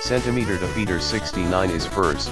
Centimeter to feeder 69 is first.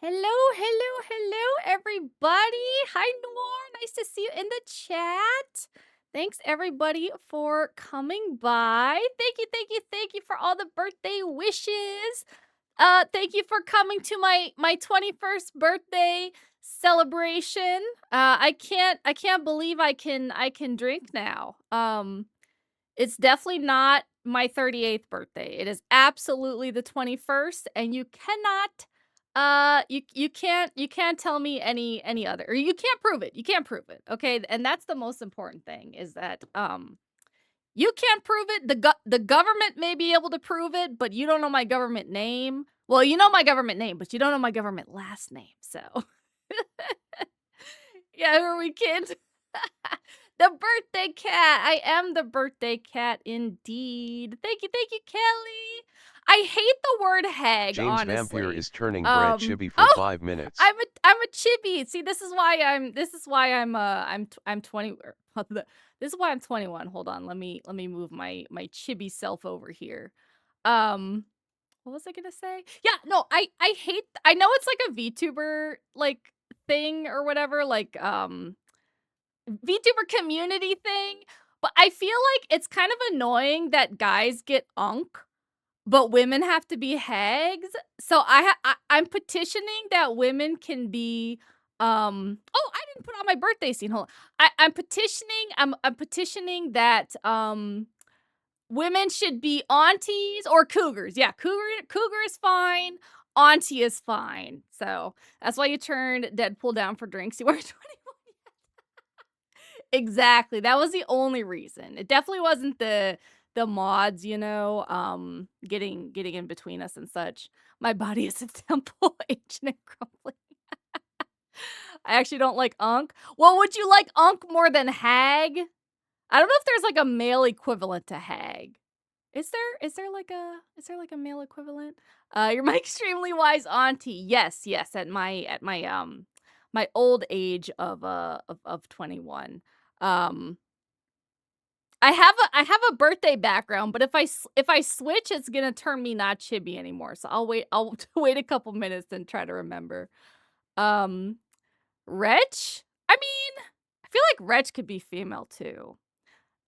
Hello, everybody. Hi, Noir. Nice to see you in the chat. Thanks, everybody, for coming by. Thank you for all the birthday wishes. Thank you for coming to my 21st birthday celebration. I can't believe I can drink now. It's definitely not my 38th birthday. It is absolutely the 21st, and you cannot you can't tell me any other, or you can't prove it. You can't prove it. Okay? And that's the most important thing, is that you can't prove it. The government may be able to prove it, but you don't know my government name. Well, you know my government name, but you don't know my government last name. So, yeah, who are we, kids? The birthday cat. I am the birthday cat indeed. Thank you, Kelly. I hate the word hag, James honestly. Vampire is turning Brett chibi for 5 minutes. I'm a chibi. See, this is why I'm 20. This is why I'm 21. Hold on. Let me move my chibi self over here. What was I gonna say? Yeah, no, I hate. I know it's like a VTuber like thing or whatever, like VTuber community thing, but I feel like it's kind of annoying that guys get unk, but women have to be hags. So I'm petitioning that women can be oh, I didn't put on my birthday scene. Hold on. I'm petitioning that women should be aunties or cougars. Yeah, cougar is fine. Auntie is fine. So that's why you turned Deadpool down for drinks. You were 21. Exactly. That was the only reason. It definitely wasn't the mods, you know, getting in between us and such. My body is a temple, ancient and crumbling. I actually don't like unk. Well, would you like unk more than hag? I don't know if there's like a male equivalent to hag. Is there like a male equivalent? You're my extremely wise auntie. Yes, at my my old age of 21. I have a birthday background, but if I switch, it's gonna turn me not chibi anymore. So I'll wait a couple minutes and try to remember. Wretch? I mean, I feel like wretch could be female too.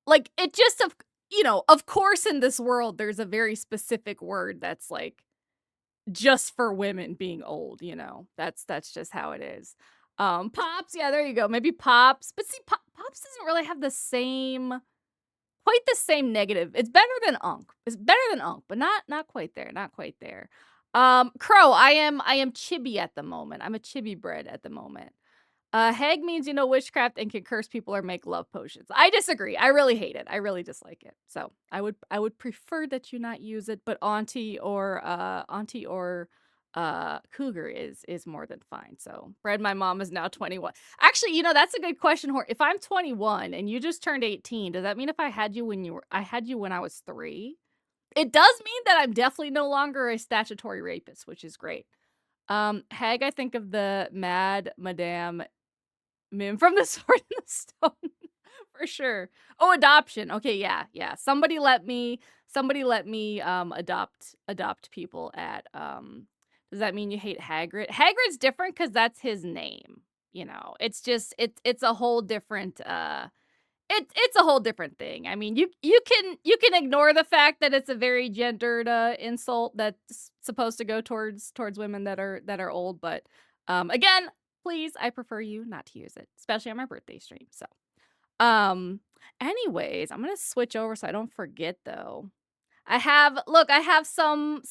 Like, it just of course in this world there's a very specific word that's like just for women being old, you know. That's just how it is. Pops, yeah, there you go. Maybe pops. But see, pops doesn't really have quite the same negative. It's better than unk. It's better than unk, but not quite there. Not quite there. Crow, I am chibi at the moment. I'm a chibi bread at the moment. Hag means you know witchcraft and can curse people or make love potions. I disagree. I really hate it. I really dislike it. So I would prefer that you not use it, but auntie or cougar is more than fine. So Bread, my mom is now 21. Actually, you know, that's a good question, Hor. If I'm 21 and you just turned 18, does that mean if I had you when I was 3? It does mean that I'm definitely no longer a statutory rapist, which is great. Hag, I think of the Mad Madame Mim from the Sword in the Stone. For sure. Oh, adoption. Okay, yeah. Somebody let me adopt people at does that mean you hate Hagrid? Hagrid's different because that's his name. You know, it's just it's a whole different it's a whole different thing. I mean, you can ignore the fact that it's a very gendered insult that's supposed to go towards women that are old, but again, please, I prefer you not to use it, especially on my birthday stream. So, anyways, I'm gonna switch over so I don't forget though. I have some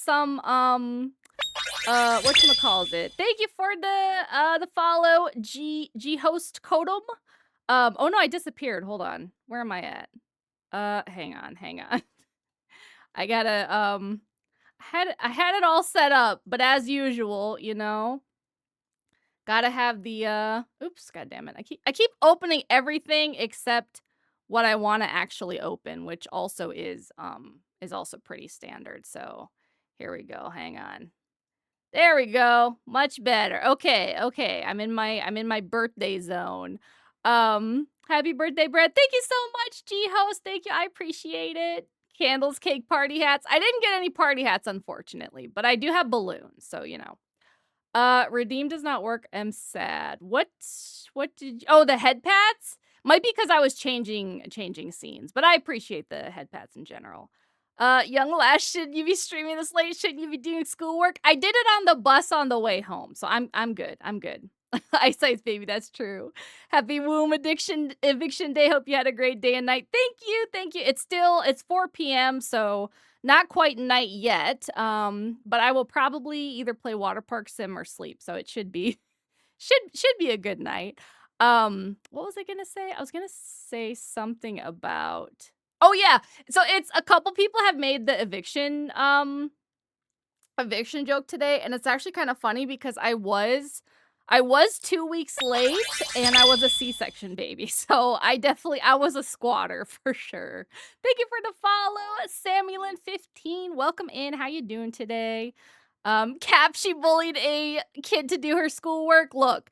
whatchamacallit. Thank you for the follow, G host Kodum. Oh no, I disappeared. Hold on. Where am I at? Hang on. I gotta I had it all set up, but as usual, you know, gotta have the oops, god damn it. I keep opening everything except what I want to actually open, which also is also pretty standard. So here we go. Hang on. There we go. Much better. Okay. I'm in my birthday zone. Happy birthday, Brett. Thank you so much, G-Host. Thank you. I appreciate it. Candles, cake, party hats. I didn't get any party hats, unfortunately, but I do have balloons, so you know. Redeem does not work. I'm sad. What did oh, the head pats? Might be because I was changing scenes, but I appreciate the head pats in general. Young Lash, should you be streaming this late? Shouldn't you be doing schoolwork? I did it on the bus on the way home, so I'm good. I'm good. Eyesight's baby, that's true. Happy womb eviction day. Hope you had a great day and night. Thank you, thank you. It's 4 p.m., so not quite night yet. But I will probably either play water park sim or sleep, so it should be should be a good night. What was I gonna say? I was gonna say something about oh yeah. So it's a couple people have made the eviction joke today, and it's actually kind of funny because I was 2 weeks late and I was a C-section baby. So I was a squatter for sure. Thank you for the follow, Samulin15. Welcome in. How you doing today? Cap, she bullied a kid to do her schoolwork. Look,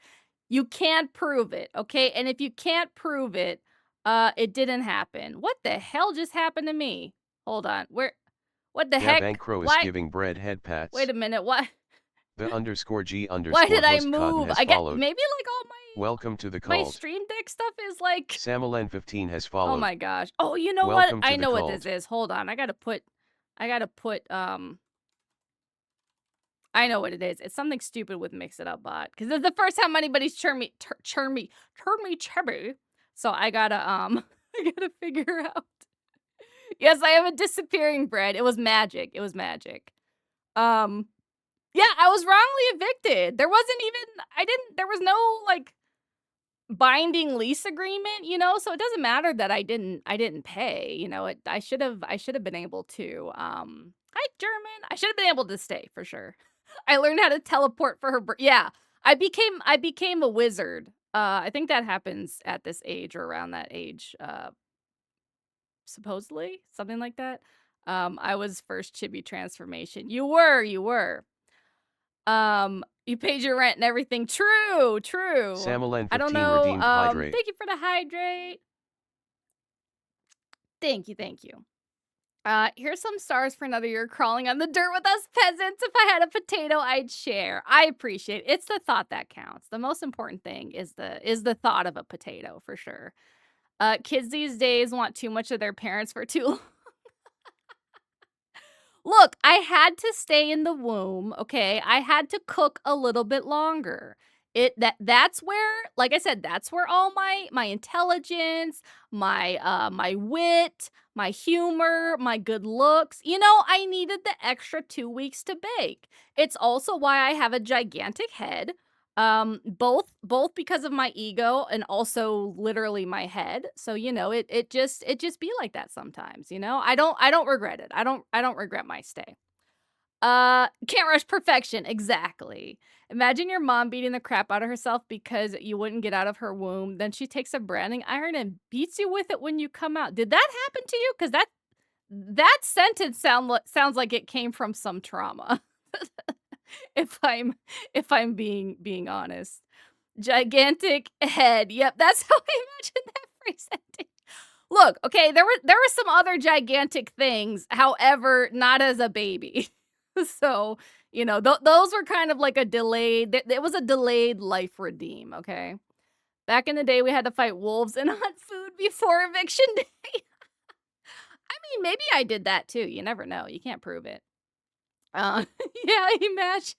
you can't prove it, okay? And if you can't prove it, it didn't happen. What the hell just happened to me? Hold on. What the heck? Bankro is Why? giving bread head pats. Wait a minute. What? The _G_ Why did I host cotton move? has I get followed. maybe like all Welcome to the my cult. stream deck stuff is like Samulen15 has followed. oh my gosh. Oh, you know Welcome what? to I the know what cult. this is. Hold on. I gotta put I know what it is. It's something stupid with Mix It Up Bot. Because it's the first time anybody's churned me chubby. So I gotta I gotta figure out. Yes, I have a disappearing bread. It was magic. It was magic. Yeah, I was wrongly evicted. There wasn't even there was no like binding lease agreement, you know, so it doesn't matter that I didn't pay, you know. I should have been able to hi German. I should have been able to stay for sure. I learned how to teleport for her yeah. I became a wizard. I think that happens at this age or around that age, supposedly, something like that. I was first chibi transformation. You were. You paid your rent and everything. True. Samulen15 I don't know. redeemed hydrate. Thank you for the hydrate. Thank you. Here's some stars for another year crawling on the dirt with us peasants. If I had a potato, I'd share. I appreciate it. It's the thought that counts. The most important thing is the thought of a potato for sure. Kids these days want too much of their parents for too long. Look, I had to stay in the womb, okay? I had to cook a little bit longer. That's where, like I said, that's where all my intelligence, my wit, my humor, my good looks, you know, I needed the extra 2 weeks to bake. It's also why I have a gigantic head. Both because of my ego and also literally my head. So, you know, it just be like that sometimes, you know? I don't regret it. I don't regret my stay. Can't rush perfection. Exactly. Imagine your mom beating the crap out of herself because you wouldn't get out of her womb. Then she takes a branding iron and beats you with it when you come out. Did that happen to you? Because that sentence sounds like it came from some trauma. if I'm being honest. Gigantic head. Yep, that's how I imagine that phrase ending. Look, okay, there were some other gigantic things, however, not as a baby. So, you know, those were kind of like a delayed, it was a delayed life redeem, okay? Back in the day, we had to fight wolves and hunt food before eviction day. I mean, maybe I did that too. You never know. You can't prove it. Yeah, imagine.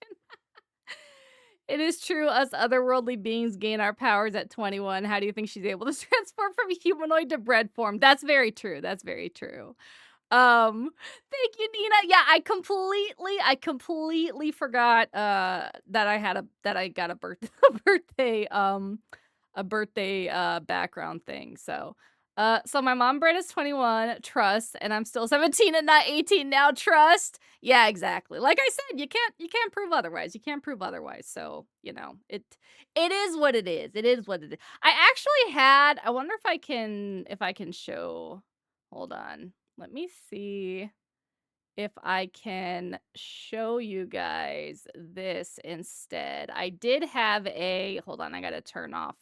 It is true, us otherworldly beings gain our powers at 21. How do you think she's able to transform from humanoid to bread form? That's very true. That's very true. Thank you, Nina. Yeah, I completely forgot that I got a birthday background thing. So my mom bred is 21, trust, and I'm still 17 and not 18 now, trust. Yeah, exactly. Like I said, you can't prove otherwise. You can't prove otherwise. So, you know, it is what it is. It is what it is. I wonder if I can show. Hold on. Let me see if I can show you guys this instead. I did have hold on, I got to turn off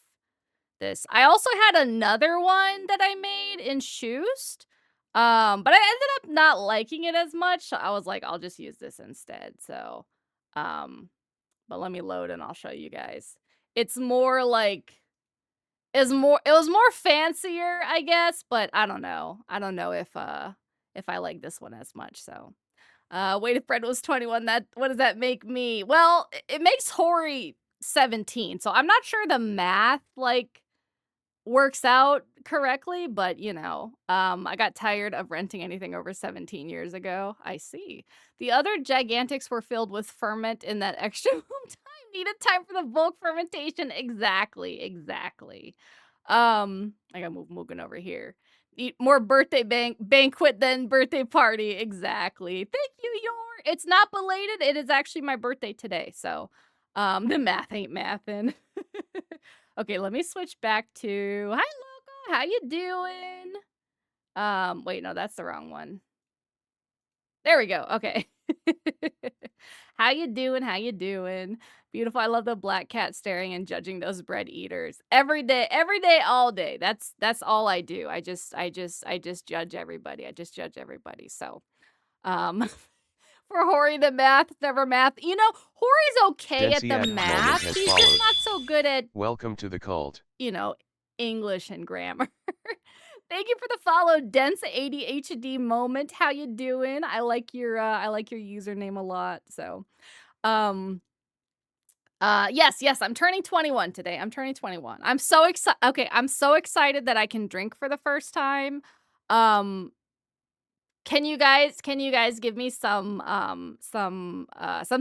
this. I also had another one that I made in Shoost. But I ended up not liking it as much. So I was like, I'll just use this instead. So, But let me load and I'll show you guys. It's more like it was more fancier, I guess, but I don't know. I don't know if I like this one as much, so. Weight of bread was 21. What does that make me? Well, it makes Hori 17. So I'm not sure the math like works out correctly, but you know, I got tired of renting anything over 17 years ago. I see. The other gigantics were filled with ferment in that extra time needed time for the bulk fermentation. Exactly. I got moving over here. Eat more birthday banquet than birthday party. Exactly. Thank you, Yor. It's not belated. It is actually my birthday today. So, the math ain't mathin'. Okay, let me switch back to hi Loco, how you doing? Wait, no, that's the wrong one. There we go. Okay. How you doing? How you doing? Beautiful. I love the black cat staring and judging those bread eaters. Every day, all day. That's all I do. I just judge everybody. I just judge everybody. So, um for Hori the math, never math. You know, Hori's okay at the math. He's just not so good at welcome to the cult. You know, English and grammar. Thank you for the follow, Dense ADHD moment. How you doing? I like your username a lot. So, yes, I'm turning 21 today. I'm turning 21. I'm so excited. Okay, I'm so excited that I can drink for the first time. Can you guys give me some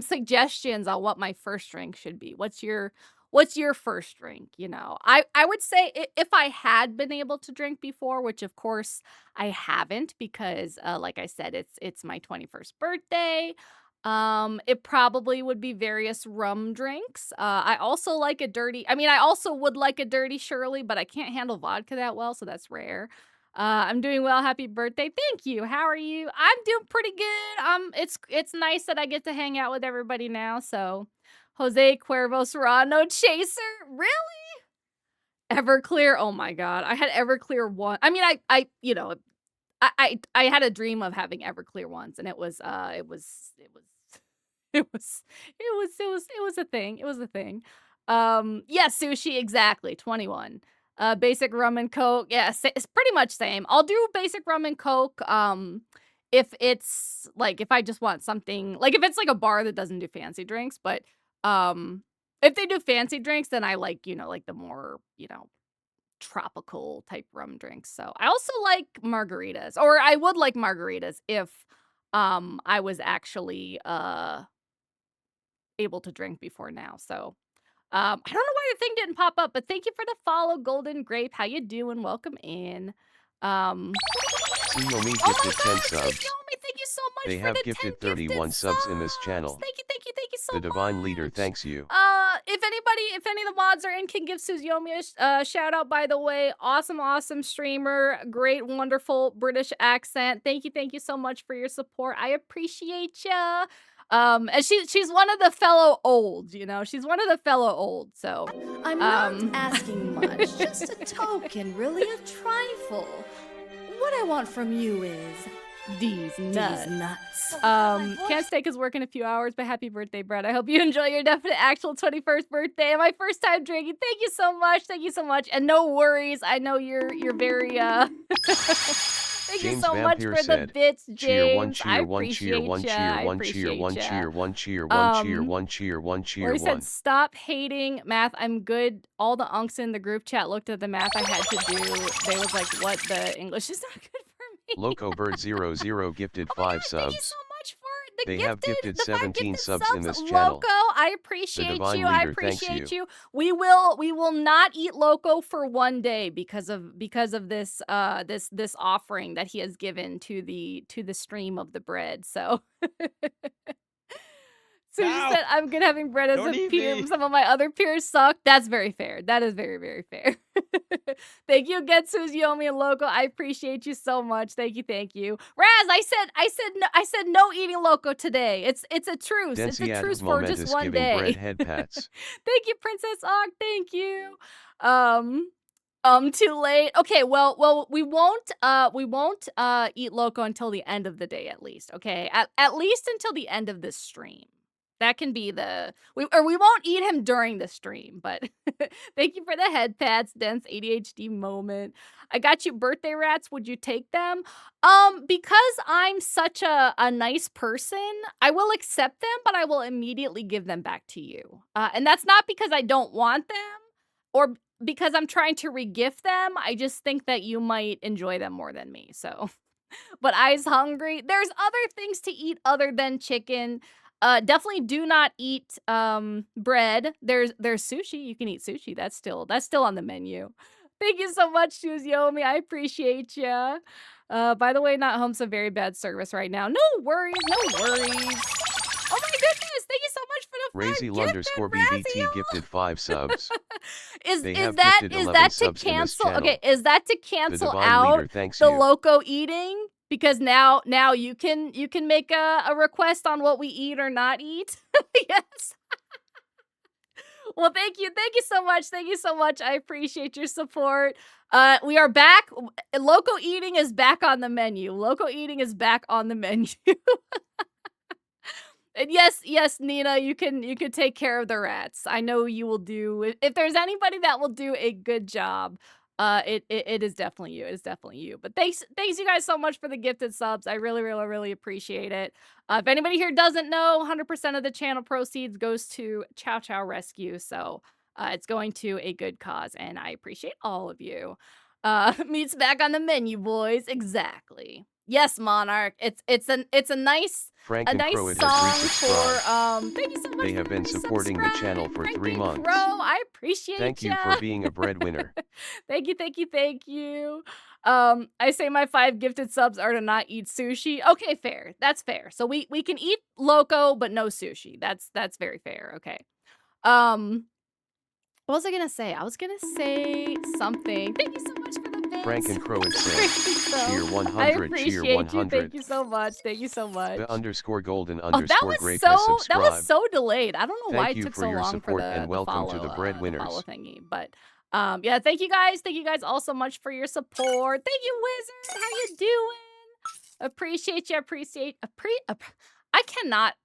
suggestions on what my first drink should be? What's your first drink, you know? I would say if I had been able to drink before, which of course I haven't because like I said it's my 21st birthday. It probably would be various rum drinks. I also would like a dirty Shirley, but I can't handle vodka that well, so that's rare. I'm doing well. Happy birthday. Thank you. How are you? I'm doing pretty good. It's nice that I get to hang out with everybody now. So, Jose Cuervo Serrano Chaser. Really? Everclear. Oh my god. I had Everclear one. I mean, I had a dream of having Everclear once and it was a thing. It was a thing. Yeah, sushi exactly. 21. Basic rum and coke. Yeah, it's pretty much same. I'll do basic rum and coke. If it's like if I just want something like if it's like a bar that doesn't do fancy drinks, but if they do fancy drinks, then I like, like the more, tropical type rum drinks. So I also like margaritas, or I would like margaritas if I was actually able to drink before now. So I don't know why the thing didn't pop up, but thank you for the follow, Golden Grape. How you doing? Welcome in. Suyomi gifted 10 subs. Suyomi, thank you so much they for have the gifted 10 31 subs in this channel. Thank you so the much. Divine Leader thanks you. If any of the mods are in, can give Suyomi a shout out, by the way. Awesome streamer. Great, wonderful British accent. Thank you so much for your support. I appreciate ya. And she's one of the fellow olds, she's one of the fellow olds, so I'm not asking much, just a token, really a trifle. What I want from you is these nuts. Can't stay because work in a few hours, but happy birthday, Brett. I hope you enjoy your definite actual 21st birthday and my first time drinking. Thank you so much. And no worries, I know you're very Thank James you so much for said, the bits, James. Cheer one, I appreciate one, cheer Or he one. said, stop hating math. I'm good. All the unks in the group chat looked at the math I had to do. They was like, what? The English is not good for me. Loco Bird 00 gifted 5 subs. Thank you so much for the they have gifted 17 subs in this Loco, channel. I appreciate you. I appreciate you. We will not eat Loco for one day because of this this offering that he has given to the stream of the bread. So So you said I'm good having bread as a peer. Some of my other peers suck. That's very fair. That is very, very fair. Thank you, Getsu's Yomi and Loco. I appreciate you so much. Thank you. Raz, I said no eating Loco today. It's a truce. It's a truce for just one day. Bread head pats. Thank you, Princess Og. Thank you. Too late. Okay, well, we won't eat Loco until the end of the day, at least. Okay, at least until the end of this stream. That can be we won't eat him during the stream, but thank you for the head pats, dense ADHD moment. I got you birthday rats. Would you take them? Because I'm such a nice person, I will accept them, but I will immediately give them back to you. And that's not because I don't want them or because I'm trying to regift them. I just think that you might enjoy them more than me. So, but I's hungry. There's other things to eat other than chicken. Definitely do not eat bread. There's sushi. You can eat sushi. That's still on the menu. Thank you so much, Tues Yomi. I appreciate you. By the way, Not Home's a very bad service right now. No worries, no worries. Oh my goodness! Thank you so much for the Razy underscore BBT gifted 5 subs. Is They have that gifted is 11 that to subs in this cancel? channel. Okay, is that to The cancel divine out leader thanks the you. loco eating? Because now you can make a request on what we eat or not eat. Yes. Well, thank you so much. Thank you so much. I appreciate your support. We are back. Loco eating is back on the menu. Loco eating is back on the menu. And yes, Nina, you can take care of the rats. I know you will do. If there's anybody that will do a good job, it is definitely you. It is definitely you. But thanks you guys so much for the gifted subs. I really appreciate it. If anybody here doesn't know, 100% of the channel proceeds goes to Chow Chow Rescue. So it's going to a good cause, and I appreciate all of you. Meat's back on the menu, boys. Exactly. Yes, Monarch. It's a nice Frank and Crow song has for resubscribed. thank you so much. They have been supporting the channel for 3 months. Crow, I appreciate Thank you for being a breadwinner. Thank you. I say my 5 gifted subs are to not eat sushi. Okay, fair. That's fair. So we can eat loco, but no sushi. That's very fair. Okay. What was I gonna say? I was gonna say something. Thank you so much for the bits. Frank and Crow said, cheer 100, I appreciate cheer you. 100. Thank you so much. The underscore golden Oh, that underscore was great so has subscribed. that was so delayed. I don't know why Thank it you took for so your long support for the and welcome follow, to the follow breadwinners. thingy. But yeah, thank you guys. Thank you guys all so much for your support. Thank you, Wizard. How you doing? Appreciate you.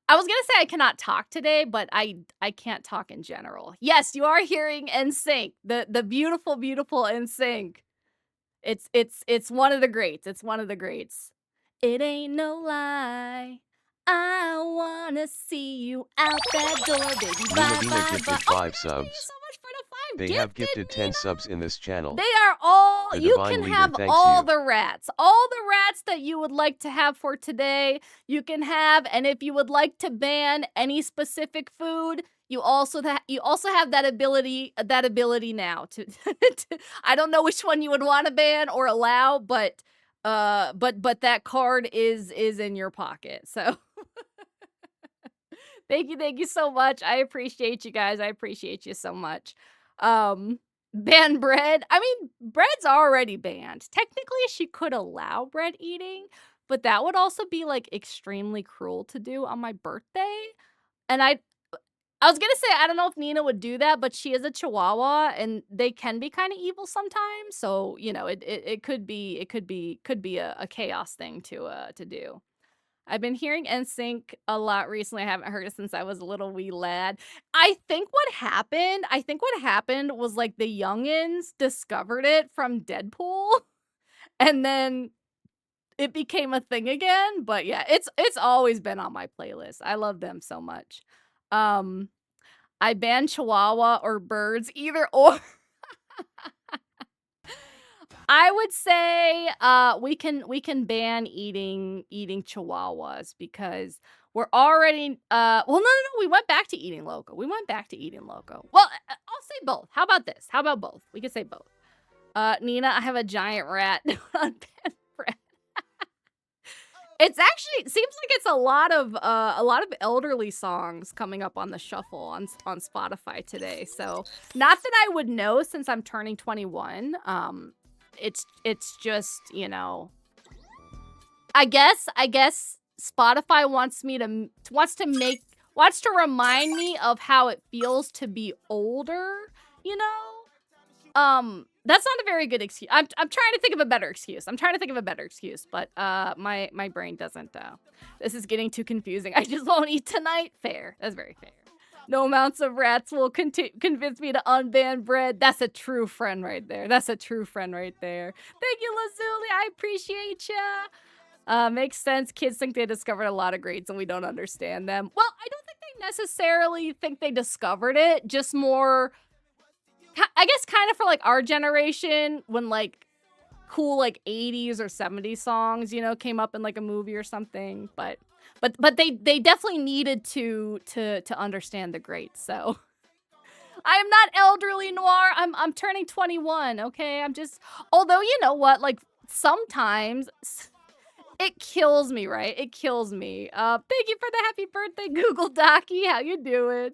I was gonna say I cannot talk today, but I can't talk in general. Yes, you are hearing NSYNC, the beautiful NSYNC. It's one of the greats. It's one of the greats. It ain't no lie. I wanna see you out that door, baby. Bye, Nina bye, gifted bye. 5 Oh, thank you subs. so much for the 5 They have gifted 10 subs in this channel. They are all, The you divine can leader have thanks all you. the rats. All the rats that you would like to have for today, you can have. And if you would like to ban any specific food, you also have that ability now to, I don't know which one you would want to ban or allow, but that card is in your pocket. So thank you so much. I appreciate you guys. I appreciate you so much. Ban bread. I mean, bread's already banned. Technically, she could allow bread eating, but that would also be like extremely cruel to do on my birthday. And I was gonna say I don't know if Nina would do that, but she is a Chihuahua, and they can be kind of evil sometimes. So you know, it could be a chaos thing to do. I've been hearing NSYNC a lot recently. I haven't heard it since I was a little wee lad. I think what happened was like the youngins discovered it from Deadpool, and then it became a thing again. But yeah, it's always been on my playlist. I love them so much. I ban Chihuahua or birds, either or. I would say we can ban eating Chihuahuas because we're already well no, we went back to eating loco. Well, I'll say both. How about this? How about both? We could say both. Nina, I have a giant rat on ban bread. It seems like it's a lot of elderly songs coming up on the shuffle on Spotify today. So, not that I would know since I'm turning 21. It's just, you know, I guess Spotify wants to remind me of how it feels to be older, you know? That's not a very good excuse. I'm trying to think of a better excuse. But my brain doesn't. This is getting too confusing. I just won't eat tonight. Fair. That's very fair. No amounts of rats will convince me to unban bread. That's a true friend right there. Thank you, Lazuli. I appreciate ya. Makes sense. Kids think they discovered a lot of grades and we don't understand them. Well, I don't think they necessarily think they discovered it. Just more, I guess, kind of for like our generation when like cool like 80s or 70s songs, you know, came up in like a movie or something. But they definitely needed to understand the greats. So I am not elderly Noir. I'm turning 21. Okay, I'm just. Although you know what, like sometimes it kills me, right? It kills me. Thank you for the happy birthday, Google Docky. How you doing?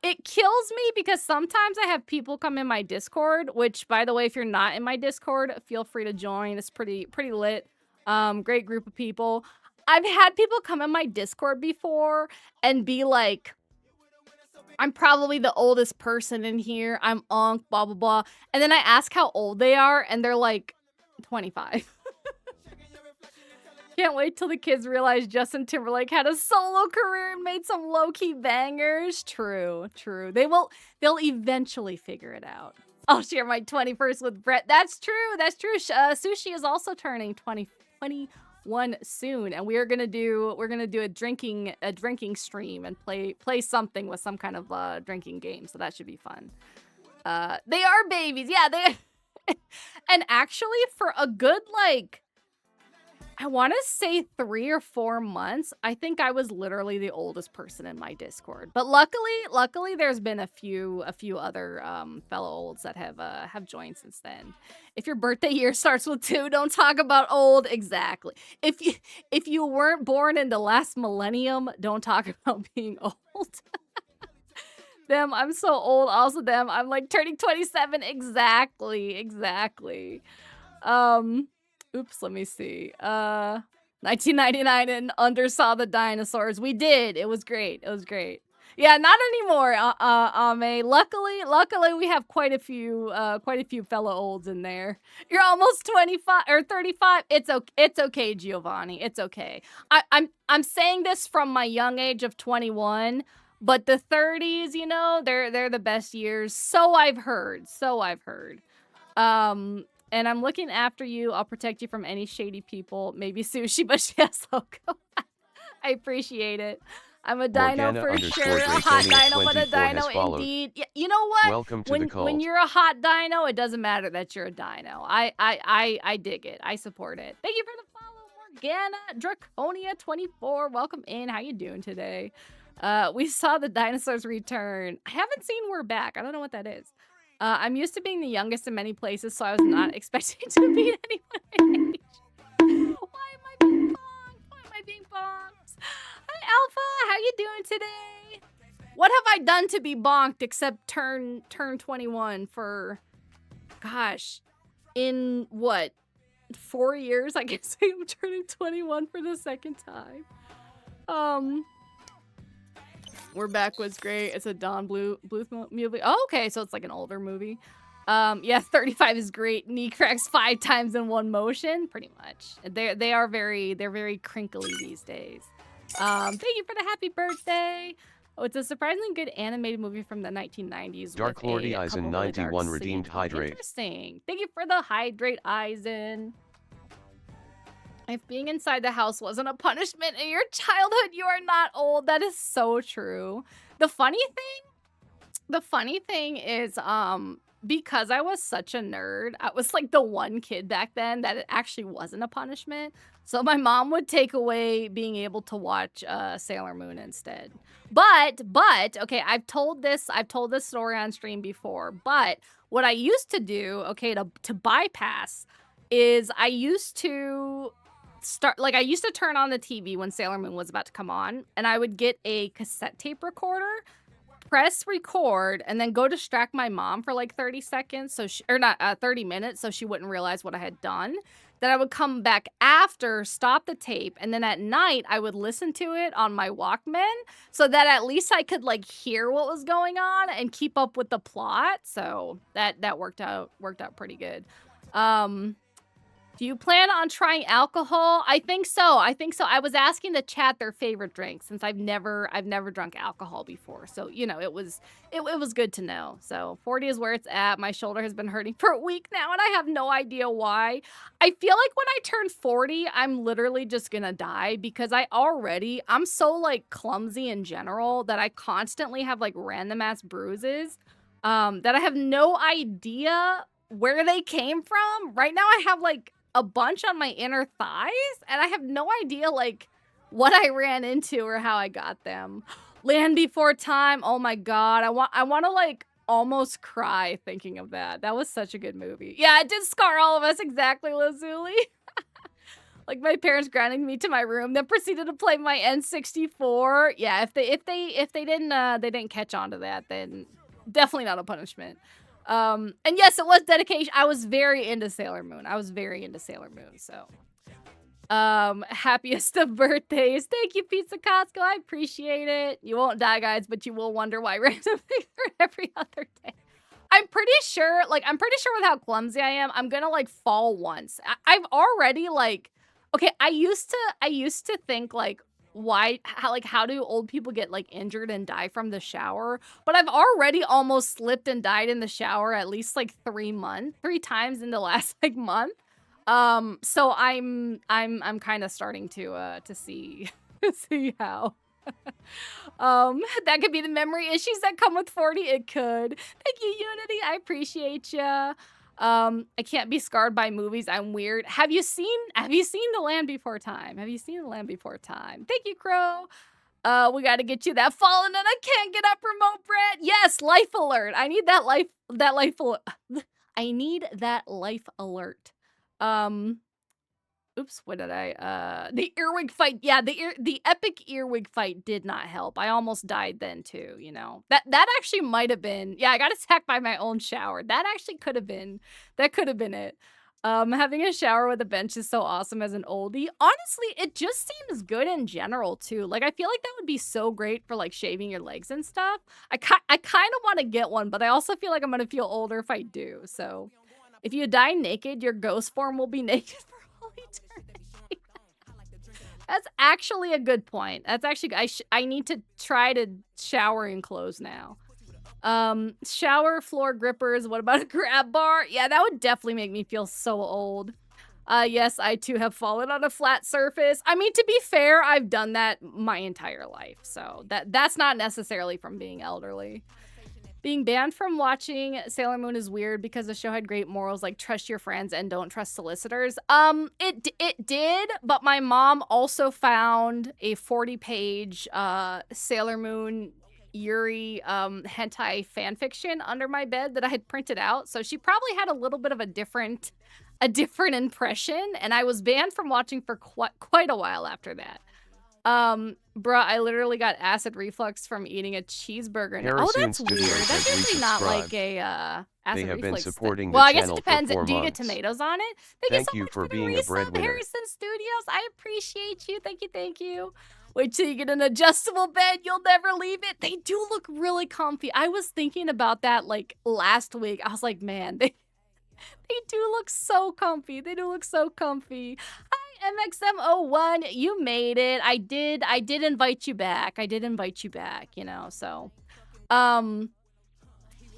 It kills me because sometimes I have people come in my Discord, which, by the way, if you're not in my Discord, feel free to join. It's pretty lit. Great group of people. I've had people come in my Discord before and be like, I'm probably the oldest person in here. I'm blah, blah, blah. And then I ask how old they are, and they're like, 25. Can't wait till the kids realize Justin Timberlake had a solo career and made some low-key bangers. True. They'll eventually figure it out. I'll share my 21st with Brett. That's true. Sushi is also turning 21 soon, and we're gonna do a drinking stream and play something with some kind of drinking game. So that should be fun. They are babies, yeah. They and actually for a good like, I want to say 3 or 4 months, I think I was literally the oldest person in my Discord. But luckily, there's been a few other fellow olds that have joined since then. If your birthday year starts with 2, don't talk about old. Exactly. If you weren't born in the last millennium, don't talk about being old. Them, I'm so old. Also, them, I'm like turning 27. Exactly. Oops, let me see. 1999 and undersaw the dinosaurs. We did. It was great. Yeah, not anymore. Ame. Luckily, we have quite a few fellow olds in there. You're almost 25 or 35. It's okay, Giovanni. It's okay. I'm saying this from my young age of 21, but the 30s, you know, they're the best years. So I've heard. And I'm looking after you. I'll protect you from any shady people. Maybe Sushi, but yes, I'll go. I appreciate it. I'm a dino for sure. A hot dino, but a dino indeed. Yeah, you know what? Welcome to the cult. When you're a hot dino, it doesn't matter that you're a dino. I dig it. I support it. Thank you for the follow, Morgana Draconia24. Welcome in. How you doing today? We saw the dinosaurs return. I haven't seen We're Back. I don't know what that is. I'm used to being the youngest in many places, so I was not expecting to beat anyone my age. Why am I being bonked? Hi, Alpha. How you doing today? What have I done to be bonked except turn 21 for, gosh, in what, 4 years? I guess I'm turning 21 for the second time. We're Back was great. It's a Don Bluth movie. Oh, okay, so it's like an older movie. Yeah, 35 is great. Knee cracks 5 times in one motion, pretty much. They're very crinkly these days. Thank you for the happy birthday. Oh, it's a surprisingly good animated movie from the 1990s. Dark Lordy Eisen 91 redeemed hydrate. Interesting. Thank you for the hydrate, Eisen. If being inside the house wasn't a punishment in your childhood, you are not old. That is so true. The funny thing is, because I was such a nerd, I was like the one kid back then that it actually wasn't a punishment. So my mom would take away being able to watch Sailor Moon instead. But okay, I've told this story on stream before. But what I used to do, okay, to bypass, is I used to turn on the TV when Sailor Moon was about to come on, and I would get a cassette tape recorder, press record, and then go distract my mom for like 30 seconds, 30 minutes, so she wouldn't realize what I had done. Then I would come back after, stop the tape, and then at night I would listen to it on my Walkman so that at least I could like hear what was going on and keep up with the plot. So that worked out pretty good. Do you plan on trying alcohol? I think so. I was asking the chat their favorite drink since I've never drunk alcohol before. So, you know, it was good to know. So 40 is where it's at. My shoulder has been hurting for a week now and I have no idea why. I feel like when I turn 40, I'm literally just gonna die because I'm so like clumsy in general that I constantly have like random ass bruises that I have no idea where they came from. Right now I have like a bunch on my inner thighs and I have no idea like what I ran into or how I got them. Land Before Time. Oh my god. I want to like almost cry thinking of that. That was such a good movie. Yeah, it did scar all of us, exactly, Lazuli. Like my parents grounding me to my room, then proceeded to play my N64. Yeah, if they didn't catch on to that, then definitely not a punishment. And yes, it was dedication. I was very into Sailor Moon. So. Happiest of birthdays. Thank you, Pizza Costco. I appreciate it. You won't die, guys, but you will wonder why random things are every other day. I'm pretty sure with how clumsy I am, I'm gonna like fall once. I've already like, okay, I used to think like, how do old people get like injured and die from the shower? But I've already almost slipped and died in the shower at least like 3 times in the last like month. So I'm kind of starting to see see how that could be the memory issues that come with 40. It could. Thank you, Unity. I appreciate ya. I can't be scarred by movies. I'm weird. Have you seen The Land Before Time? Thank you, Crow. We got to get you that fallen and I can't get up remote, Brett. Yes, life alert. I need that life alert. Oops, what did I, the earwig fight. Yeah, the epic earwig fight did not help. I almost died then too, you know. That actually might have been, yeah, I got attacked by my own shower. That actually could have been it. Having a shower with a bench is so awesome as an oldie. Honestly, it just seems good in general too. Like, I feel like that would be so great for like shaving your legs and stuff. I kind of want to get one, but I also feel like I'm going to feel older if I do. So if you die naked, your ghost form will be naked for all eternity. That's actually a good point. That's actually, I need to try to shower in clothes now. Shower floor grippers. What about a grab bar? Yeah, that would definitely make me feel so old. Yes, I too have fallen on a flat surface. I mean, to be fair, I've done that my entire life. So that's not necessarily from being elderly. Being banned from watching Sailor Moon is weird because the show had great morals like trust your friends and don't trust solicitors. It did, but my mom also found a 40-page Sailor Moon Yuri hentai fanfiction under my bed that I had printed out. So she probably had a little bit of a different impression, and I was banned from watching for quite a while after that. Bruh, I literally got acid reflux from eating a cheeseburger. Oh, that's weird. That's usually not like a acid they have reflux been supporting thing. Well, the I guess it channel depends. for 4 Do you get months. tomatoes on it? Thank So you much for the being a resub, breadwinner. Harrison Studios. I appreciate you. Thank you. Wait till you get an adjustable bed. You'll never leave it. They do look really comfy. I was thinking about that like last week. I was like, man, they do look so comfy. Hi, MXM01. You made it. I did invite you back. You know, so.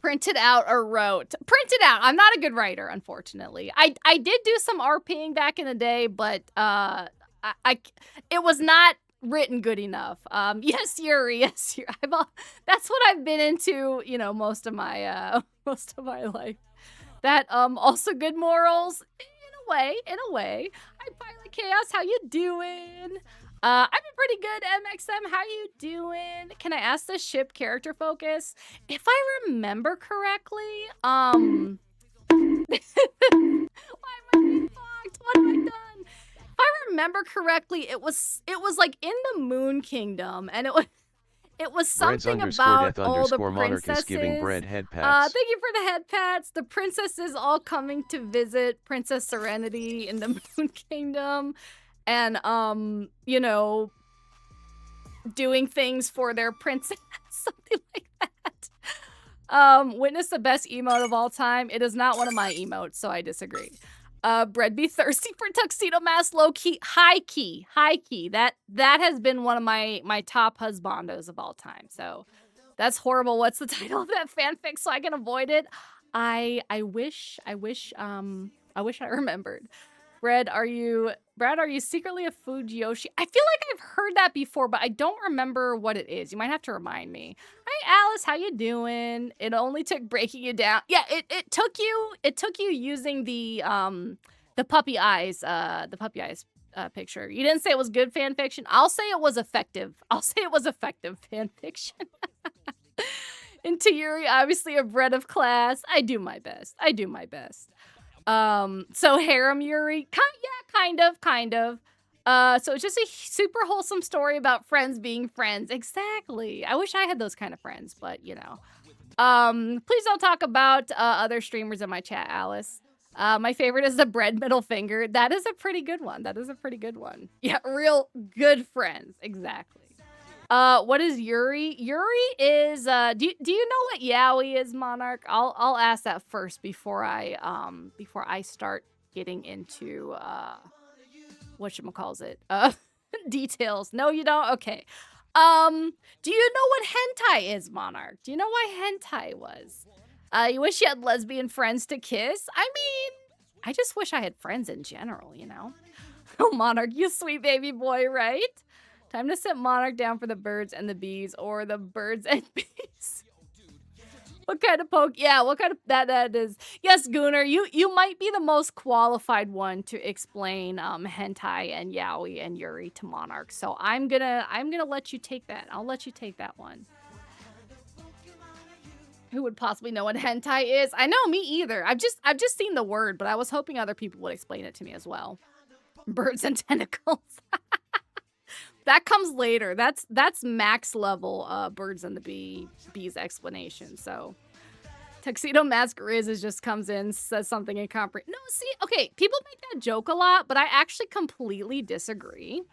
Printed out or wrote. Printed out. I'm not a good writer, unfortunately. I did do some RPing back in the day, but it was not written good enough. Yes, Yuri. That's what I've been into, you know, most of my life. That also good morals in a way. Hi, Pilot Chaos, how you doing? I've been pretty good, MXM. How you doing? Can I ask the ship character focus? If I remember correctly, why am I being blocked? What have I done? If I remember correctly, it was like in the Moon Kingdom, and it It was Breads something underscore about death all the underscore monarch princesses. is giving bread head pats. Thank you for the head pats. The princesses all coming to visit Princess Serenity in the Moon Kingdom, and you know, doing things for their princess, something like that. Witness the best emote of all time. It is not one of my emotes, so I disagree. Bread be thirsty for tuxedo mask, low key, high key. That has been one of my top husbandos of all time. So that's horrible. What's the title of that fanfic so I can avoid it? I wish I remembered. Brad, are you secretly a Fujiyoshi? I feel like I've heard that before, but I don't remember what it is. You might have to remind me. Hi Alice, how you doing? It only took breaking you down. Yeah, it took you using the puppy eyes picture. You didn't say it was good fan fiction. I'll say it was effective. Fan fiction. Into Yuri, obviously a bread of class. I do my best. So harem Yuri, kind of. So it's just a super wholesome story about friends being friends. Exactly. I wish I had those kind of friends, but you know. Please don't talk about other streamers in my chat, Alice. My favorite is the bread middle finger. That is a pretty good one. Yeah, real good friends. Exactly. What is Yuri? Yuri is do you know what yaoi is, Monarch? I'll ask that first before I start getting into whatchamacallit, details. No, you don't? Okay. Do you know what hentai is, Monarch? Do you know why hentai was? You wish you had lesbian friends to kiss? I mean, I just wish I had friends in general, you know? Oh, Monarch, you sweet baby boy, right? Time to sit Monarch down for the birds and the bees, or the birds and bees. What kind of poke? Yeah, what kind of that is? Yes, Gunnar, you might be the most qualified one to explain hentai and yaoi and yuri to Monarch. So I'm gonna let you take that. I'll let you take that one. Who would possibly know what hentai is? I know, me either. I've just seen the word, but I was hoping other people would explain it to me as well. Birds and tentacles. That comes later. That's max level birds and the bees explanation. So Tuxedo Mask Riz just comes in, says something incomprehensible. No, see, okay, people make that joke a lot, but I actually completely disagree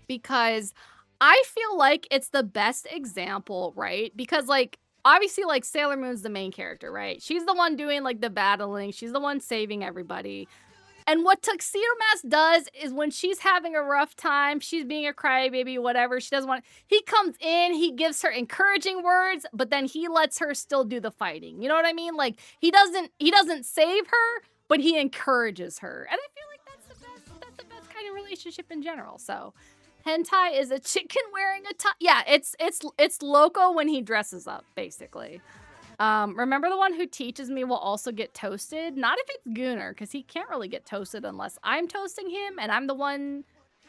because I feel like it's the best example, right? Because like obviously like Sailor Moon's the main character, right? She's the one doing like the battling, she's the one saving everybody. And what Tuxedo Mask does is when she's having a rough time, she's being a crybaby, whatever, she doesn't want, he comes in, he gives her encouraging words, but then he lets her still do the fighting. You know what I mean? Like he doesn't save her, but he encourages her. And I feel like that's the best kind of relationship in general. So hentai is a chicken wearing a top. Yeah, it's Loco when he dresses up, basically. Remember the one who teaches me will also get toasted? Not if it's Gunnar, because he can't really get toasted unless I'm toasting him, and I'm the one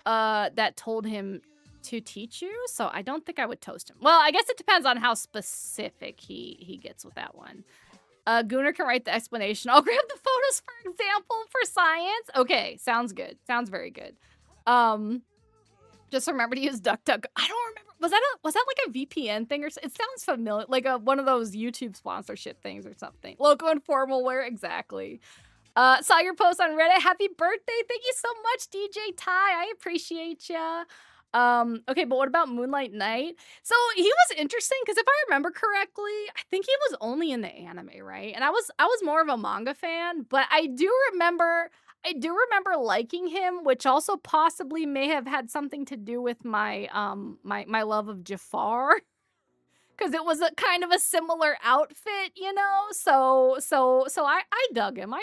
that told him to teach you, so I don't think I would toast him. Well, I guess it depends on how specific he gets with that one. Gunnar can write the explanation. I'll grab the photos for example for science. Okay, sounds good. Sounds very good. Just remember to use DuckDuck. I don't remember. Was that like a VPN thing or something? It sounds familiar, like one of those YouTube sponsorship things or something. Local and formal wear, exactly. Saw your post on Reddit. Happy birthday! Thank you so much, DJ Ty. I appreciate ya. Okay, but what about Moonlight Knight? So he was interesting because if I remember correctly, I think he was only in the anime, right? And I was more of a manga fan, but I do remember liking him, which also possibly may have had something to do with my my love of Jafar, because it was a kind of a similar outfit, you know. So I dug him.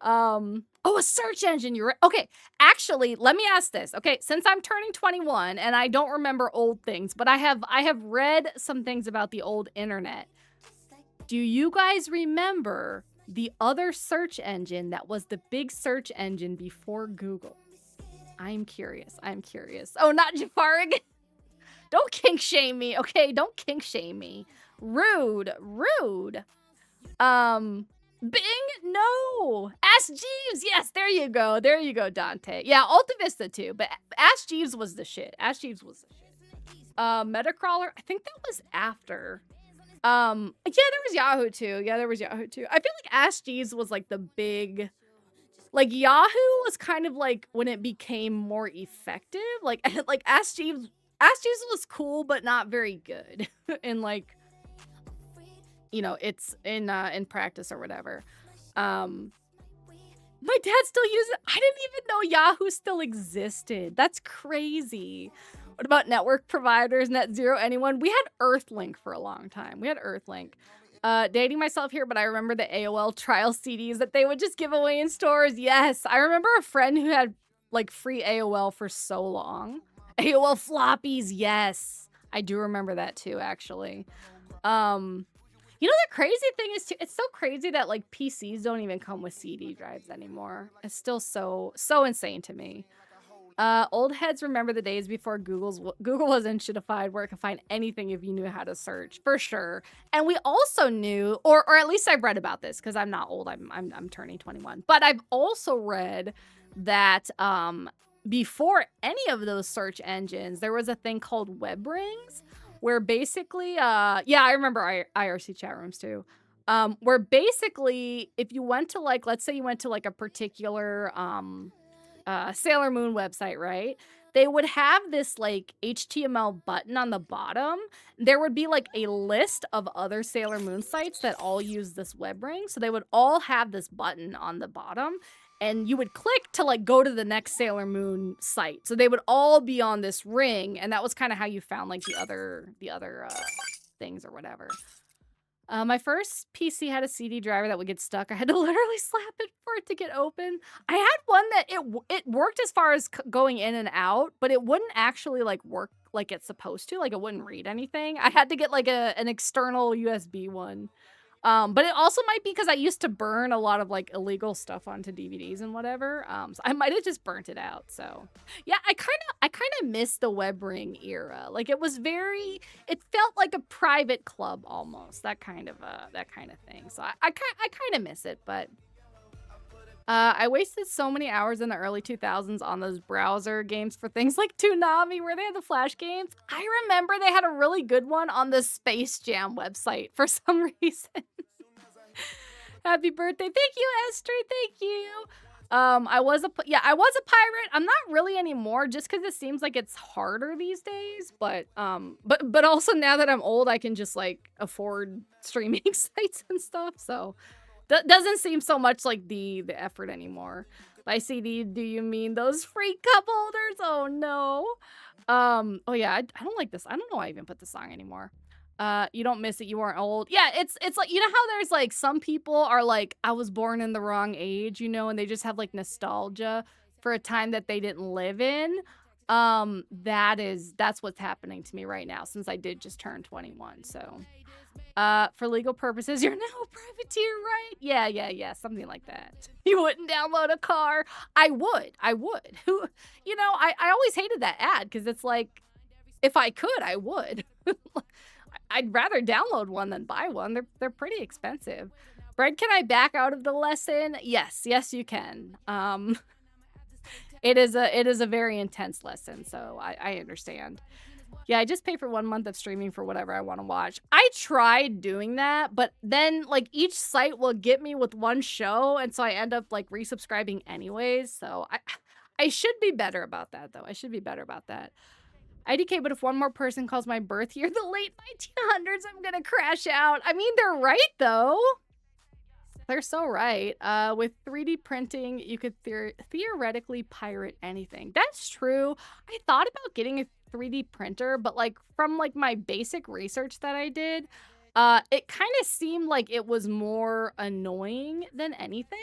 Oh, a search engine. You're right. Okay, actually, let me ask this. Okay, since I'm turning 21 and I don't remember old things, but I have read some things about the old internet. Do you guys remember the other search engine that was the big search engine before Google? I'm curious. Oh, not Jafar again. Don't kink shame me, okay? Don't kink shame me. Rude. Bing? No. Ask Jeeves. Yes, there you go, Dante. Yeah, Alta Vista too, but Ask Jeeves was the shit. Metacrawler, I think that was after. Yeah, there was Yahoo too. I feel like Ask Jeeves was like the big, like Yahoo was kind of like when it became more effective. Like like Ask Jeeves was cool but not very good in like, you know, it's in practice or whatever. My dad still uses it. I didn't even know Yahoo still existed. That's crazy. What about network providers, Net Zero, anyone? We had Earthlink for a long time. Dating myself here, but I remember the AOL trial CDs that they would just give away in stores. Yes, I remember a friend who had like free AOL for so long. AOL floppies, yes. I do remember that too, actually. You know, the crazy thing is too, it's so crazy that like PCs don't even come with CD drives anymore. It's still so insane to me. Old heads remember the days before Google was enshittified, where it could find anything if you knew how to search, for sure. And we also knew, or at least I've read about this because I'm not old. I'm turning 21, but I've also read that before any of those search engines, there was a thing called web rings, where basically, yeah, I remember IRC chat rooms too. Where basically, if you went to like, let's say you went to like a particular Sailor Moon website, right? They would have this like HTML button on the bottom. There would be like a list of other Sailor Moon sites that all use this web ring. So they would all have this button on the bottom, and you would click to like go to the next Sailor Moon site. So they would all be on this ring, and that was kind of how you found like the other things or whatever. My first PC had a CD driver that would get stuck. I had to literally slap it for it to get open. I had one that it worked as far as going in and out, but it wouldn't actually like work like it's supposed to. Like it wouldn't read anything. I had to get like an external USB one. But it also might be because I used to burn a lot of like illegal stuff onto DVDs and whatever. So I might have just burnt it out. So yeah, I kind of miss the web ring era. Like it felt like a private club almost. That kind of thing. So I kind of miss it, but I wasted so many hours in the early 2000s on those browser games for things like Toonami, where they had the Flash games. I remember they had a really good one on the Space Jam website for some reason. Happy birthday. Thank you, Esther. Thank you. I was a pirate. I'm not really anymore, just because it seems like it's harder these days. But also now that I'm old, I can just like afford streaming sites and stuff. So doesn't seem so much like the effort anymore. By CD, do you mean those free cup holders? Oh no. Oh yeah, I don't like this. I don't know why I even put the song anymore. You don't miss it, you aren't old. Yeah, it's like, you know how there's like some people are like, I was born in the wrong age, you know, and they just have like nostalgia for a time that they didn't live in. That's what's happening to me right now, since I did just turn 21. So for legal purposes, you're now a privateer, right? Yeah, something like that. You wouldn't download a car. I would. Who, you know, I always hated that ad, because it's like, if I could, I would. I'd rather download one than buy one. They're pretty expensive. Brad, can I back out of the lesson? Yes, you can. It is a very intense lesson, so I understand. Yeah, I just pay for 1 month of streaming for whatever I want to watch. I tried doing that, but then like each site will get me with one show, and so I end up like resubscribing anyways. So I should be better about that, though. I should be better about that. IDK, but if one more person calls my birth year the late 1900s, I'm gonna crash out. I mean, they're right, though. They're so right. With 3D printing, you could theoretically pirate anything. That's true. I thought about getting a 3D printer, but like from like my basic research that I did, it kind of seemed like it was more annoying than anything.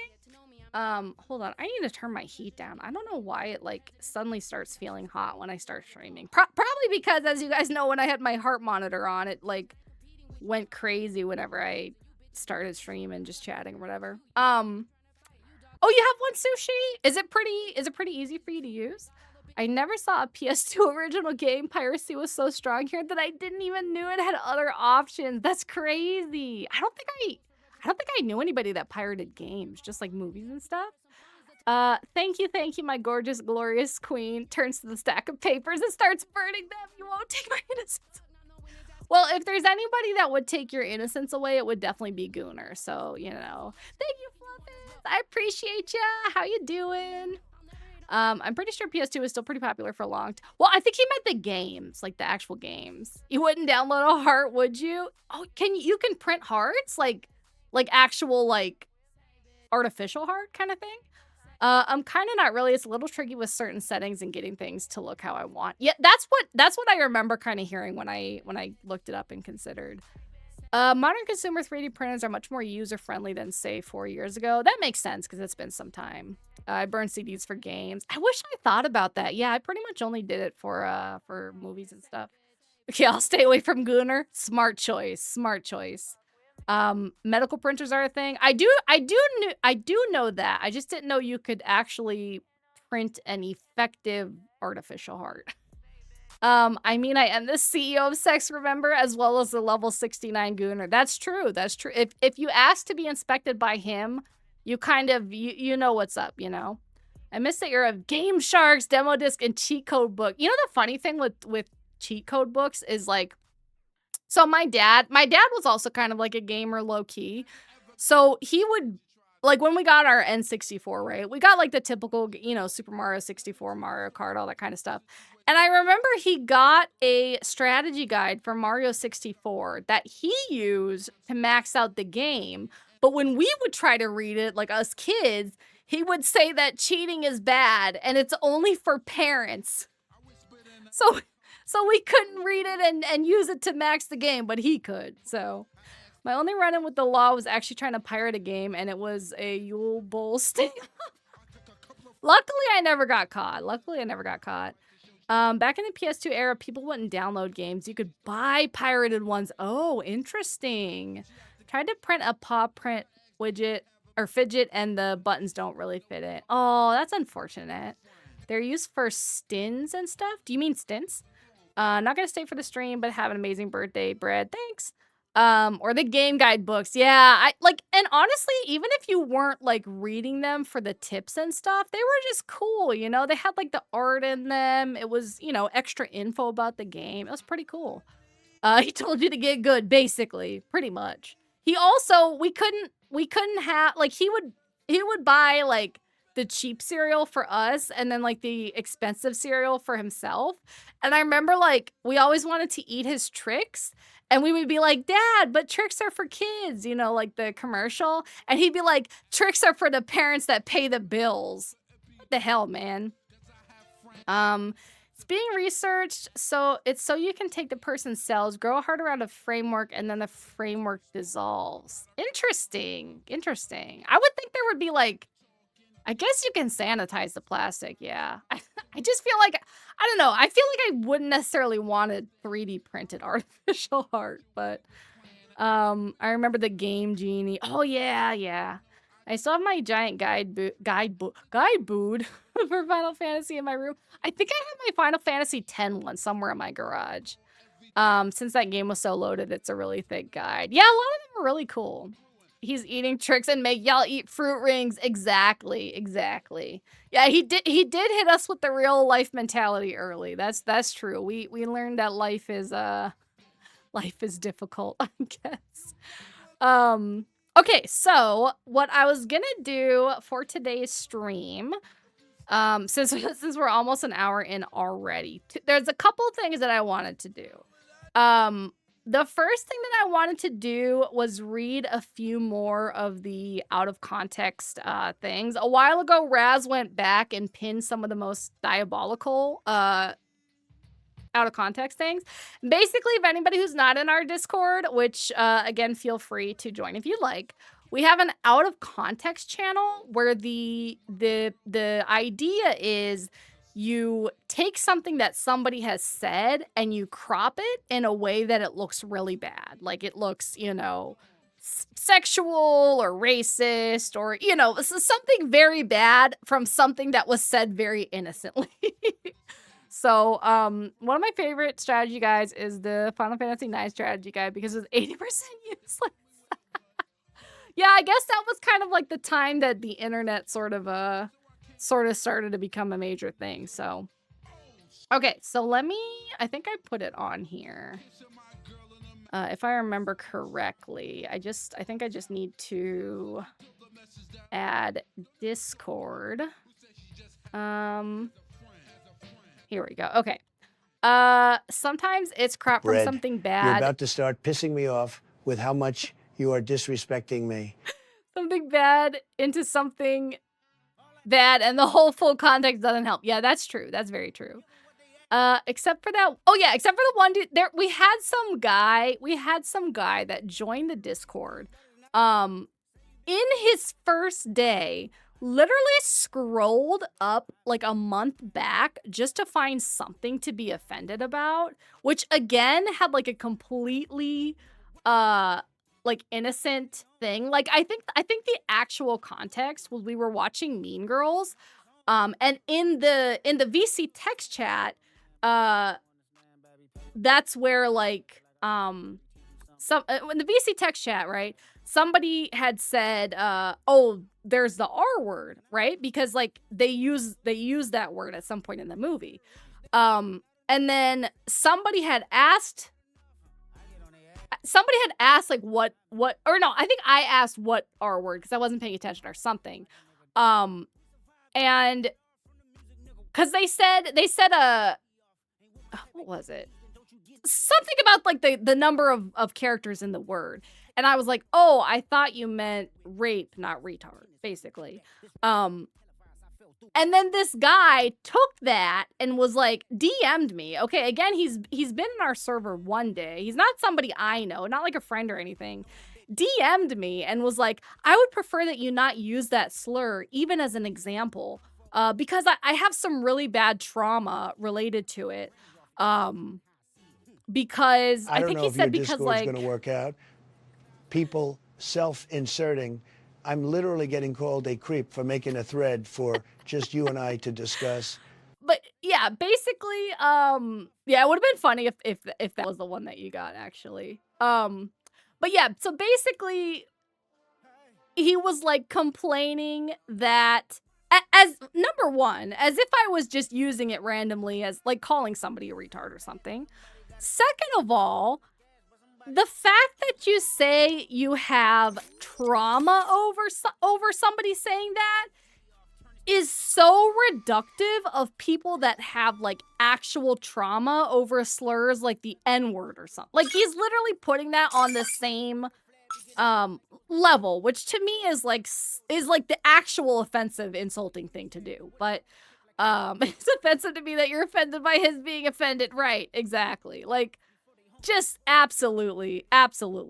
Hold on, I need to turn my heat down. I don't know why it like suddenly starts feeling hot when I start streaming. Probably because, as you guys know, when I had my heart monitor on, it like went crazy whenever I started streaming, just chatting or whatever. Oh, you have one, Sushi? Is it pretty easy for you to use? I never saw a PS2 original game. Piracy was so strong here that I didn't even knew it had other options. That's crazy. I don't think I knew anybody that pirated games, just like movies and stuff. Thank you, my gorgeous, glorious queen. Turns to the stack of papers and starts burning them. You won't take my innocence. Well, if there's anybody that would take your innocence away, it would definitely be Gooner. So, you know. Thank you, Fluffus. I appreciate ya. How you doing? I'm pretty sure PS2 is still pretty popular for a long time. Well, I think he meant the games, like the actual games. You wouldn't download a heart, would you? Oh, you can print hearts? Like actual, like, artificial heart kind of thing? I'm kind of not really. It's a little tricky with certain settings and getting things to look how I want. Yeah, that's what I remember kind of hearing when I looked it up and considered. Modern consumer 3D printers are much more user-friendly than, say, 4 years ago. That makes sense because it's been some time. I burn CDs for games. I wish I thought about that. Yeah, I pretty much only did it for movies and stuff. Okay, I'll stay away from Gooner. Smart choice. Smart choice. Medical printers are a thing. I do know that. I just didn't know you could actually print an effective artificial heart. I mean, I am the CEO of Sex, remember, as well as the level 69 Gooner. That's true. That's true. If you ask to be inspected by him, you kind of, you know what's up, you know? I miss the era of Game Sharks, demo disc, and cheat code book. You know, the funny thing with cheat code books is like, so my dad was also kind of like a gamer low key. So he would, like, when we got our N64, right? We got like the typical, you know, Super Mario 64, Mario Kart, all that kind of stuff. And I remember he got a strategy guide for Mario 64 that he used to max out the game. But when we would try to read it, like us kids, he would say that cheating is bad and it's only for parents. So we couldn't read it and use it to max the game, but he could. So my only run-in with the law was actually trying to pirate a game, and it was a Yule Bowl sting. Luckily, I never got caught. Back in the PS2 era, people wouldn't download games. You could buy pirated ones. Oh, interesting. Tried to print a paw print widget or fidget, and the buttons don't really fit it. Oh, that's unfortunate. They're used for stins and stuff. Do you mean stints? Not gonna stay for the stream, but have an amazing birthday, Bread. Thanks. Or the game guide books. Yeah, and honestly, even if you weren't like reading them for the tips and stuff, they were just cool, you know? They had like the art in them. It was, you know, extra info about the game. It was pretty cool. He told you to get good, basically, pretty much. He also, we couldn't have, like, he would buy like the cheap cereal for us and then like the expensive cereal for himself. And I remember like we always wanted to eat his tricks and we would be like, Dad, but tricks are for kids, you know, like the commercial. And he'd be like, tricks are for the parents that pay the bills. What the hell, man? It's being researched, so it's so you can take the person's cells, grow a heart around a framework, and then the framework dissolves. Interesting. I would think there would be like, I guess you can sanitize the plastic, yeah. I just feel like, I don't know, I feel like I wouldn't necessarily want a 3D printed artificial heart, but I remember the Game Genie. Oh, yeah. I still have my giant guide book for Final Fantasy in my room. I think I have my Final Fantasy X one somewhere in my garage. Since that game was so loaded, it's a really thick guide. Yeah, a lot of them are really cool. He's eating tricks and make y'all eat fruit rings. Exactly. Yeah, he did hit us with the real life mentality early. That's true. We learned that life is difficult, I guess. Okay, so what I was gonna do for today's stream, since we're almost an hour in already, there's a couple of things that I wanted to do. The first thing that I wanted to do was read a few more of the out of context things. A while ago, Raz went back and pinned some of the most diabolical out of context things. Basically, if anybody who's not in our Discord, which again, feel free to join if you'd like, we have an out of context channel where the idea is you take something that somebody has said and you crop it in a way that it looks really bad. Like it looks, you know, sexual or racist or, you know, something very bad from something that was said very innocently. So, one of my favorite strategy guides is the Final Fantasy IX strategy guide because it's 80% useless. Yeah, I guess that was kind of like the time that the internet sort of sort of started to become a major thing. So, okay, so I think I put it on here. If I remember correctly, I think I just need to add Discord. Here we go. Okay. Sometimes it's crap from Red, something you're bad. about to start pissing me off with how much you are disrespecting me. Something bad into something bad, and the whole full context doesn't help. Yeah, that's true. That's very true. Except for that. Oh yeah, except for the one dude there. We had some guy that joined the Discord. In his first day, literally scrolled up like a month back just to find something to be offended about, which again had like a completely like innocent thing. Like I think the actual context was we were watching Mean Girls, and in the VC text chat, that's where like in the VC text chat, right? Somebody had said, oh, there's the R word, right? Because like they use that word at some point in the movie. And then somebody had asked like what or no, I think I asked what R word because I wasn't paying attention or something. And because they said what was it? Something about like the number of characters in the word. And I was like, oh, I thought you meant rape, not retard, basically. And then this guy took that and was like, DM'd me. Okay, again, he's been in our server one day. He's not somebody I know, not like a friend or anything. DM'd me and was like, I would prefer that you not use that slur, even as an example, because I have some really bad trauma related to it. Because I think he said because like going to work out. People self-inserting. I'm literally getting called a creep for making a thread for just you and I to discuss. But yeah, basically, yeah, it would have been funny if that was the one that you got actually. But yeah, so basically, he was like complaining that as number one, as if I was just using it randomly as like calling somebody a retard or something. Second of all, the fact that you say you have trauma over somebody saying that is so reductive of people that have like actual trauma over slurs like the N-word or something. Like he's literally putting that on the same level, which to me is like the actual offensive, insulting thing to do. But it's offensive to me that you're offended by his being offended. Right, exactly. Like just absolutely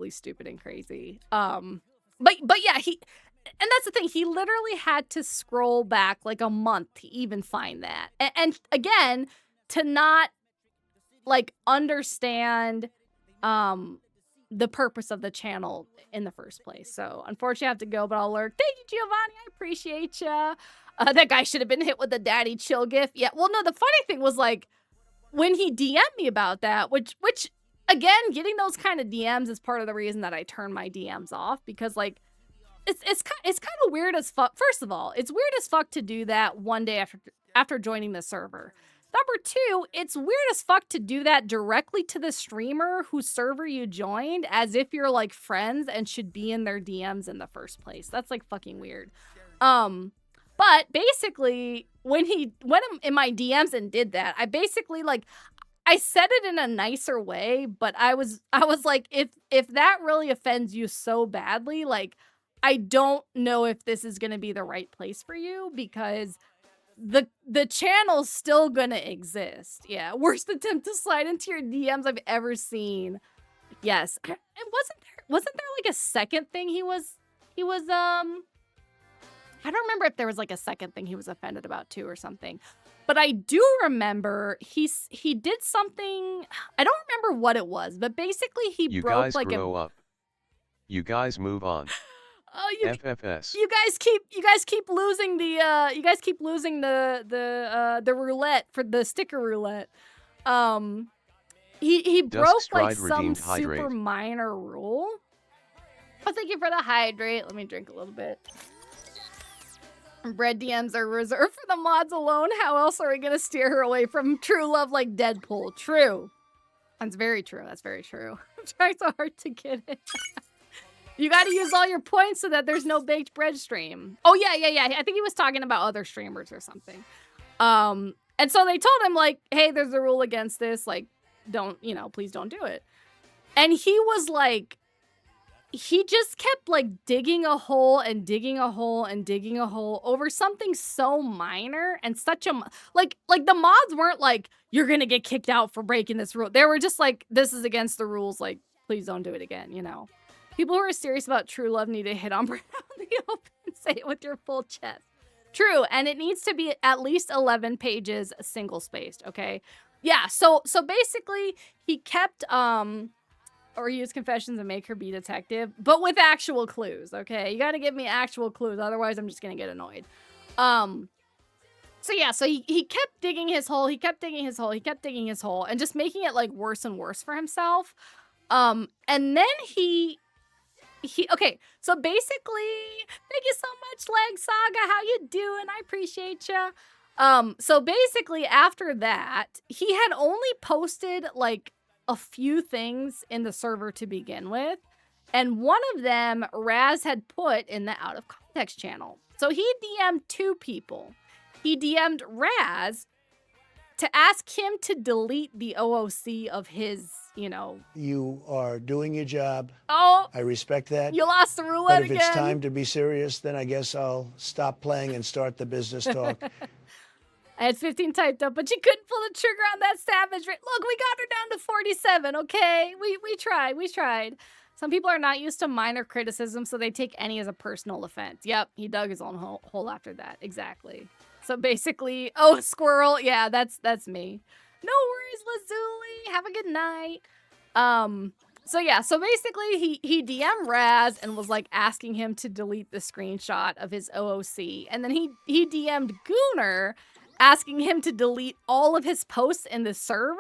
stupid and crazy. But yeah, and that's the thing, he literally had to scroll back like a month to even find that. And again, to not like understand the purpose of the channel in the first place. So unfortunately I have to go, but I'll lurk. Thank you, Giovanni. I appreciate ya. That guy should have been hit with a daddy chill gif. Yeah, well, no, the funny thing was like when he DM'd me about that, which again, getting those kind of DMs is part of the reason that I turn my DMs off, because like it's kind of weird as fuck. First of all, it's weird as fuck to do that one day after joining the server. Number two, it's weird as fuck to do that directly to the streamer whose server you joined, as if you're like friends and should be in their DMs in the first place. That's like fucking weird. But basically, when he went in my DMs and did that, I basically like I said it in a nicer way, but I was like, if that really offends you so badly, like I don't know if this is gonna be the right place for you, because the channel's still gonna exist. Yeah, worst attempt to slide into your DMs I've ever seen. Yes, and wasn't there like a second thing he was I don't remember if there was like a second thing he was offended about too or something. But I do remember he did something, I don't remember what it was, but basically he broke guys like grow up. You guys move on. Oh, FFS. You guys keep losing the roulette for the sticker roulette. He broke like some super minor rule. Oh, thank you for the hydrate. Let me drink a little bit. Bread DMs are reserved for the mods alone. How else are we gonna steer her away from true love like Deadpool? True. That's very true. That's very true. I'm trying so hard to get it. You got to use all your points so that there's no baked bread stream. Oh, yeah. I think he was talking about other streamers or something. And so they told him, like, hey, there's a rule against this. Like, don't, please don't do it. And he was like, he just kept, like, digging a hole and digging a hole and digging a hole over something so minor and such a, like the mods weren't like, you're going to get kicked out for breaking this rule. They were just like, this is against the rules. Like, please don't do it again, People who are serious about true love need to hit on Brown in the open. Say it with your full chest. True, and it needs to be at least 11 pages single spaced, okay? Yeah, so basically he kept or use confessions and make her be detective, but with actual clues, okay? You got to give me actual clues, otherwise I'm just going to get annoyed. So yeah, so he kept digging his hole, he kept digging his hole, he kept digging his hole and just making it like worse and worse for himself. And then okay, so basically, thank you so much, Leg Saga. How you doing? I appreciate you. So basically, after that, he had only posted like a few things in the server to begin with, and one of them Raz had put in the out of context channel. So he DM'd two people. He DM'd Raz to ask him to delete the OOC of his, You are doing your job. Oh, I respect that. you lost the roulette But if again. it's time to be serious, then I guess I'll stop playing and start the business talk. I had 15 typed up, but she couldn't pull the trigger on that savage rate. Look, we got her down to 47, okay? We tried. Some people are not used to minor criticism, so they take any as a personal offense. Yep, he dug his own hole after that. Exactly. So basically, oh, squirrel. Yeah, that's me. No worries, Lazuli. Have a good night. So yeah, so basically he DM'd Raz and was like asking him to delete the screenshot of his OOC. And then he DM'd Gooner asking him to delete all of his posts in the server.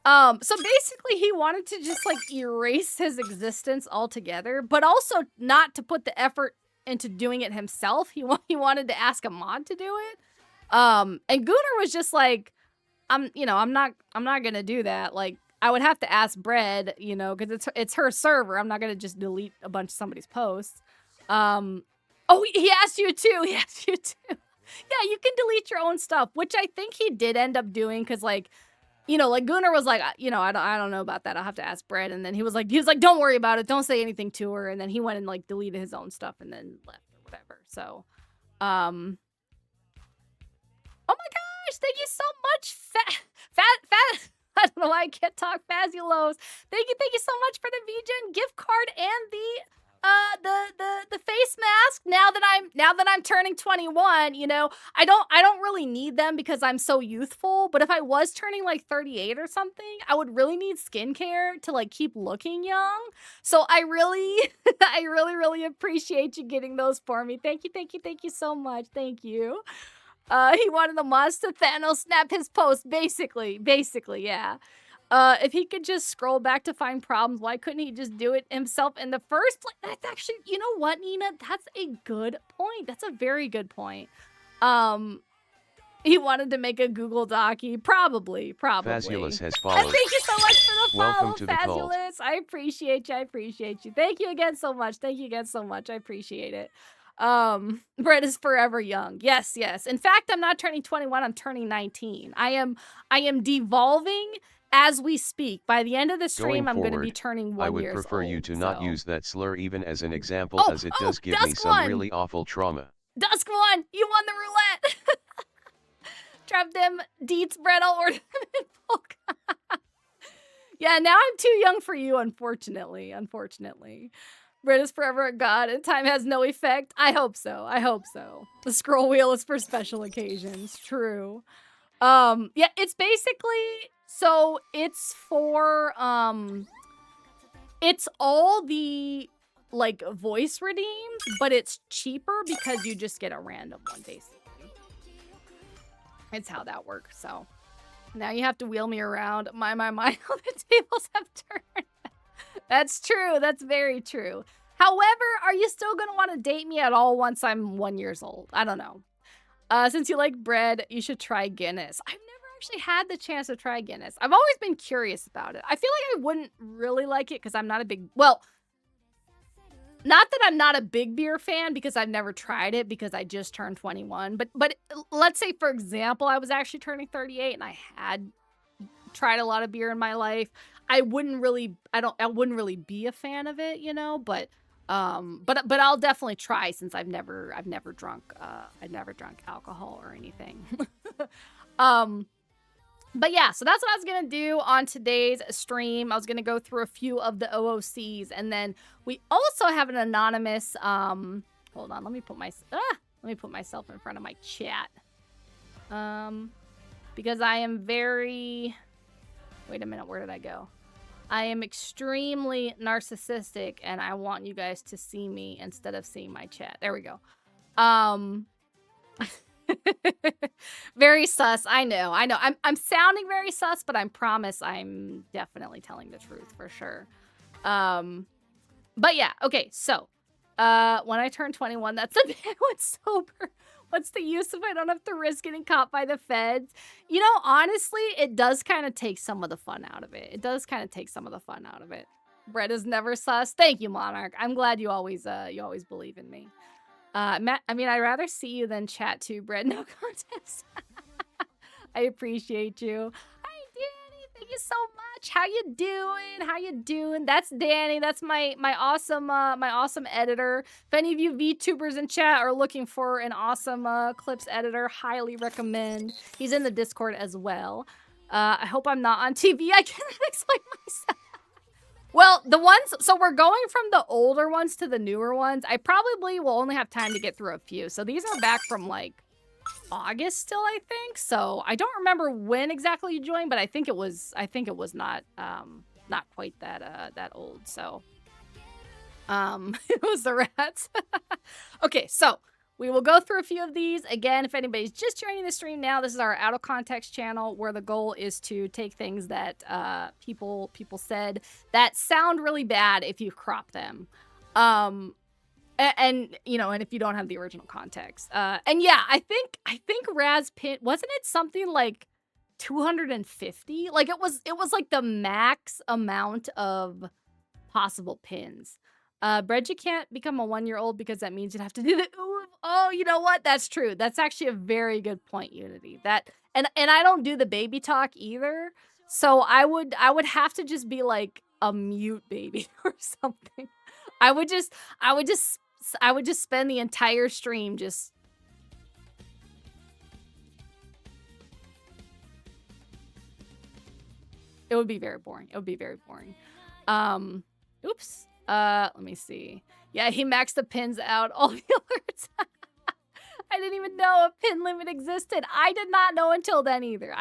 So basically he wanted to just like erase his existence altogether, but also not to put the effort into doing it himself. He wanted to ask a mod to do it. And Gooner was just like, I'm not gonna do that. Like, I would have to ask Bread, because it's her server. I'm not gonna just delete a bunch of somebody's posts. Oh, he asked you too. He asked you too. Yeah, you can delete your own stuff, which I think he did end up doing, because like Gunnar was like, I don't know about that. I'll have to ask Bread. And then he was like, don't worry about it. Don't say anything to her. And then he went and like deleted his own stuff and then left or whatever. So, oh my gosh, thank you so much, fat. I don't know why I can't talk, Fazulos. Thank you so much for the VGen gift card and the face mask. Now that I'm turning 21, I don't really need them because I'm so youthful, but if I was turning like 38 or something, I would really need skincare to like keep looking young. So I really really appreciate you getting those for me. Thank you so much. Thank you. He wanted the mods to Thanos snap his post, basically, yeah. If he could just scroll back to find problems, why couldn't he just do it himself in the first place? That's actually, you know what, Nina? That's a good point. That's a very good point. He wanted to make a Google Docy. Probably. Fazulous has followed. And thank you so much for the follow, Welcome to the cult. Fazulous. I appreciate you. Thank you again so much. I appreciate it. Brett is forever young. Yes. In fact, I'm not turning 21, I'm turning 19. I am devolving as we speak. By the end of the stream, I'm going to be turning 1 year old. I would prefer you to not use that slur even as an example, as it does give me Dusk some One. really awful trauma. Dusk One, you won the roulette. Drop them deets, Brett. I'll order them in bulk. Yeah, now I'm too young for you, unfortunately. Brett is forever a god and time has no effect. I hope so. The scroll wheel is for special occasions. True. Yeah, it's basically, so it's for, it's all the, like, voice redeems, but it's cheaper because you just get a random one, basically. It's how that works, so. Now you have to wheel me around. My, all the tables have turned. That's true. That's very true. However, are you still going to want to date me at all once I'm 1 year old? I don't know. Since you like bread, you should try Guinness. I've never actually had the chance to try Guinness. I've always been curious about it. I feel like I wouldn't really like it because I'm not a big... Well, not that I'm not a big beer fan because I've never tried it because I just turned 21. But let's say, for example, I was actually turning 38 and I had tried a lot of beer in my life. I wouldn't really be a fan of it, you know, but I'll definitely try since I've never drunk alcohol or anything. But yeah, so that's what I was going to do on today's stream. I was going to go through a few of the OOCs, and then we also have an anonymous, hold on, let me put myself in front of my chat. Because I am very, wait a minute, where did I go? I am extremely narcissistic, and I want you guys to see me instead of seeing my chat. There we go. Very sus. I know. I'm sounding very sus, but I promise I'm definitely telling the truth for sure. But yeah, okay. So, when I turn 21, that's the day I went sober. What's the use if I don't have to risk getting caught by the feds? You know, honestly, it does kind of take some of the fun out of it. Bread is never sus. Thank you, Monarch. I'm glad you always believe in me. Matt, I mean, I'd rather see you than chat too, Bread. No contest. I appreciate you. Hi, Danny. Thank you so much. How you doing? That's Danny. That's my awesome editor. If any of you VTubers in chat are looking for an awesome clips editor, highly recommend. He's in the Discord as well. I hope I'm not on TV. I cannot explain myself. Well, so we're going from the older ones to the newer ones. I probably will only have time to get through a few. So these are back from like August still, I think. So I don't remember when exactly you joined, but I think it was not quite that old. So it was the rats. Okay, so we will go through a few of these. Again, if anybody's just joining the stream now, this is our out of context channel where the goal is to take things that people said that sound really bad if you crop them. And you know, and if you don't have the original context. And yeah, I think Raz pin, wasn't it something like 250? Like it was like the max amount of possible pins. Bread, you can't become a 1-year-old because that means you'd have to do the ooh. Oh, you know what? That's true. That's actually a very good point, Unity. That and I don't do the baby talk either. So I would have to just be like a mute baby or something. I would just spend the entire stream just It would be very boring. Oops. Let me see. Yeah, he maxed the pins out all the alerts. I didn't even know a pin limit existed. I did not know until then either.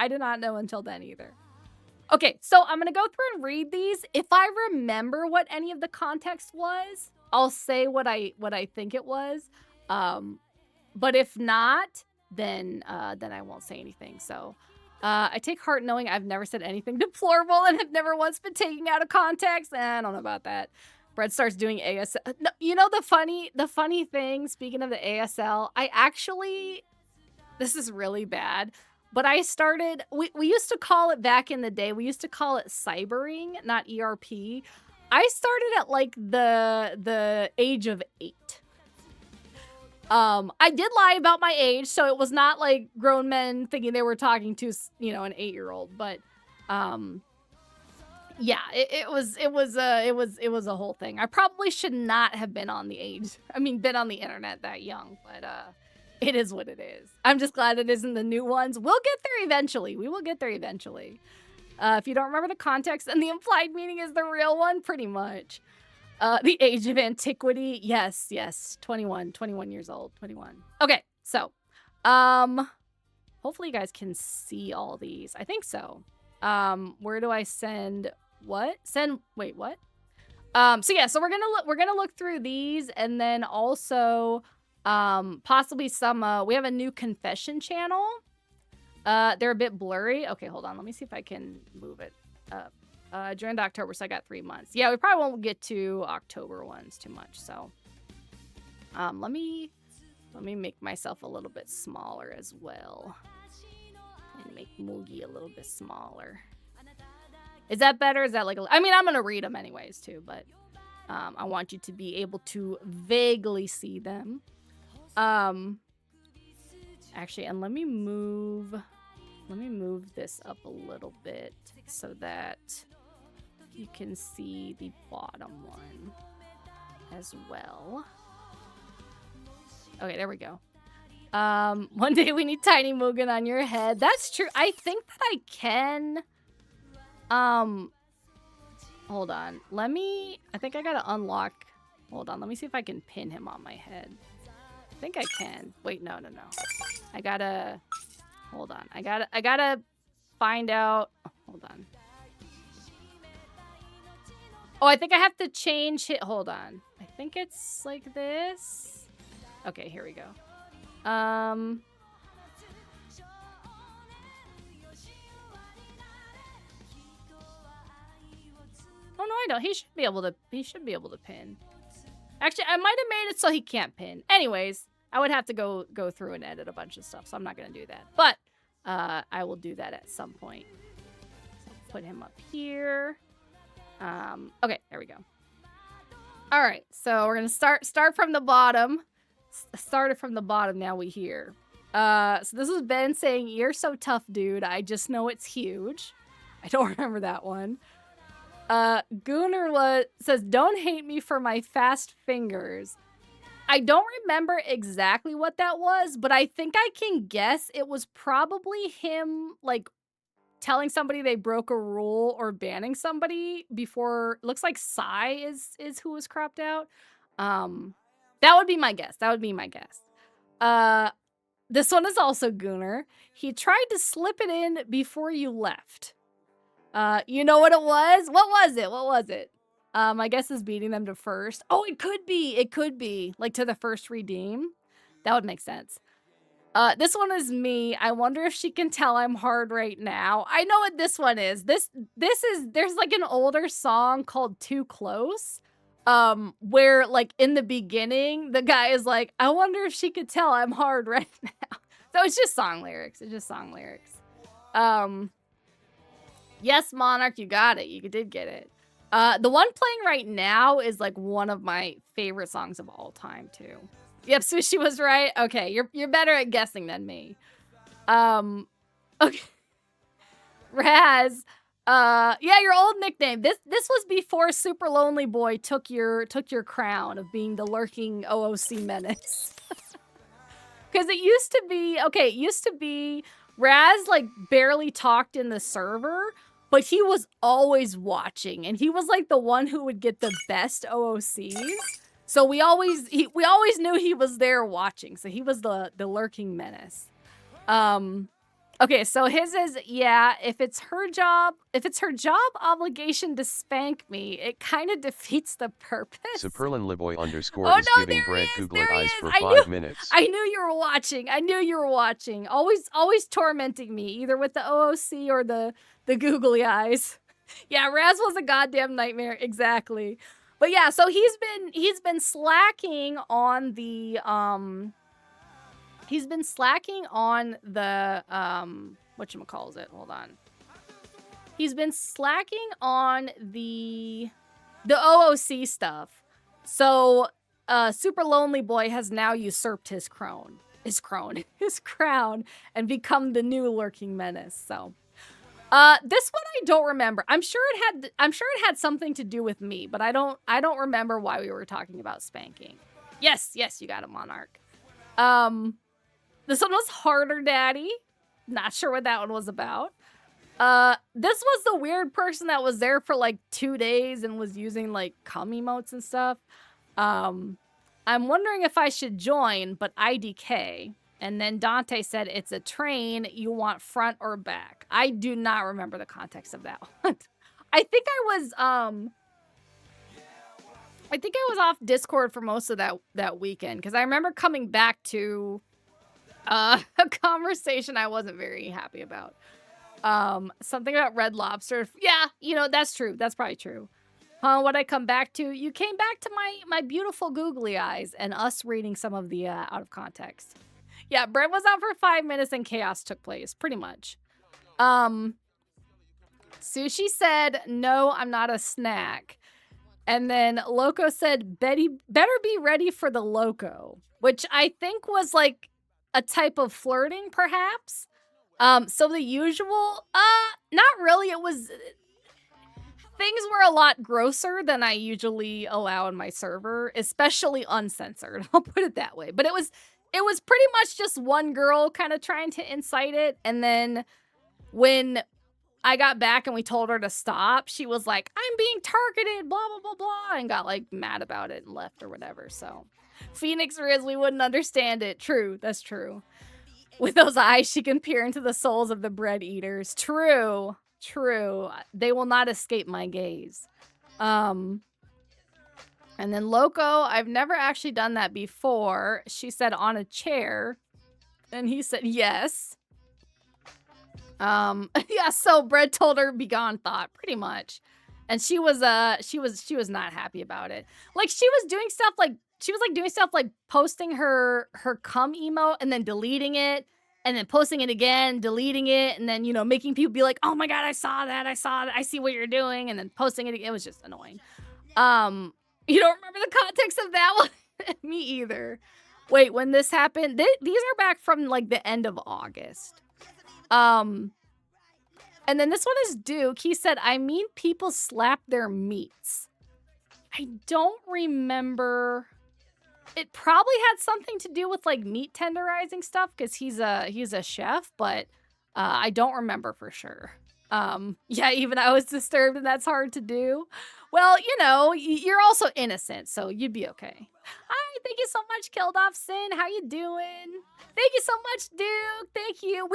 Okay, so I'm gonna go through and read these. If I remember what any of the context was, I'll say what I think it was. But if not, then I won't say anything. So I take heart knowing I've never said anything deplorable and have never once been taken out of context. I don't know about that. Brett starts doing ASL. No, you know the funny thing, speaking of the ASL, I actually, this is really bad, but I started, we used to call it back in the day, we used to call it cybering, not ERP. I started at like the age of 8. I did lie about my age, so it was not like grown men thinking they were talking to, you know, an 8-year-old, but yeah, it was a whole thing. I probably should not have been on the internet that young, but it is what it is. I'm just glad it isn't the new ones. We'll get there eventually. We will get there eventually. If you don't remember the context, and the implied meaning is the real one, pretty much. The age of antiquity. Yes. 21 years old. 21. Okay, so hopefully you guys can see all these. I think so. Where do I send what? Wait, what? So yeah, so we're gonna look through these, and then also possibly some we have a new confession channel. They're a bit blurry. Okay, hold on. Let me see if I can move it up. Joined October, so I got 3 months. Yeah, we probably won't get to October ones too much. So, let me make myself a little bit smaller as well, and make Moogie a little bit smaller. Is that better? Is that like? I mean, I'm gonna read them anyways too, but I want you to be able to vaguely see them. Actually, and let me move this up a little bit so that you can see the bottom one as well. Okay, there we go. One day we need Tiny Mugen on your head. That's true. I think that I can. Hold on. I think I gotta unlock. Hold on. Let me see if I can pin him on my head. I think I can. Wait, no. I gotta. Hold on. I gotta find out. Hold on. Oh, I think I have to change it. Hold on. I think it's like this. Okay, here we go. Oh no, I don't. He should be able to pin. Actually, I might have made it so he can't pin. Anyways, I would have to go through and edit a bunch of stuff, so I'm not gonna do that. But I will do that at some point. So put him up here. Okay, there we go. All right, so we're gonna start from the bottom. Started from the bottom. Now we hear. So this is Ben saying, "You're so tough, dude. I just know it's huge." I don't remember that one. Gunnar says, "Don't hate me for my fast fingers." I don't remember exactly what that was, but I think I can guess it was probably him, like, telling somebody they broke a rule or banning somebody before. Looks like Sai is who was cropped out. That would be my guess. This one is also Gunnar. He tried to slip it in before you left. You know what it was? What was it? I guess is beating them to first. Oh, it could be. Like to the first redeem. That would make sense. This one is me. I wonder if she can tell I'm hard right now. I know what this one is. There's like an older song called Too Close. Where like in the beginning, the guy is like, I wonder if she could tell I'm hard right now. So it's just song lyrics. Yes, Monarch, you got it. You did get it. The one playing right now is like one of my favorite songs of all time too. Yep, Sushi was right. Okay, you're better at guessing than me. Okay. Raz, yeah, your old nickname. This was before Super Lonely Boy took your crown of being the lurking OOC menace. Because it used to be Raz like barely talked in the server, but he was always watching, and he was like the one who would get the best OOCs. So we always knew he was there watching. So he was the lurking menace. Okay, so his is, yeah, if it's her job obligation to spank me, it kind of defeats the purpose. Superlin Liboy underscore Oh, is no, giving there Brad he is, Googler there he eyes is. for I 5 knew- minutes. I knew you were watching. Always tormenting me, either with the OOC or the googly eyes. Yeah, Raz was a goddamn nightmare, exactly. But yeah, so he's been slacking on the whatchamacallit, hold on. He's been slacking on the OOC stuff. So Super Lonely Boy has now usurped his crown and become the new lurking menace. So this one I don't remember. I'm sure it had something to do with me, but I don't remember why we were talking about spanking. Yes, you got it, Monarch. This one was Harder Daddy. Not sure what that one was about. This was the weird person that was there for like 2 days and was using like cum emotes and stuff. I'm wondering if I should join, but IDK. And then Dante said, it's a train. You want front or back? I do not remember the context of that one. I think I was off Discord for most of that weekend, because I remember coming back to a conversation I wasn't very happy about. Something about Red Lobster. Yeah, you know, that's true. That's probably true. What'd I come back to? You came back to my beautiful googly eyes and us reading some of the out of context. Yeah, Brent was out for 5 minutes and chaos took place, pretty much. Sushi said, no, I'm not a snack. And then Loco said, Betty better be ready for the Loco, which I think was like a type of flirting, perhaps. So the usual, not really. It was, things were a lot grosser than I usually allow in my server, especially uncensored. I'll put it that way. But it was pretty much just one girl kind of trying to incite it. And then when I got back and we told her to stop, she was like, I'm being targeted, blah, blah, blah, blah, and got like mad about it and left or whatever. So Phoenix Riz, we wouldn't understand it. True. That's true. With those eyes, she can peer into the souls of the bread eaters. True. True. They will not escape my gaze. And then Loco, I've never actually done that before. She said on a chair. And he said yes. Yeah, so Bread told her begone thought, pretty much. And she was not happy about it. Like she was doing stuff like posting her cum emo and then deleting it and then posting it again, deleting it, and then, you know, making people be like, oh my God, I saw that, I see what you're doing, and then posting it again. It was just annoying. You don't remember the context of that one? Me either. Wait, when this happened, these are back from like the end of August. And then this one is Duke. He said, I mean, people slap their meats. I don't remember. It probably had something to do with like meat tenderizing stuff because he's a chef, but I don't remember for sure. Yeah, even I was disturbed and that's hard to do. Well, you know, you're also innocent, so you'd be okay. Hi, thank you so much, Killed Off Sin. How you doing? Thank you so much, Duke. Thank you.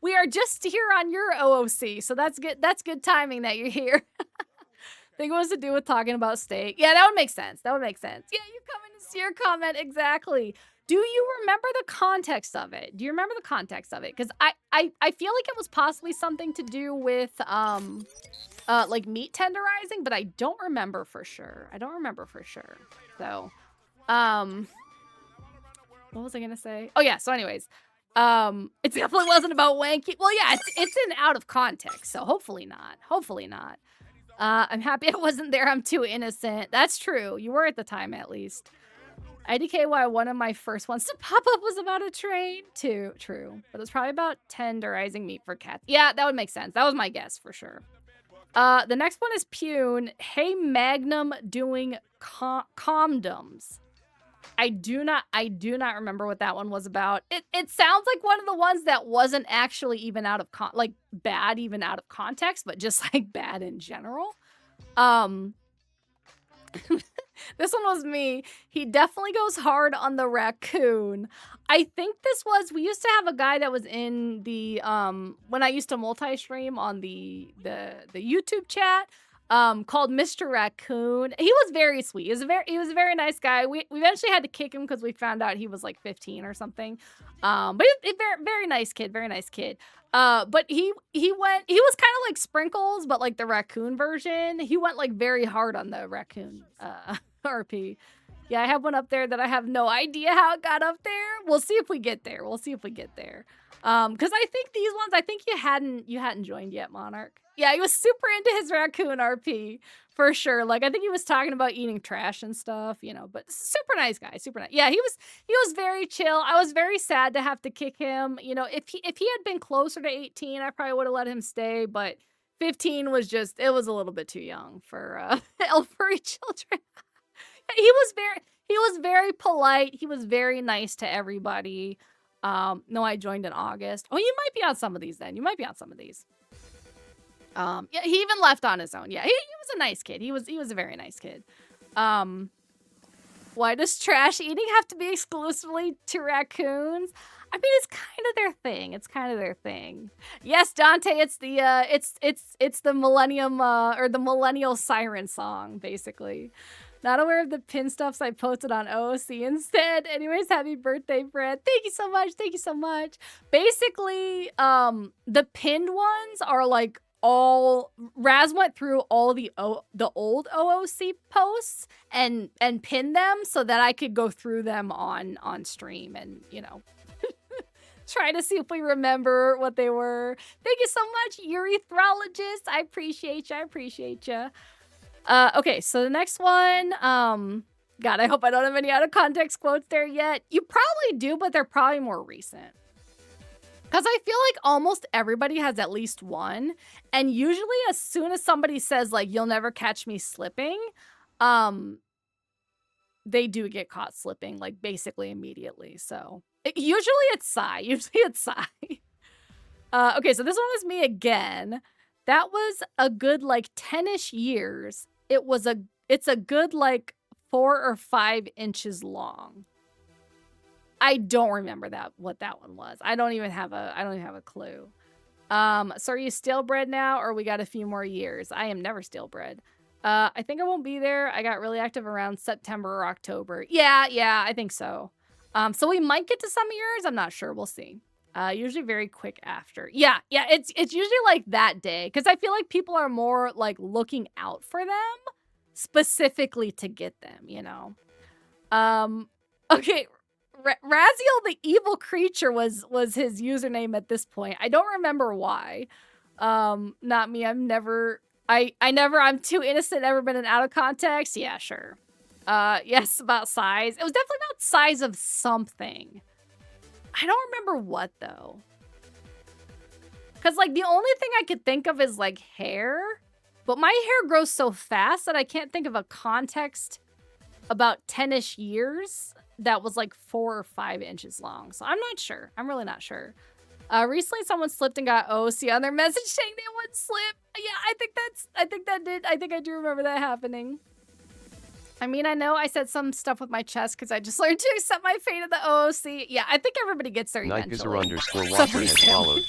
We are just here on your OOC, so that's good. That's good timing that you're here. I think it was to do with talking about steak. Yeah, that would make sense. That would make sense. Yeah, you come in to see your comment exactly. Do you remember the context of it? Do you remember the context of it? Because I feel like it was possibly something to do with like meat tenderizing, but I don't remember for sure. So, what was I gonna say? Oh yeah. So, anyways, it definitely wasn't about wanky. Well, yeah, it's in out of context, so hopefully not. Hopefully not. I'm happy I wasn't there. I'm too innocent. That's true. You were at the time, at least. IDKY, one of my first ones to pop up was about a train. Too true, but it's probably about tenderizing meat for cats. Yeah, that would make sense. That was my guess for sure. The next one is Pune. Hey, Magnum doing condoms. I do not remember what that one was about. It sounds like one of the ones that wasn't actually even out of bad even out of context, but just like bad in general. This one was me. He definitely goes hard on the raccoon. I think we used to have a guy that was in the when I used to multi-stream on the YouTube chat called Mr. Raccoon. He was very sweet. He was a very nice guy. We eventually had to kick him because we found out he was like 15 or something. But he very nice kid, very nice kid. But he was kind of like Sprinkles, but like the raccoon version. He went like very hard on the raccoon RP. Yeah, I have one up there that I have no idea how it got up there. We'll see if we get there. Because I think these ones, you hadn't joined yet, Monarch. Yeah, he was super into his raccoon RP for sure. Like I think he was talking about eating trash and stuff, you know, but super nice guy, super nice. Yeah, he was very chill. I was very sad to have to kick him. You know, if he had been closer to 18, I probably would have let him stay, but 15 was it was a little bit too young for elf-furry children. He was very polite. He was very nice to everybody. No, I joined in August. Oh, you might be on some of these then. Yeah, he even left on his own. Yeah, he was a nice kid. He was a very nice kid. Why does trash eating have to be exclusively to raccoons? I mean, it's kind of their thing. Yes, Dante, it's the millennium or the millennial siren song, basically. Not aware of the pin stuffs I posted on OOC instead. Anyways, happy birthday, Fred. Thank you so much. Thank you so much. Basically, the pinned ones are like all Raz went through all the old OOC posts and pinned them so that I could go through them on stream and, you know, try to see if we remember what they were. Thank you so much, urologist. I appreciate you. I appreciate you. Okay, so the next one, God, I hope I don't have any out of context quotes there yet. You probably do, but they're probably more recent. Because I feel like almost everybody has at least one. And usually as soon as somebody says, like, you'll never catch me slipping, they do get caught slipping, like, basically immediately. So usually it's Sai. Okay, so this one is me again. That was a good, like, 10-ish years. It's a good, like, 4 or 5 inches long. I don't remember what that one was. I don't even have a clue. So are you stale bred now, or we got a few more years? I am never stale bred. I think I won't be there. I got really active around September or October. Yeah, I think so. So we might get to some years. I'm not sure. We'll see. Usually very quick after. Yeah, it's usually like that day, because I feel like people are more like looking out for them specifically to get them, you know. Okay. Raziel the evil creature was his username at this point. I don't remember why. Not me. I'm too innocent, never been in out of context. Yeah, sure. Yes, about size. It was definitely about size of something. I don't remember what though. Cause like the only thing I could think of is like hair, but my hair grows so fast that I can't think of a context about 10-ish years that was like 4 or 5 inches long. So I'm not sure. I'm really not sure. Recently someone slipped and got OC on their message saying they would slip. Yeah, I think I do remember that happening. I mean, I know I said some stuff with my chest because I just learned to accept my fate at the OOC. Yeah, I think everybody gets there eventually. Nightgazer_Watcher has followed.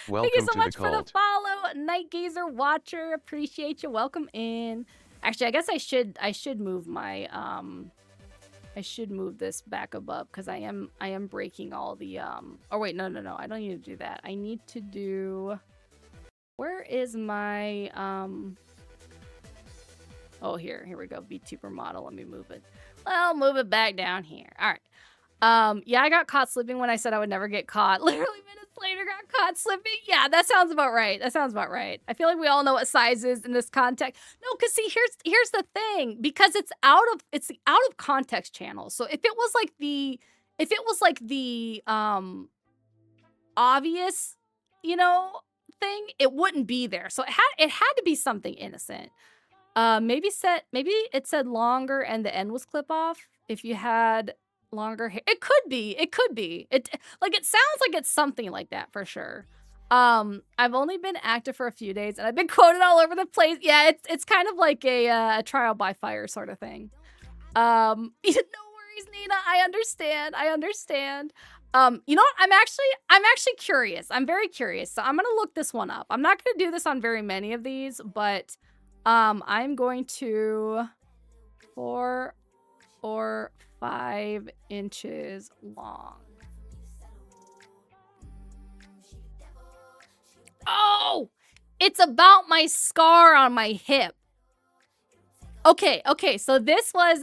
Welcome Thank you so to much the for the cult. follow, Nightgazer Watcher. Appreciate you. Welcome in. Actually, I guess I should move my I should move this back above because I am breaking all the oh wait, no, I don't need to do that. I need to do, where is my oh, here we go. VTuber model. Let me move it. Well, move it back down here. All right. Yeah, I got caught slipping when I said I would never get caught. Literally minutes later, got caught slipping. Yeah, that sounds about right. I feel like we all know what size is in this context. No, because see, here's the thing. Because it's the out of context channel. So if it was like the obvious, you know, thing, it wouldn't be there. So it had to be something innocent. Maybe it said longer and the end was clip off. If you had longer hair, it could be. It sounds like it's something like that for sure. I've only been active for a few days and I've been quoted all over the place. Yeah, it's kind of like a trial by fire sort of thing. No worries, Nina. I understand. You know what? I'm actually curious. I'm very curious. So I'm gonna look this one up. I'm not gonna do this on very many of these, but I'm going to 4 or 5 inches long. Oh, it's about my scar on my hip. Okay. So this was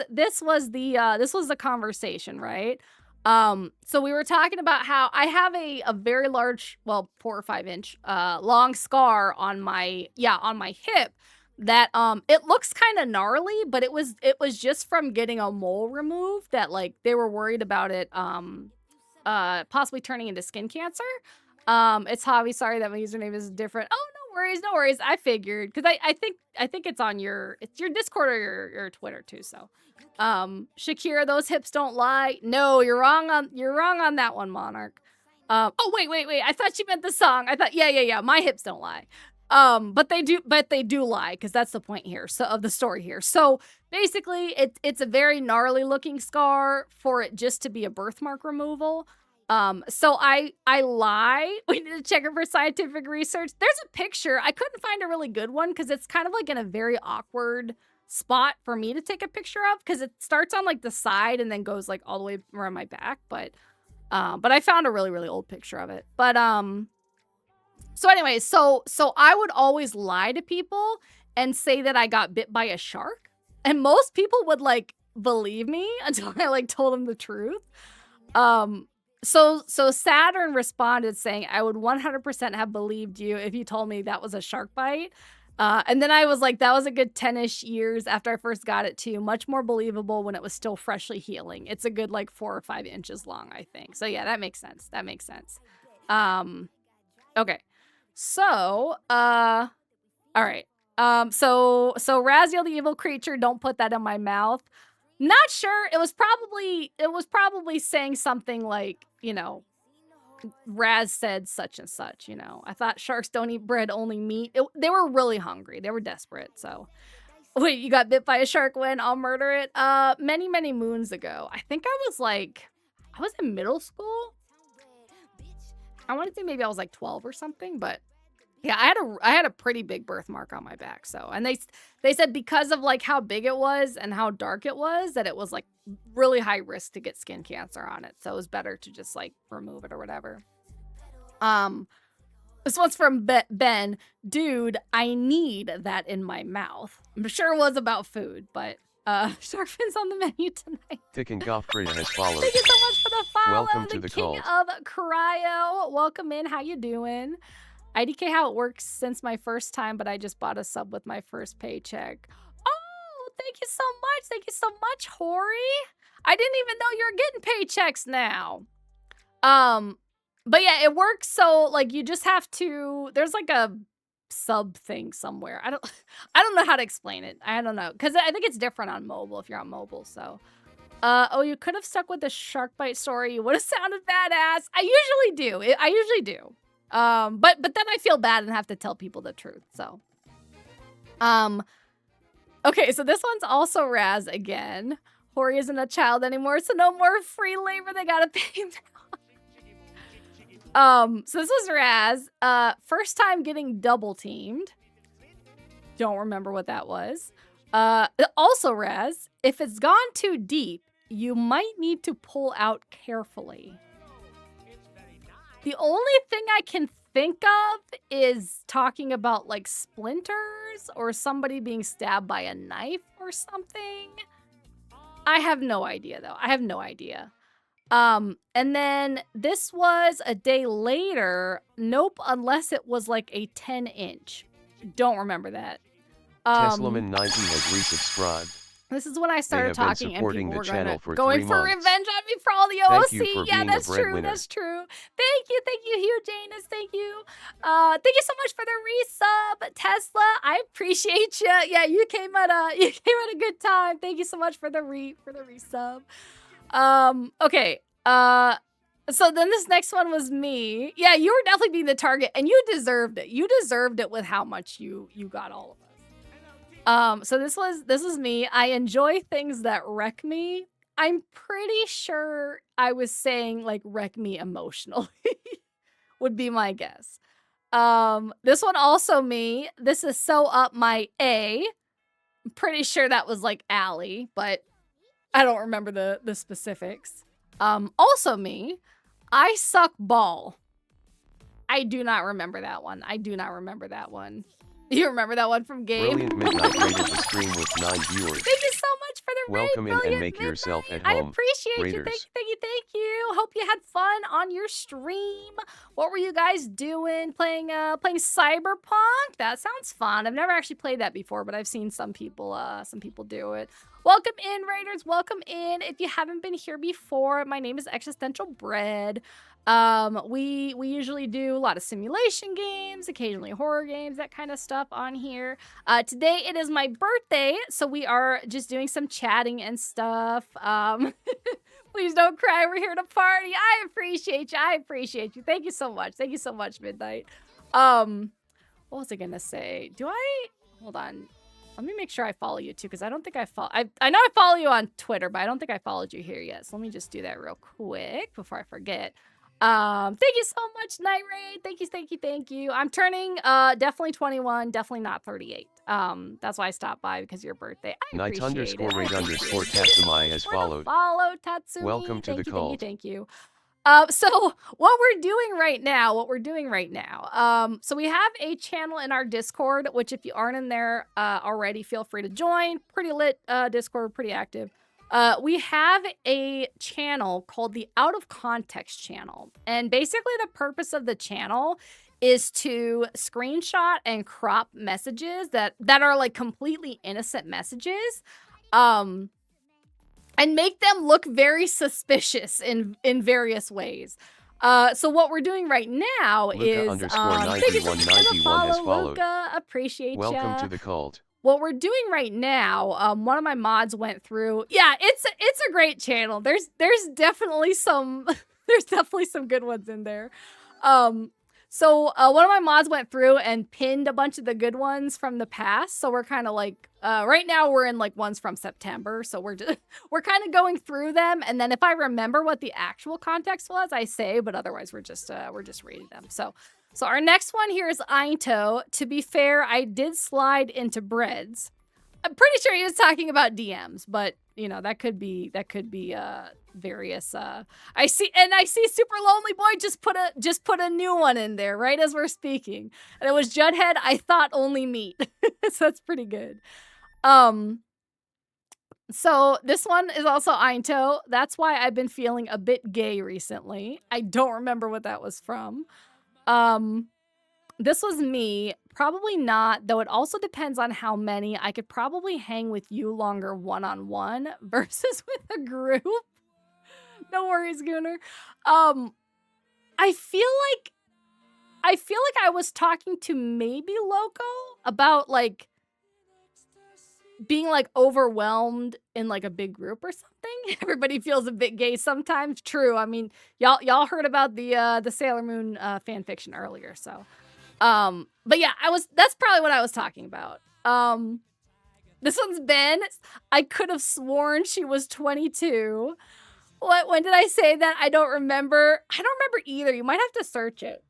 the conversation, right? So we were talking about how I have a very large, well, 4 or 5 inch long scar on my hip. That it looks kind of gnarly, but it was just from getting a mole removed that like they were worried about it possibly turning into skin cancer. It's Javi, sorry that my username is different. Oh, no worries. I figured because I think it's on your Discord or your Twitter too. So Shakira, those hips don't lie. No, you're wrong on that one, Monarch. Oh wait. I thought you meant the song. I thought yeah. My hips don't lie. But they do lie, because that's the point here, so of the story here. So basically it's a very gnarly looking scar for it just to be a birthmark removal. So I lie. We need to check it for scientific research. There's a picture. I couldn't find a really good one because it's kind of like in a very awkward spot for me to take a picture of because it starts on like the side and then goes like all the way around my back. But I found a really, really old picture of it. But so anyway, so I would always lie to people and say that I got bit by a shark. And most people would like believe me until I like told them the truth. So Saturn responded saying, I would 100% have believed you if you told me that was a shark bite. And then I was like, that was a good 10-ish years after I first got it too. Much more believable when it was still freshly healing. It's a good like 4 or 5 inches long, I think. So yeah, that makes sense. That makes sense. Okay. So, all right. So Raziel the evil creature, don't put that in my mouth. Not sure. It was probably saying something like, you know, Raz said such and such, you know. I thought sharks don't eat bread, only meat. They were really hungry. They were desperate. So, wait, you got bit by a shark when? I'll murder it. Many, many moons ago. I think I was in middle school. I want to say maybe I was like 12 or something, but yeah, I had a pretty big birthmark on my back. So, and they said because of like how big it was and how dark it was, that it was like really high risk to get skin cancer on it. So it was better to just like remove it or whatever. This one's from Ben. Dude, I need that in my mouth. I'm sure it was about food, but shark fins on the menu tonight. Thick and Goffrida has followed. Thank you so much for the follow. Welcome to the King cult. of Cryo. Welcome in. How you doing? IDK how it works since my first time, but I just bought a sub with my first paycheck. Oh, thank you so much. Thank you so much, Hori. I didn't even know you were getting paychecks now. But yeah, it works so like you just have to, there's like a sub thing somewhere. I don't know how to explain it. I don't know. Because I think it's different on mobile if you're on mobile, so. Oh, you could have stuck with the shark bite story. You would have sounded badass. I usually do. But then I feel bad and have to tell people the truth, so. Okay, so this one's also Raz again. Hori isn't a child anymore, so no more free labor. They gotta pay him now. So this was Raz. First time getting double teamed. Don't remember what that was. Also Raz, if it's gone too deep, you might need to pull out carefully. The only thing I can think of is talking about like splinters or somebody being stabbed by a knife or something. I have no idea though. I have no idea. And then this was a day later. Nope, unless it was like a 10-inch. Don't remember that. Teslaman 90 has resubscribed. This is when I started talking and people were going for revenge on me for all the OOC. Yeah, that's true. That's true. Thank you, Hugh Janus. Thank you. Thank you so much for the resub, Tesla. I appreciate you. Yeah, you came at a good time. Thank you so much for the resub. Okay. So then this next one was me. Yeah, you were definitely being the target, and you deserved it. You deserved it with how much you got all of us. So this was me. I enjoy things that wreck me. I'm pretty sure I was saying like wreck me emotionally would be my guess. This one also me. This is so up my A. I'm pretty sure that was like Allie, but I don't remember the specifics. Also me. I suck ball. I do not remember that one. You remember that one from Gabe? Brilliant Midnight rated the stream with 9 viewers. Thank you so much for the Welcome raid, in and make Midnight. yourself at I home. appreciate Raiders. you. Thank you. Hope you had fun on your stream. What were you guys doing? Playing Cyberpunk? That sounds fun. I've never actually played that before, but I've seen some people do it. Welcome in, Raiders. Welcome in. If you haven't been here before, my name is Existential Bread. We usually do a lot of simulation games, occasionally horror games, that kind of stuff on here. Today it is my birthday, so we are just doing some chatting and stuff. Please don't cry. We're here to party. I appreciate you. Thank you so much, Midnight. What was I gonna say? Hold on. Let me make sure I follow you too, because I don't think I follow. I know I follow you on Twitter, but I don't think I followed you here yet. So let me just do that real quick before I forget. Thank you so much, Night Raid. Thank you. I'm turning definitely 21, definitely not 38. That's why I stopped by, because of your birthday. I Night appreciate it. _raid _ Tatsumai has followed. Follow Tatsumi. Welcome to the cult. Thank you. So what we're doing right now, so we have a channel in our Discord, which if you aren't in there already, feel free to join. Pretty lit Discord, pretty active. We have a channel called the Out of Context channel. And basically the purpose of the channel is to screenshot and crop messages that are like completely innocent messages. And make them look very suspicious in various ways. So what we're doing right now Luca is thank you so much for the follow, has followed. Luca, appreciate you. Welcome to the cult. What we're doing right now, one of my mods went through. Yeah, it's a great channel. There's definitely some good ones in there. So one of my mods went through and pinned a bunch of the good ones from the past. So we're kind of like, right now we're in like ones from September. So we're kind of going through them. And then if I remember what the actual context was, I say, but otherwise we're just reading them. So our next one here is Ainto. To be fair, I did slide into breads. I'm pretty sure he was talking about DMs, but you know, that could be various. I see Super Lonely Boy just put a new one in there right as we're speaking, and it was Jughead. I thought only meat, so that's pretty good. So this one is also Ainto. That's why I've been feeling a bit gay recently. I don't remember what that was from. This was me. Probably not, though it also depends on how many. I could probably hang with you longer one-on-one versus with a group. No worries, Gooner. I feel like I was talking to maybe Loco about like being like overwhelmed in like a big group or something. Everybody feels a bit gay sometimes. True. I mean, y'all heard about the Sailor Moon fan fiction earlier, so but yeah, that's probably what I was talking about. This one's Ben. I could have sworn she was 22. When did I say that? I don't remember. I don't remember either. You might have to search it.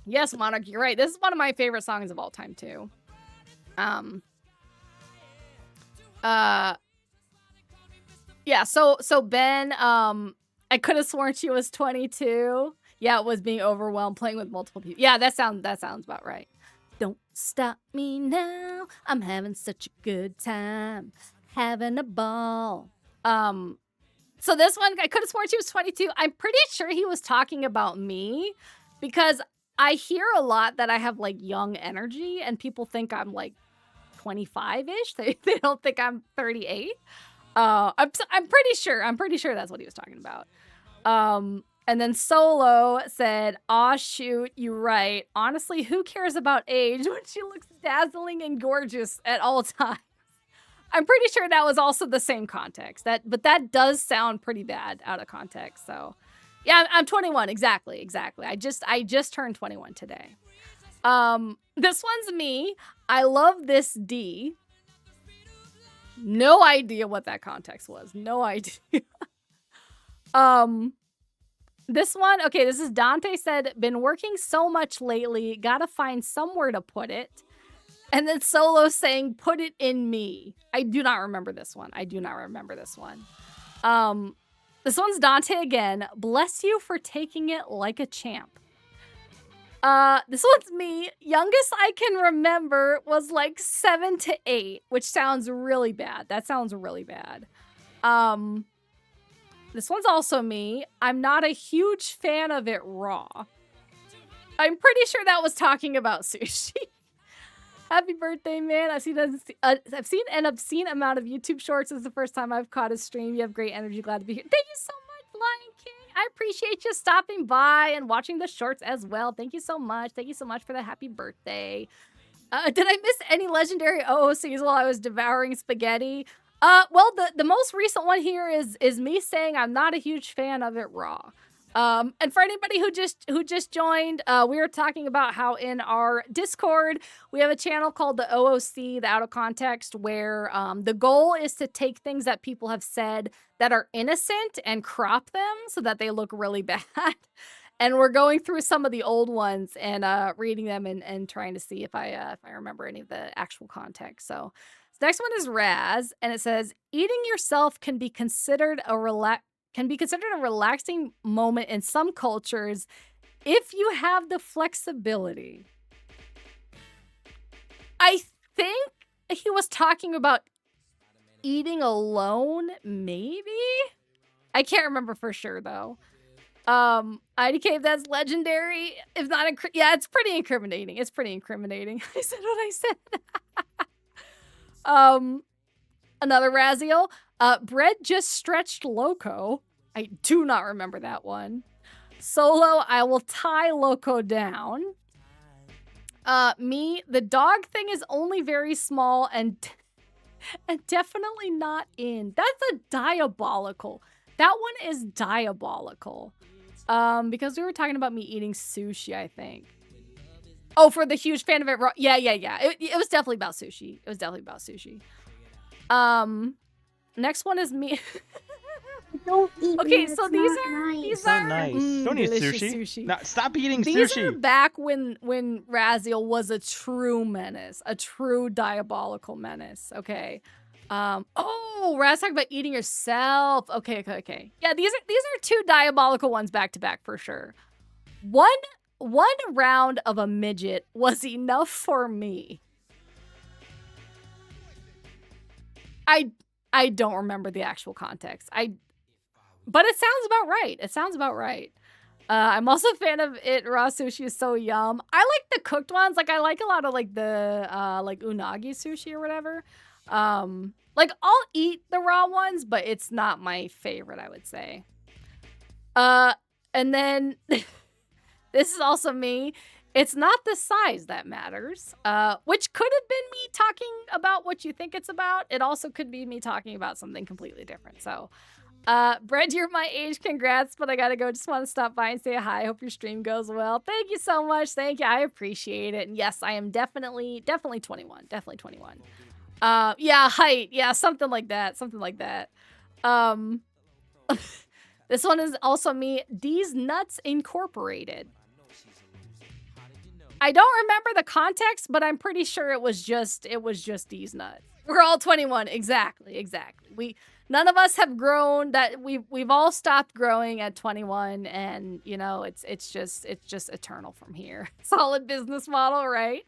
Yes, Monarch, you're right. This is one of my favorite songs of all time too. Yeah, so Ben, I could have sworn she was 22. Yeah, it was being overwhelmed playing with multiple people. Yeah, that sounds about right. Don't stop me now. I'm having such a good time. Having a ball. So this one, I could have sworn she was 22. I'm pretty sure he was talking about me because I hear a lot that I have like young energy and people think I'm like 25-ish. They don't think I'm 38. I'm pretty sure that's what he was talking about. And then Solo said, "Aw, shoot, you right. Honestly, who cares about age when she looks dazzling and gorgeous at all times?" I'm pretty sure that was also the same context. But that does sound pretty bad out of context. So, yeah, I'm 21. Exactly. I just turned 21 today. This one's me. I love this D. No idea what that context was. No idea. This one, okay, this is Dante said, been working so much lately, gotta find somewhere to put it. And then Solo saying, put it in me. I do not remember this one. This one's Dante again. Bless you for taking it like a champ. This one's me. Youngest I can remember was like 7 to 8, which sounds really bad. That sounds really bad. This one's also me. I'm not a huge fan of it raw. I'm pretty sure that was talking about sushi. Happy birthday, man. I've seen an obscene amount of YouTube shorts. This is the first time I've caught a stream. You have great energy. Glad to be here. Thank you so much, Lion King. I appreciate you stopping by and watching the shorts as well. Thank you so much. Thank you so much for the happy birthday. Did I miss any legendary OOCs while I was devouring spaghetti? Well, the most recent one here is me saying I'm not a huge fan of it raw. And for anybody who just joined, we were talking about how in our Discord we have a channel called the OOC, the Out of Context, where the goal is to take things that people have said that are innocent and crop them so that they look really bad. And we're going through some of the old ones and reading them and trying to see if I remember any of the actual context. So the next one is Raz, and it says eating yourself can be considered a relaxing moment in some cultures if you have the flexibility. I think he was talking about eating alone, maybe? I can't remember for sure, though. IDK, that's legendary. If not, yeah, it's pretty incriminating. It's pretty incriminating. I said what I said. Another Raziel. Bread just stretched loco. I do not remember that one. Solo, I will tie loco down. Me, the dog thing is only very small and definitely not in. That's a diabolical. That one is diabolical. Because we were talking about me eating sushi, I think. Oh, for the huge fan of it. Yeah. It was definitely about sushi. It was definitely about sushi. Next one is me. Don't eat Okay, me, so it's these not are nice. these Not are nice. Don't eat delicious sushi. No, stop eating These sushi. are back when Raziel was a true menace, a true diabolical menace. Okay. Oh, Raz talking about eating yourself. Okay. Yeah, these are two diabolical ones back to back for sure. One round of a midget was enough for me. I don't remember the actual context. But it sounds about right. It sounds about right. I'm also a fan of it. Raw sushi is so yum. I like the cooked ones. Like, I like a lot of like the like unagi sushi or whatever. Like, I'll eat the raw ones, but it's not my favorite, I would say. And then this is also me. It's not the size that matters, which could have been me talking about what you think it's about. It also could be me talking about something completely different. So, Brett, you're my age. Congrats, but I gotta go. Just want to stop by and say hi. Hope your stream goes well. Thank you so much. Thank you. I appreciate it. And yes, I am definitely 21. Definitely 21. Yeah, height. Yeah, something like that. Something like that. This one is also me. These Nuts Incorporated. I don't remember the context, but I'm pretty sure it was just these nuts. We're all 21. Exactly. None of us have grown. That we've all stopped growing at 21, and you know it's just eternal from here. Solid business model, right?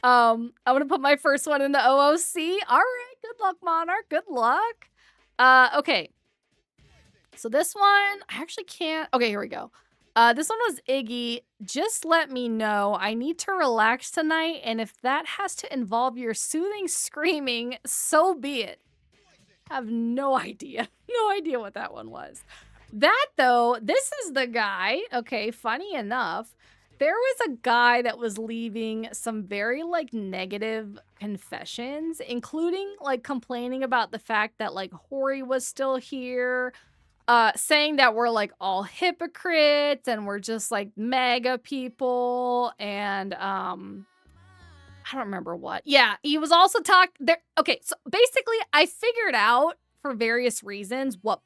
I'm gonna put my first one in the OOC. All right, good luck, Monarch. Good luck. Okay. So this one, I actually can't. Okay, here we go. This one was Iggy. Just let me know. I need to relax tonight, and if that has to involve your soothing screaming, so be it. I have no idea. No idea what that one was. That, though, this is the guy. Okay, funny enough, there was a guy that was leaving some very, like, negative confessions, including, like, complaining about the fact that, like, Hori was still here, saying that we're like all hypocrites and we're just like mega people, and I don't remember what. Yeah, he was also there. Okay, so basically I figured out for various reasons what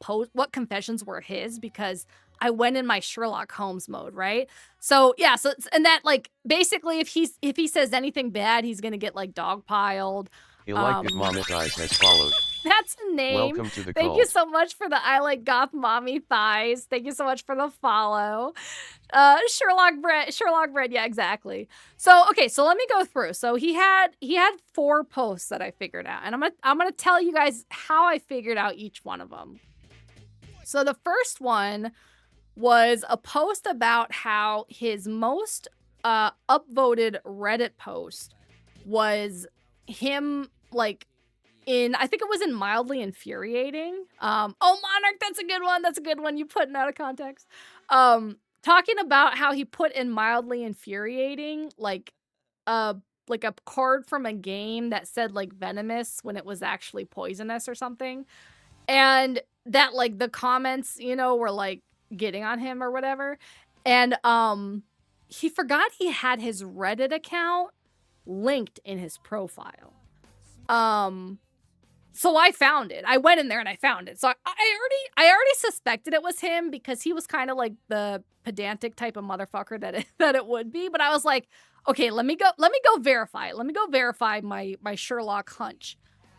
confessions were his, because I went in my Sherlock Holmes mode, right? So yeah, and that, like, basically if he says anything bad, he's gonna get like dogpiled. Elected Mama Thighs has followed. That's a name. Welcome to the Thank cult. you so much for the I like goth mommy thighs. Thank you so much for the follow. Sherlock bread. Yeah, exactly. So, okay, so let me go through. So he had 4 posts that I figured out, and I'm gonna tell you guys how I figured out each one of them. So the first one was a post about how his most upvoted Reddit post was him, like, I think it was in Mildly Infuriating. Oh, Monarch, that's a good one. That's a good one. You put it out of context. Talking about how he put in Mildly Infuriating, like a card from a game that said, like, venomous when it was actually poisonous or something. And that, like, the comments, you know, were like, getting on him or whatever. And he forgot he had his Reddit account linked in his profile. So I found it. I went in there and I found it. So I already suspected it was him because he was kind of like the pedantic type of motherfucker that it would be. But I was like, okay, let me go verify it. Let me go verify my Sherlock hunch.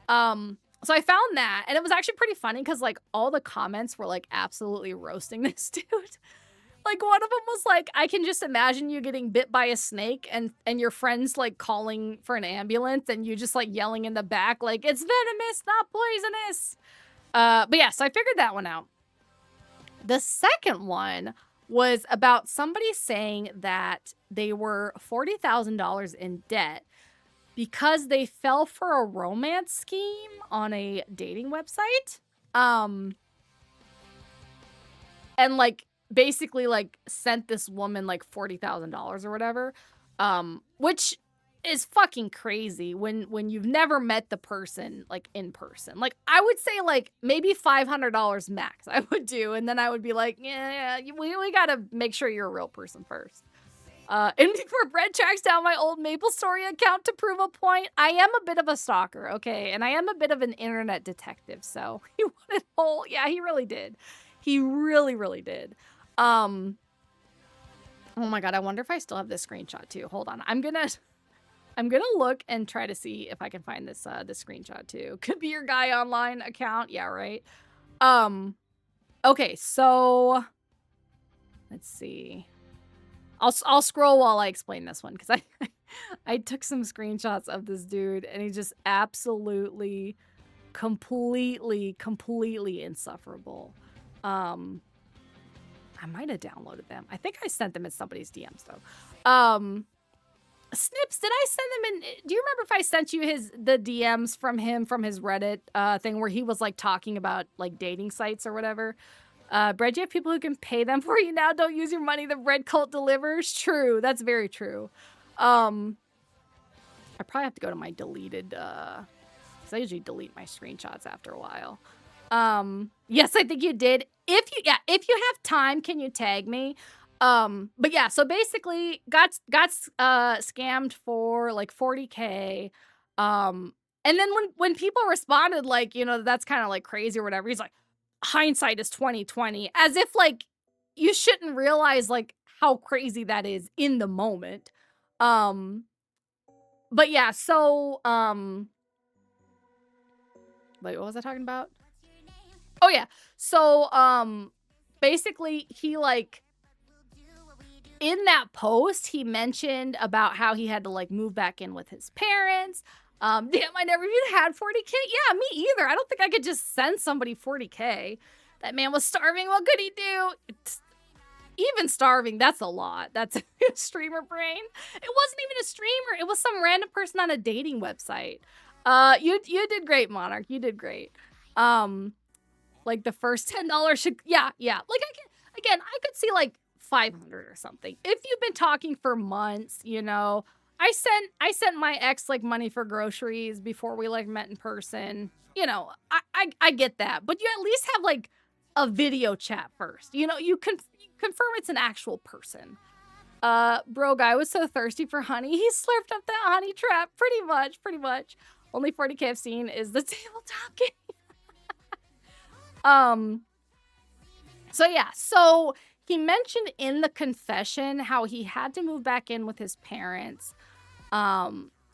So I found that, and it was actually pretty funny because like all the comments were like absolutely roasting this dude. Like one of them was like, I can just imagine you getting bit by a snake and your friends like calling for an ambulance and you just like yelling in the back like, it's venomous, not poisonous. But yeah, so I figured that one out. The second one was about somebody saying that they were $40,000 in debt because they fell for a romance scheme on a dating website. And like basically like sent this woman like $40,000 or whatever, which is fucking crazy when you've never met the person like in person. Like I would say like maybe $500 max I would do, and then I would be like, yeah, we gotta make sure you're a real person first. And before Brett tracks down my old Maple Story account to prove a point, I am a bit of a stalker, okay? And I am a bit of an internet detective, so he wanted whole. Yeah, he really did. He really, really did. Oh my god, I wonder if I still have this screenshot too. Hold on. I'm gonna look and try to see if I can find this screenshot too. Could be your guy online account. Yeah, right. Okay, so let's see. I'll scroll while I explain this one because I took some screenshots of this dude and he's just absolutely completely insufferable. I might have downloaded them. I think I sent them in somebody's DMs though. Snips, did I send them in? Do you remember if I sent you the DMs from him from his Reddit thing where he was like talking about like dating sites or whatever? Bread, you have people who can pay them for you now. Don't use your money. The bread cult delivers. True. That's very true. I probably have to go to my deleted, because I usually delete my screenshots after a while. Yes, I think you did. If you have time, can you tag me? But yeah, so basically got scammed for like 40K. And then when people responded like, you know, that's kind of like crazy or whatever, he's like, hindsight is 2020, as if like you shouldn't realize like how crazy that is in the moment. But yeah, so wait, what was I talking about? Oh yeah, so basically he like in that post he mentioned about how he had to like move back in with his parents. Damn, I never even had 40K. Yeah, me either. I don't think I could just send somebody 40K. That man was starving. What could he do? Even starving, that's a lot. That's a streamer brain. It wasn't even a streamer. It was some random person on a dating website. You did great, Monarch. You did great. Like the first $10 should, yeah. Like I could see like 500 or something. If you've been talking for months, you know, I sent my ex like money for groceries before we like met in person. You know, I get that, but you at least have like a video chat first. You know, you confirm it's an actual person. Bro guy was so thirsty for honey, he slurped up that honey trap. Pretty much. Only 40K I've seen is the tabletop game. So yeah, so he mentioned in the confession how he had to move back in with his parents.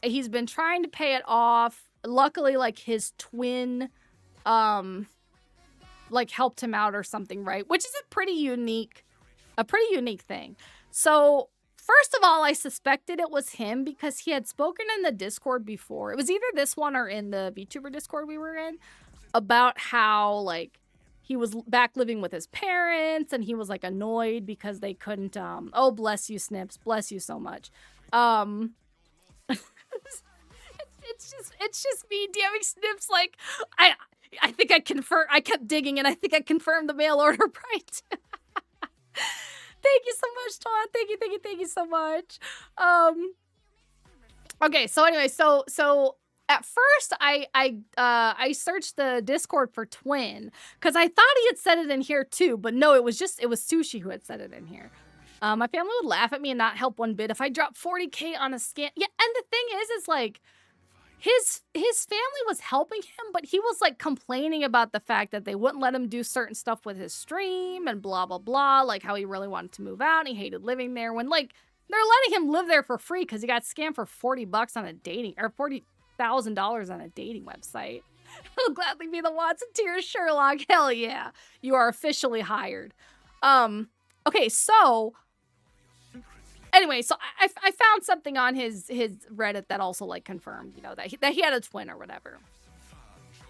He's been trying to pay it off. Luckily, like his twin, like helped him out or something, right? Which is a pretty unique thing. So first of all, I suspected it was him because he had spoken in the Discord before. It was either this one or in the VTuber Discord we were in about how like he was back living with his parents and he was like annoyed because they couldn't, oh, bless you, Snips. Bless you so much. It's just me DMing Snips like, I think I kept digging and I think I confirmed the mail order price. Thank you so much, Todd. Thank you so much. Okay, so anyway, so at first I searched the Discord for twin because I thought he had said it in here too, but no, it was Sushi who had said it in here. My family would laugh at me and not help one bit if I dropped 40K on a scam. Yeah, and the thing is like his family was helping him, but he was like complaining about the fact that they wouldn't let him do certain stuff with his stream and blah blah blah, like how he really wanted to move out and he hated living there when like they're letting him live there for free because he got scammed for $40 on a dating or $40,000 on a dating website. He'll gladly be the Watson tier Sherlock. Hell yeah, you are officially hired. Okay, so. Anyway, so I found something on his Reddit that also like confirmed, you know, that he had a twin or whatever.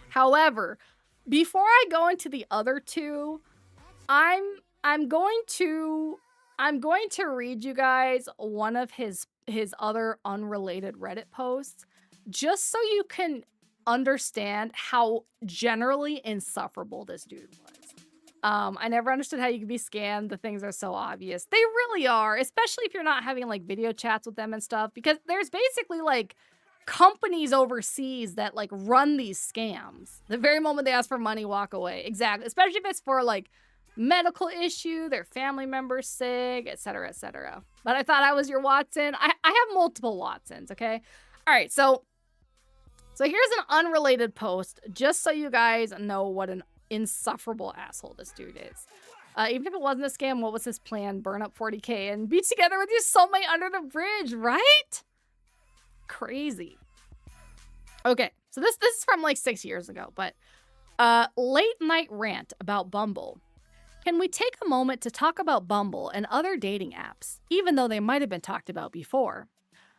However, before I go into the other two, I'm going to read you guys one of his other unrelated Reddit posts, just so you can understand how generally insufferable this dude was. I never understood how you could be scammed. The things are so obvious. They really are, especially if you're not having like video chats with them and stuff, because there's basically like companies overseas that like run these scams. The very moment they ask for money, walk away. Exactly. Especially if it's for like medical issue, their family member's sick, etc., etc. But I thought I was your Watson. I have multiple Watsons, okay? All right, so here's an unrelated post, just so you guys know what an insufferable asshole this dude is. Even if it wasn't a scam, what was his plan? Burn up 40K and be together with your soulmate under the bridge, right? Crazy. Okay, so this is from like 6 years ago, but late night rant about Bumble. Can we take a moment to talk about Bumble and other dating apps, even though they might have been talked about before?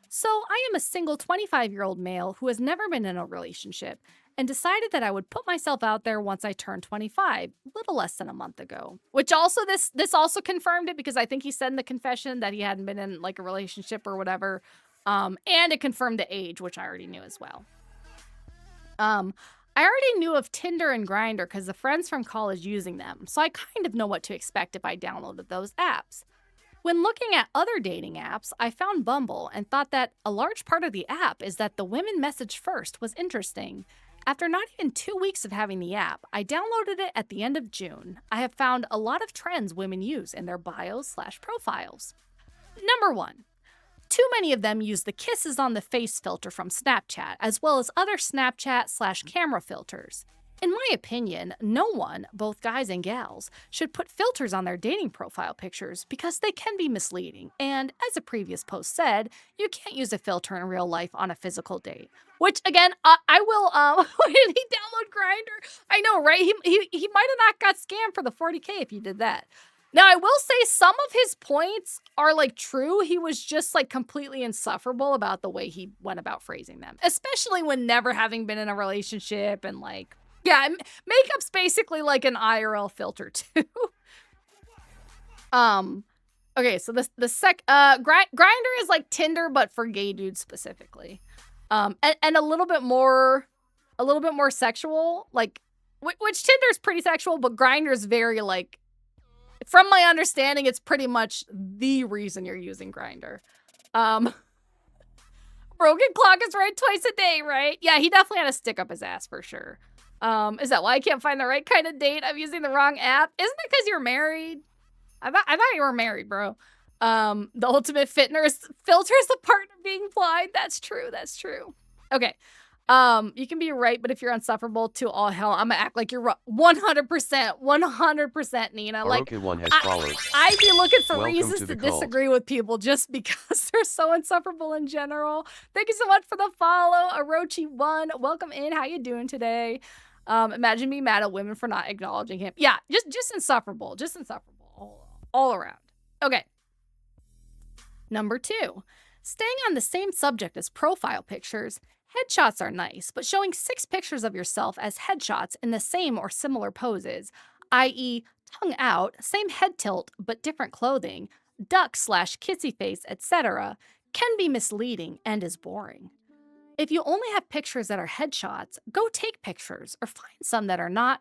So I am a single 25-year-old male who has never been in a relationship and decided that I would put myself out there once I turned 25, a little less than a month ago. Which also, this also confirmed it, because I think he said in the confession that he hadn't been in like a relationship or whatever. And it confirmed the age, which I already knew as well. I already knew of Tinder and Grindr because the friends from college using them, so I kind of know what to expect if I downloaded those apps. When looking at other dating apps, I found Bumble and thought that a large part of the app is that the women message first was interesting. After not even 2 weeks of having the app, I downloaded it at the end of June. I have found a lot of trends women use in their bios/profiles. Number 1. Too many of them use the kisses on the face filter from Snapchat, as well as other Snapchat/camera filters. In my opinion, no one, both guys and gals, should put filters on their dating profile pictures because they can be misleading. And as a previous post said, you can't use a filter in real life on a physical date. Which, again, I will, did he download Grindr? I know, right? He might have not got scammed for the 40K if he did that. Now, I will say some of his points are, like, true. He was just, like, completely insufferable about the way he went about phrasing them. Especially when never having been in a relationship and, like, yeah, makeup's basically like an IRL filter too. Okay, so Grindr is like Tinder, but for gay dudes specifically. And a little bit more sexual, like which Tinder's pretty sexual, but Grindr's very like, from my understanding, it's pretty much the reason you're using Grindr. Broken clock is right twice a day, right? Yeah, he definitely had a stick up his ass for sure. Is that why I can't find the right kind of date? I'm using the wrong app. Isn't it because you're married? I thought you were married, bro. The ultimate filters the partner being blind. That's true. Okay. You can be right, but if you're insufferable to all hell, I'm gonna act like you're 100%, Nina. Like, one has followed. I'd be looking for Welcome reasons to to the cult. disagree with people just because they're so insufferable in general. Thank you so much for the follow, Orochi1. Welcome in. How you doing today? Imagine being mad at women for not acknowledging him. Yeah, just insufferable. Just insufferable all around. Okay. Number 2. Staying on the same subject as profile pictures, headshots are nice, but showing 6 pictures of yourself as headshots in the same or similar poses, i.e. tongue out, same head tilt, but different clothing, duck/kissy face, etc., can be misleading and is boring. If you only have pictures that are headshots, go take pictures or find some that are not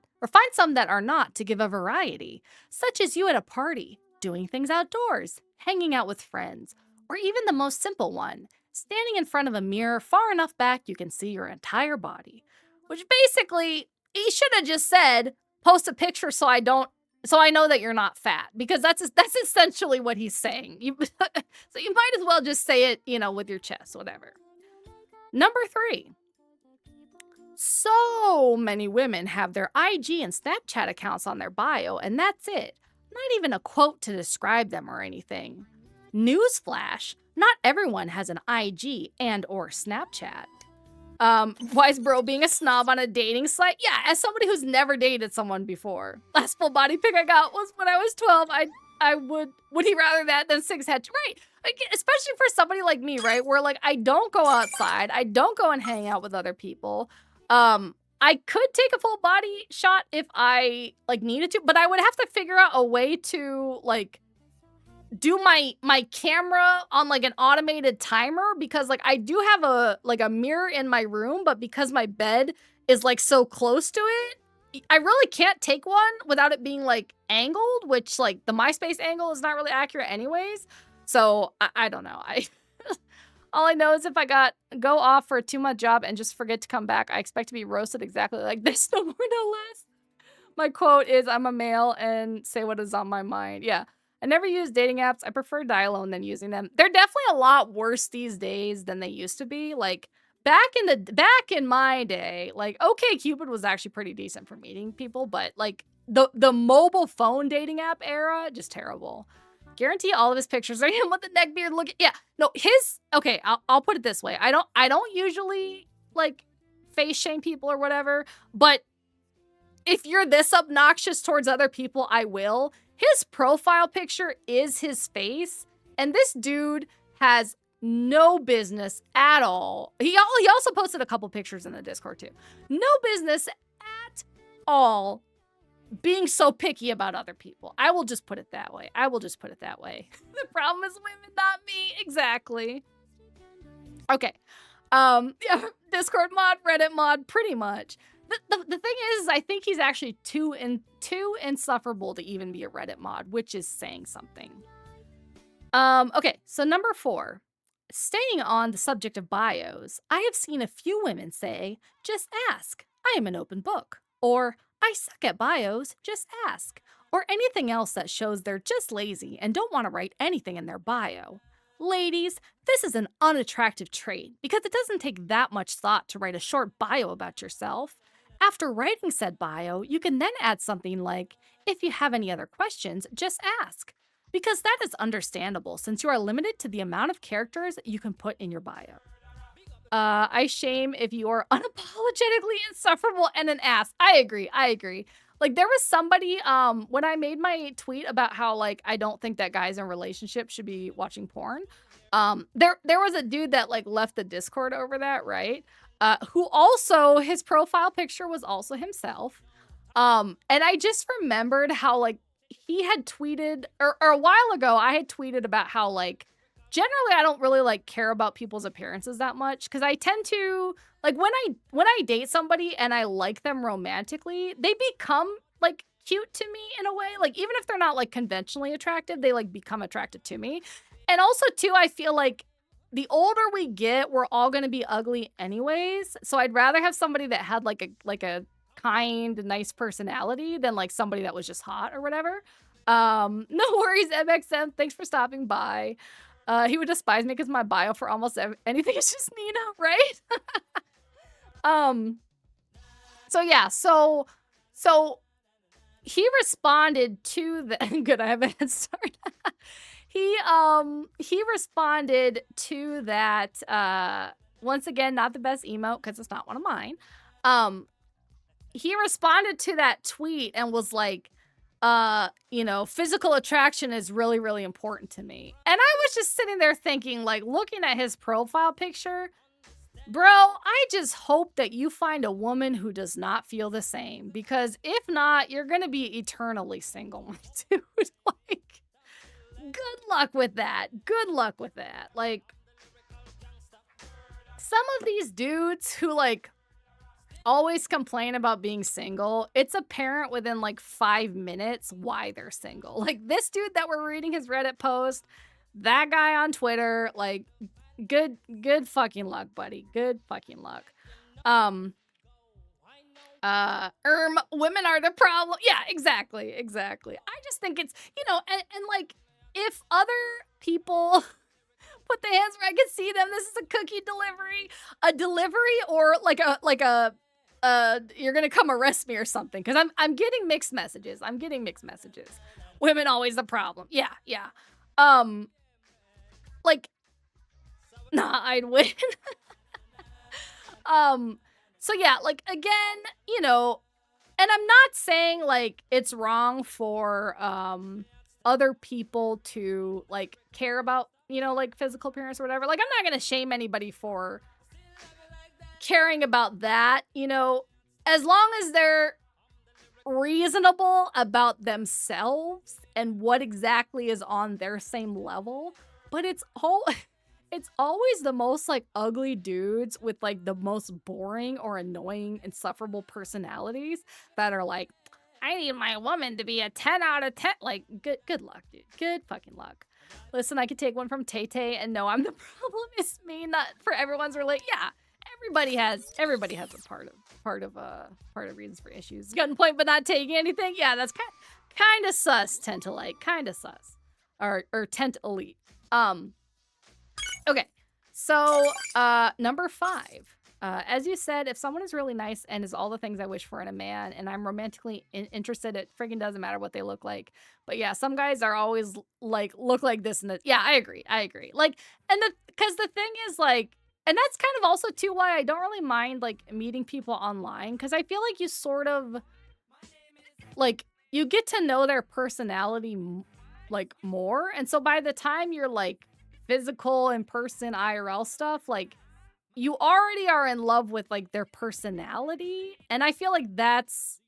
to give a variety, such as you at a party, doing things outdoors, hanging out with friends, or even the most simple one, standing in front of a mirror far enough back you can see your entire body. Which basically, he should have just said, post a picture so I know that you're not fat, because that's essentially what he's saying. So you might as well just say it, with your chest, whatever. Number 3. So many women have their IG and Snapchat accounts on their bio, and that's it. Not even a quote to describe them or anything. Newsflash, not everyone has an IG and or Snapchat. Why is bro being a snob on a dating site? Yeah, as somebody who's never dated someone before. Last full body pic I got was when I was 12. I would he rather that than 6 head? Right. Like, especially for somebody like me, right? Where like I don't go outside. I don't go and hang out with other people. I could take a full body shot if I like needed to, but I would have to figure out a way to like do my camera on like an automated timer, because like I do have a mirror in my room, but because my bed is like so close to it, I really can't take one without it being like angled, which like the MySpace angle is not really accurate anyways. So I don't know. All I know is if I go off for a 2-month job and just forget to come back, I expect to be roasted exactly like this, no more, no less. My quote is, I'm a male and say what is on my mind. Yeah. I never use dating apps. I prefer dial alone than using them. They're definitely a lot worse these days than they used to be. Like back in my day, like OkCupid was actually pretty decent for meeting people, but like the mobile phone dating app era, just terrible. Guarantee all of his pictures are him with the neck beard looking. Yeah, no, okay, I'll put it this way. I don't usually like face shame people or whatever, but if you're this obnoxious towards other people, I will. His profile picture is his face, and this dude has no business at all. He also posted a couple pictures in the Discord too. No business at all being so picky about other people. I will just put it that way. The problem is women, not me. Exactly. Okay. Yeah, Discord mod, Reddit mod, pretty much. The thing is, I think he's actually too insufferable to even be a Reddit mod, which is saying something. Okay, so number 4. Staying on the subject of bios, I have seen a few women say, just ask. I am an open book. Or, I suck at bios, just ask. Or anything else that shows they're just lazy and don't want to write anything in their bio. Ladies, this is an unattractive trait because it doesn't take that much thought to write a short bio about yourself. After writing said bio, you can then add something like, if you have any other questions, just ask. Because that is understandable since you are limited to the amount of characters you can put in your bio. I shame if you are unapologetically insufferable and an ass. I agree. Like there was somebody, when I made my tweet about how like I don't think that guys in relationships should be watching porn, there was a dude that like left the Discord over that, right? Who also, his profile picture was also himself. And I just remembered how like he had tweeted, or a while ago, I had tweeted about how like, generally I don't really like care about people's appearances that much. Cause I tend to, like when I date somebody and I like them romantically, they become like cute to me in a way. Like even if they're not like conventionally attractive, they like become attracted to me. And also too, I feel like the older we get, we're all going to be ugly anyways. So I'd rather have somebody that had like a kind, nice personality than like somebody that was just hot or whatever. No worries, MXM. Thanks for stopping by. He would despise me because my bio for almost anything is just Nina, right? So yeah, so he responded to the good, I have a head start. He responded to that, once again, not the best emote because it's not one of mine. He responded to that tweet and was like, physical attraction is really, really important to me. And I was just sitting there thinking, like, looking at his profile picture, bro, I just hope that you find a woman who does not feel the same. Because if not, you're going to be eternally single, my dude. Like, good luck with that. Like, some of these dudes who, like, always complain about being single, it's apparent within like 5 minutes why they're single. Like this dude that we're reading his Reddit post, that guy on Twitter, like Good fucking luck, buddy. Good fucking luck. Women are the problem. Yeah, exactly. I just think it's, and like, if other people put their hands where I can see them, this is a cookie delivery, or you're gonna come arrest me or something, because I'm getting mixed messages. Women always the problem. Yeah. Like, nah, I'd win. So yeah, like, again, and I'm not saying like it's wrong for other people to like care about, like physical appearance or whatever. Like, I'm not gonna shame anybody for caring about that, as long as they're reasonable about themselves and what exactly is on their same level. But it's always the most like ugly dudes with like the most boring or annoying, insufferable personalities that are like, I need my woman to be a 10 out of 10. Like, good luck, dude. Good fucking luck. Listen, I could take one from Tay-Tay, and no, I'm the problem. It's me, not for everyone's relate. Yeah, everybody has a part of reasons for issues. Gunpoint, but not taking anything. Yeah, that's kind of sus. Tend to like, kind of sus, or tent elite. Okay, so number 5. As you said, if someone is really nice and is all the things I wish for in a man, and I'm romantically interested, it friggin' doesn't matter what they look like. But yeah, some guys are always like, look like this and that. Yeah, I agree. Like, because the thing is like, and that's kind of also too why I don't really mind like meeting people online, because I feel like you sort of like, you get to know their personality like more, and so by the time you're like physical in person IRL stuff, like, you already are in love with like their personality, and I feel like that's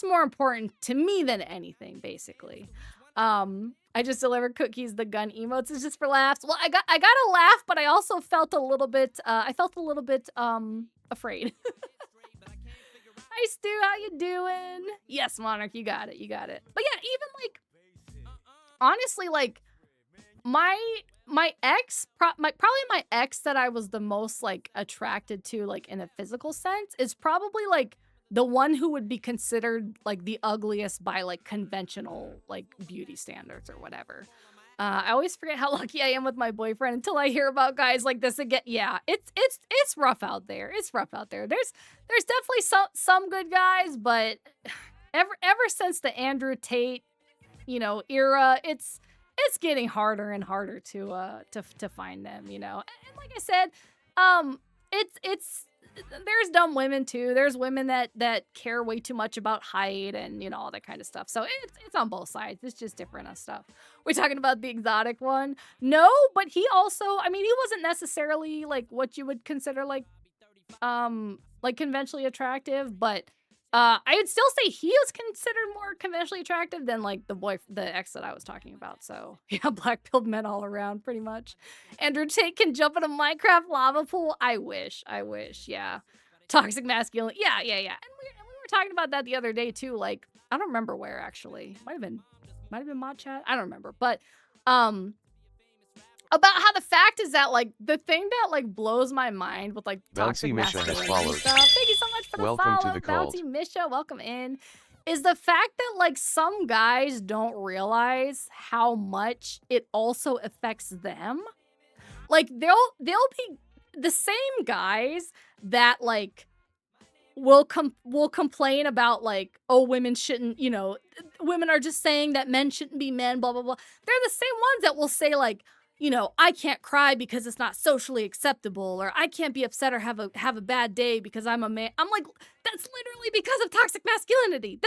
more important to me than anything, basically. I just delivered cookies. The gun emotes is just for laughs. Well, I got a laugh, but I also felt a little bit afraid. Hi Stu, how you doing? Yes, Monarch, you got it. But yeah, even like, honestly, like, my ex that I was the most like attracted to, like in a physical sense, is probably like the one who would be considered like the ugliest by like conventional like beauty standards or whatever. I always forget how lucky I am with my boyfriend until I hear about guys like this again. Yeah, it's rough out there. There's definitely some good guys, but ever since the Andrew Tate, era, it's getting harder and harder to find them, And like I said, it's there's dumb women too. There's women that care way too much about height and all that kind of stuff. So it's on both sides. It's just different stuff. We're talking about the exotic one. No, but he also, I mean, he wasn't necessarily like what you would consider like conventionally attractive, but I would still say he is considered more conventionally attractive than like the ex that I was talking about. So yeah, black-pilled men all around, pretty much. Andrew Tate can jump in a Minecraft lava pool. I wish. Yeah, toxic masculinity. Yeah. And we were talking about that the other day too. Like, I don't remember where actually. Might have been mod chat. I don't remember, but about how the fact is that like the thing that like blows my mind with like toxic Bouncy Misha has masculinity followed. stuff. Thank you so much for the Welcome follow, to the cult. Bouncy Misha. Welcome in. Is the fact that like some guys don't realize how much it also affects them. Like they'll be the same guys that like will complain about like, oh, women shouldn't, women are just saying that men shouldn't be men, blah blah blah. They're the same ones that will say like, I can't cry because it's not socially acceptable, or I can't be upset or have a bad day because I'm a man. I'm like, that's literally because of toxic masculinity.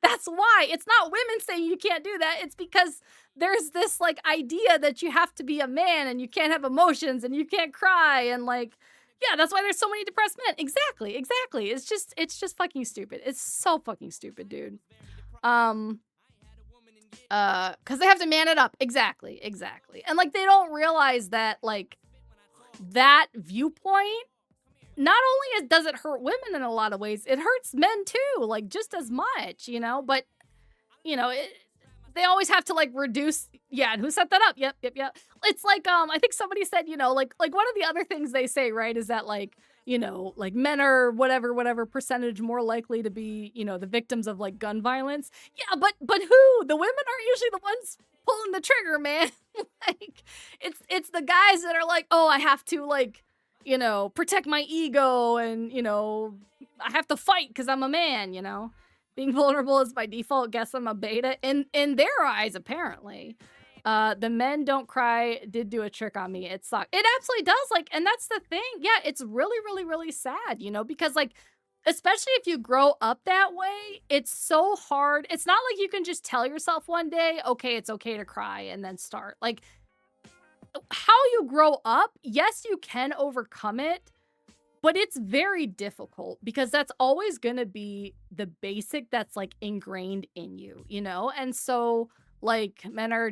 That's why. It's not women saying you can't do that. It's because there's this like idea that you have to be a man and you can't have emotions and you can't cry, and like, yeah, that's why there's so many depressed men. Exactly. It's just fucking stupid. It's so fucking stupid, dude. Because they have to man it up. Exactly. And like, they don't realize that like that viewpoint, not only does it hurt women in a lot of ways, it hurts men too, like just as much, but they always have to like reduce. Yeah, and who set that up? Yep. It's like I think somebody said, you know, like one of the other things they say, right, is that like, you know, like men are whatever percentage more likely to be, you know, the victims of like gun violence. Yeah, but who? The women aren't usually the ones pulling the trigger, man. Like it's the guys that are like, oh, I have to like, you know, protect my ego and, you know, I have to fight because I'm a man, you know. Being vulnerable is by default. Guess I'm a beta. In their eyes, apparently. The men don't cry did do a trick on me. It sucked. It absolutely does. Like, and that's the thing. Yeah, it's really sad, you know, because like, especially if you grow up that way, it's so hard. It's not like you can just tell yourself one day, okay, it's okay to cry and then start. Like, how you grow up, yes, you can overcome it, but it's very difficult because that's always going to be the basic that's like ingrained in you, you know? And so like men are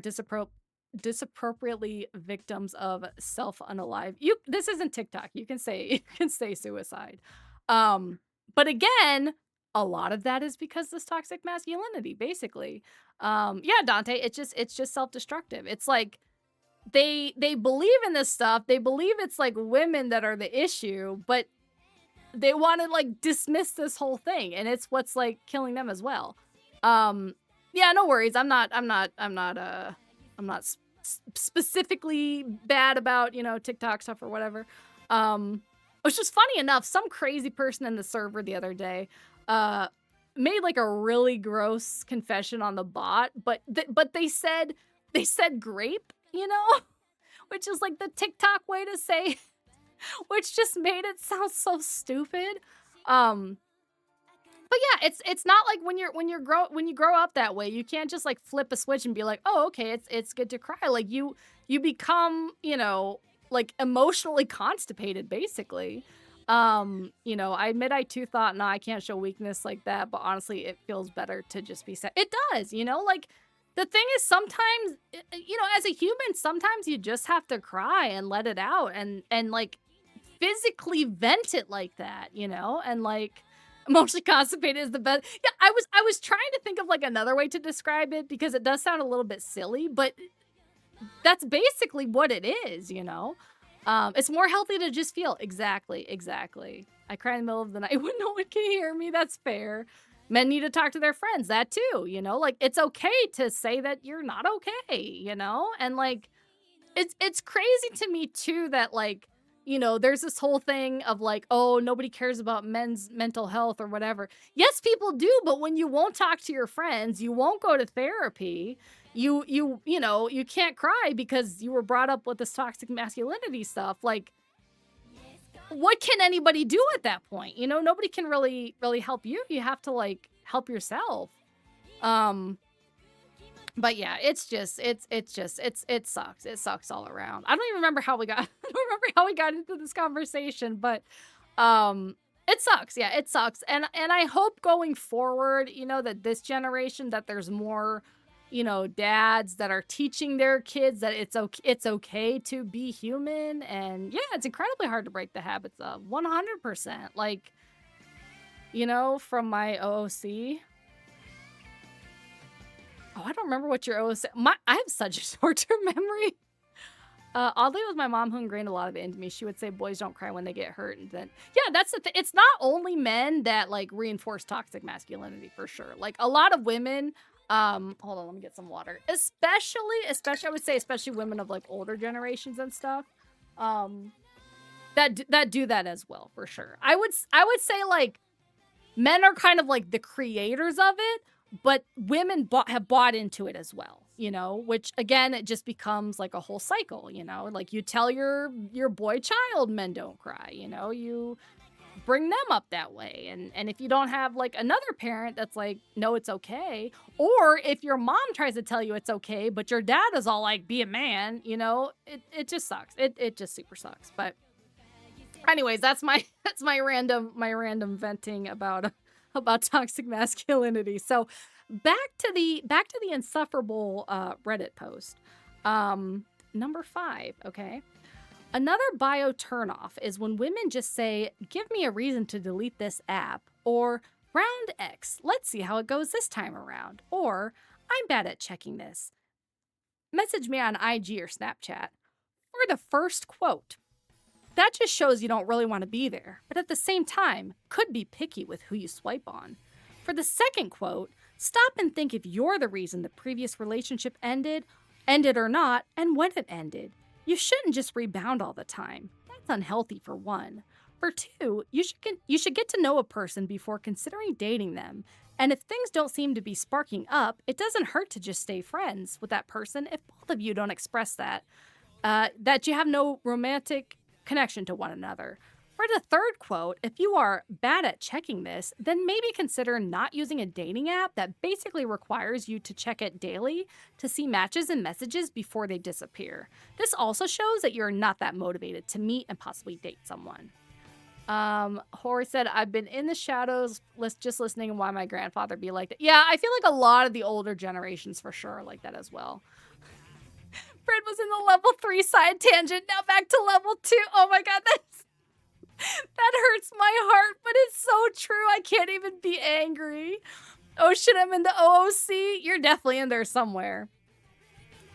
disappropriately victims of self-unalive. This isn't TikTok. You can say suicide. But again, a lot of that is because this toxic masculinity, basically. Yeah, Dante, it's just self-destructive. It's like they believe in this stuff. They believe it's like women that are the issue, but they want to like dismiss this whole thing, and it's what's like killing them as well. Yeah, no worries. I'm not specifically bad about, you know, TikTok stuff or whatever. Which was funny enough, some crazy person in the server the other day made like a really gross confession on the bot, but they said grape, you know, which is like the TikTok way to say, which just made it sound so stupid. But yeah, it's not like when you grow up that way, you can't just like flip a switch and be like, oh, okay, it's good to cry. Like you become, you know, like emotionally constipated, basically. You know, I admit I too thought, nah, I can't show weakness like that, but honestly, it feels better to just be sad. It does, you know, like the thing is sometimes, you know, as a human, sometimes you just have to cry and let it out and like physically vent it like that, you know, and like emotionally constipated is the best. Yeah, I was trying to think of like another way to describe it because it does sound a little bit silly, but that's basically what it is, you know. It's more healthy to just feel. Exactly. I cry in the middle of the night when no one can hear me. That's fair. Men need to talk to their friends. That too, you know. Like it's okay to say that you're not okay, you know. And like, it's crazy to me too that like, you know, there's this whole thing of like, oh, nobody cares about men's mental health or whatever. Yes, people do, but when you won't talk to your friends, you won't go to therapy. You know, you can't cry because you were brought up with this toxic masculinity stuff. Like, what can anybody do at that point? You know, nobody can really help you. You have to like help yourself. But yeah, it sucks. It sucks all around. I don't even remember how we got into this conversation, but it sucks. Yeah, it sucks. And I hope going forward, you know, that this generation, that there's more, you know, dads that are teaching their kids that it's okay to be human. And yeah, it's incredibly hard to break the habits of 100%. Like, you know, from my OOC. Oh, I don't remember what your OOC. I have such a short-term memory. Oddly, it was my mom who ingrained a lot of it into me. She would say boys don't cry when they get hurt. And then, yeah, that's the thing. It's not only men that like reinforce toxic masculinity for sure. Like a lot of women, hold on, let me get some water. Especially, I would say, especially women of like older generations and stuff, that do that as well, for sure. I would say like men are kind of like the creators of it, but women have bought into it as well, you know, which again, it just becomes like a whole cycle, you know, like you tell your boy child men don't cry, you know, you bring them up that way. And if you don't have like another parent that's like, no, it's okay. Or if your mom tries to tell you it's okay, but your dad is all like, be a man, you know, it just sucks. It just super sucks. But anyways, that's my random venting about toxic masculinity. So back to the insufferable Reddit post. Number 5, okay? Another bio turnoff is when women just say, give me a reason to delete this app, or round X, let's see how it goes this time around, or I'm bad at checking this. Message me on IG or Snapchat. For the first quote, that just shows you don't really want to be there, but at the same time, could be picky with who you swipe on. For the second quote, stop and think if you're the reason the previous relationship ended or not, and when it ended. You shouldn't just rebound all the time. That's unhealthy for one. For two, you should get to know a person before considering dating them. And if things don't seem to be sparking up, it doesn't hurt to just stay friends with that person if both of you don't express that you have no romantic connection to one another. For the third quote, if you are bad at checking this, then maybe consider not using a dating app that basically requires you to check it daily to see matches and messages before they disappear. This also shows that you're not that motivated to meet and possibly date someone. Hori said, I've been in the shadows just listening and why my grandfather be like that. Yeah, I feel like a lot of the older generations for sure are like that as well. Fred was in the level 3 side tangent, now back to level 2. Oh my god, that hurts my heart, but it's so true. I can't even be angry. Oh shit, I'm in the OOC. You're definitely in there somewhere.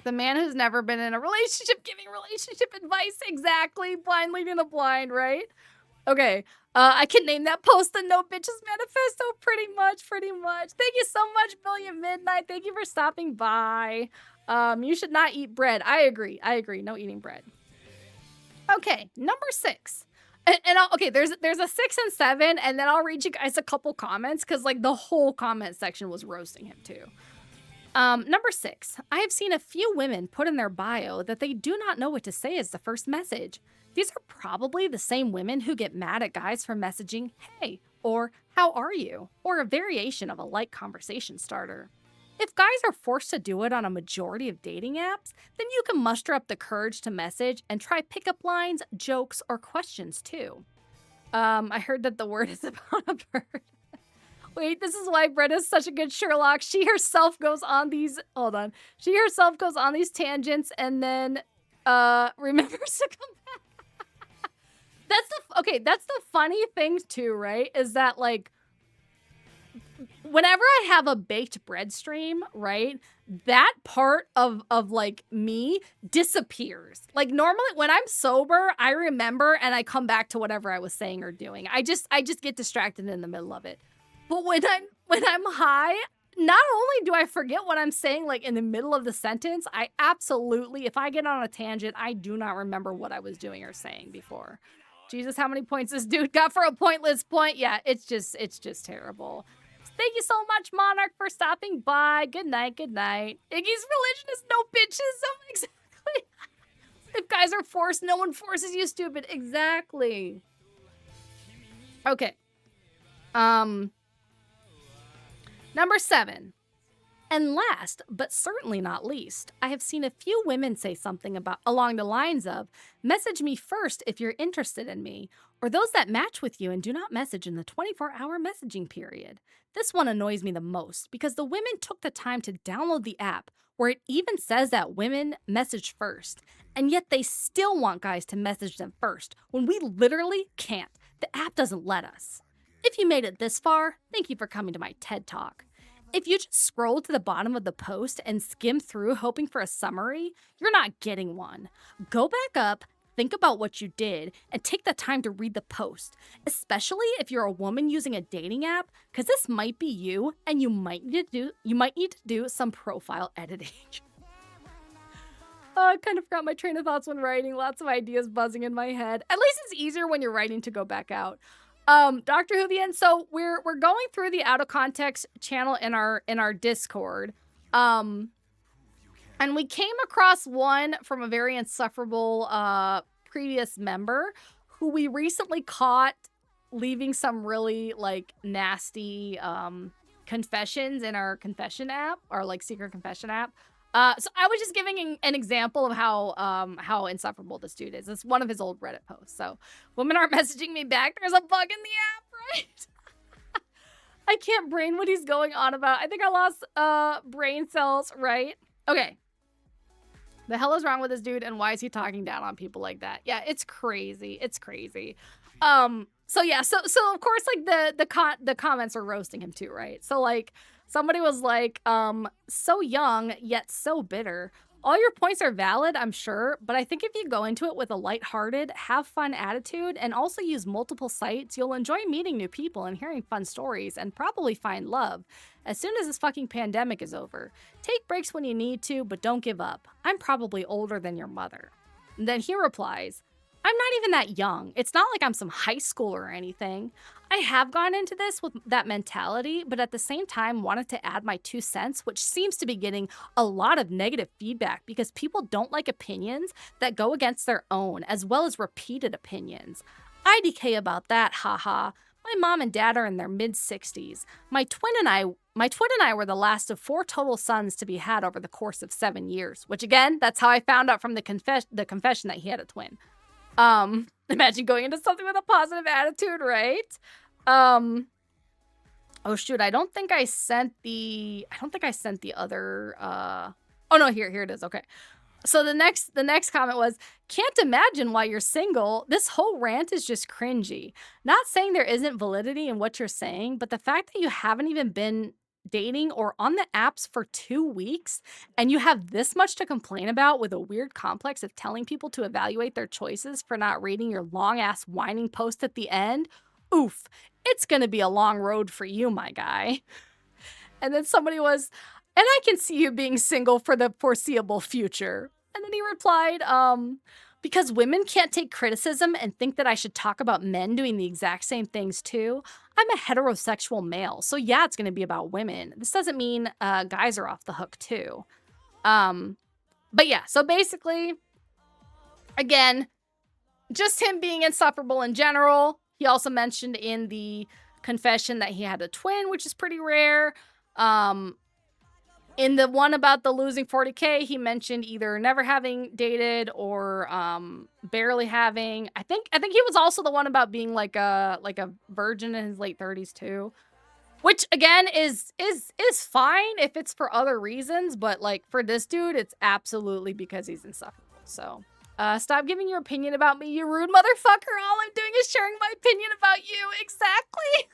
The man who's never been in a relationship giving relationship advice. Exactly. Blind leading the blind, right? Okay. I can name that post the No Bitches Manifesto pretty much. Thank you so much, Brilliant Midnight. Thank you for stopping by. You should not eat bread. I agree. No eating bread. Okay, number 6. Okay, there's a 6 and 7, and then I'll read you guys a couple comments because like the whole comment section was roasting him too. Number 6. I have seen a few women put in their bio that they do not know what to say as the first message. These are probably the same women who get mad at guys for messaging, hey, or how are you, or a variation of a light conversation starter. If guys are forced to do it on a majority of dating apps, then you can muster up the courage to message and try pickup lines, jokes, or questions too. I heard that the word is about a bird. Wait, this is why Britta's such a good Sherlock. She herself goes on these, She herself goes on these tangents and then remembers to come back. That's the funny thing too, right? Is that like, whenever I have a baked bread stream, right, that part of like me disappears. Like normally when I'm sober, I remember and I come back to whatever I was saying or doing. I just get distracted in the middle of it. But when I'm high, not only do I forget what I'm saying like in the middle of the sentence, I absolutely, if I get on a tangent, I do not remember what I was doing or saying before. Jesus, how many points this dude got for a pointless point? Yeah, it's just terrible. Thank you so much, Monarch, for stopping by. Good night. Iggy's religion is no bitches. Exactly. If guys are forced, no one forces you, stupid. Exactly. Okay. Number 7. And last, but certainly not least, I have seen a few women say something along the lines of, message me first if you're interested in me, or those that match with you and do not message in the 24-hour messaging period. This one annoys me the most because the women took the time to download the app where it even says that women message first, and yet they still want guys to message them first when we literally can't. The app doesn't let us. If you made it this far, thank you for coming to my TED Talk. If you just scroll to the bottom of the post and skim through hoping for a summary, you're not getting one. Go back up, think about what you did, and take the time to read the post, especially if you're a woman using a dating app, because this might be you, and you might need to do some profile editing. I kind of forgot my train of thoughts when writing. Lots of ideas buzzing in my head. At least it's easier when you're writing to go back out. Dr. Hoovian, so we're going through the out of context channel in our Discord. And we came across one from a very insufferable previous member who we recently caught leaving some really like nasty confessions in our confession app, our like secret confession app. So I was just giving an example of how insufferable this dude is. It's one of his old Reddit posts. So women aren't messaging me back. There's a bug in the app, right? I can't brain what he's going on about. I think I lost brain cells, right? Okay. The hell is wrong with this dude, and why is he talking down on people like that? Yeah, it's crazy. It's crazy. So yeah, so of course, like the comments are roasting him too, right? So like somebody was like, so young yet so bitter. All your points are valid, I'm sure, but I think if you go into it with a lighthearted, have fun attitude and also use multiple sites, you'll enjoy meeting new people and hearing fun stories and probably find love as soon as this fucking pandemic is over. Take breaks when you need to, but don't give up. I'm probably older than your mother. And then he replies, I'm not even that young. It's not like I'm some high schooler or anything. I have gone into this with that mentality, but at the same time wanted to add my 2 cents, which seems to be getting a lot of negative feedback because people don't like opinions that go against their own, as well as repeated opinions. IDK about that, haha. My mom and dad are in their mid-60s. My twin and I were the last of 4 total sons to be had over the course of 7 years, which again, that's how I found out from the confession that he had a twin. Imagine going into something with a positive attitude, right? Oh shoot, I don't think I sent the other, oh no, here it is, okay. So the next comment was, can't imagine why you're single. This whole rant is just cringy. Not saying there isn't validity in what you're saying, but the fact that you haven't even been dating or on the apps for 2 weeks and you have this much to complain about with a weird complex of telling people to evaluate their choices for not reading your long ass whining post at the end, oof, it's gonna be a long road for you, my guy. And then somebody was, and I can see you being single for the foreseeable future. And then he replied, because women can't take criticism and think that I should talk about men doing the exact same things too. I'm a heterosexual male, so yeah, it's going to be about women. This doesn't mean guys are off the hook too. But yeah, so basically, again, just him being insufferable in general. He also mentioned in the confession that he had a twin, which is pretty rare. In the one about the losing 40K, he mentioned either never having dated or barely having. I think he was also the one about being like a virgin in his late 30s too. Which again is fine if it's for other reasons, but like for this dude, it's absolutely because he's insufferable. So stop giving your opinion about me, you rude motherfucker. All I'm doing is sharing my opinion about you. Exactly.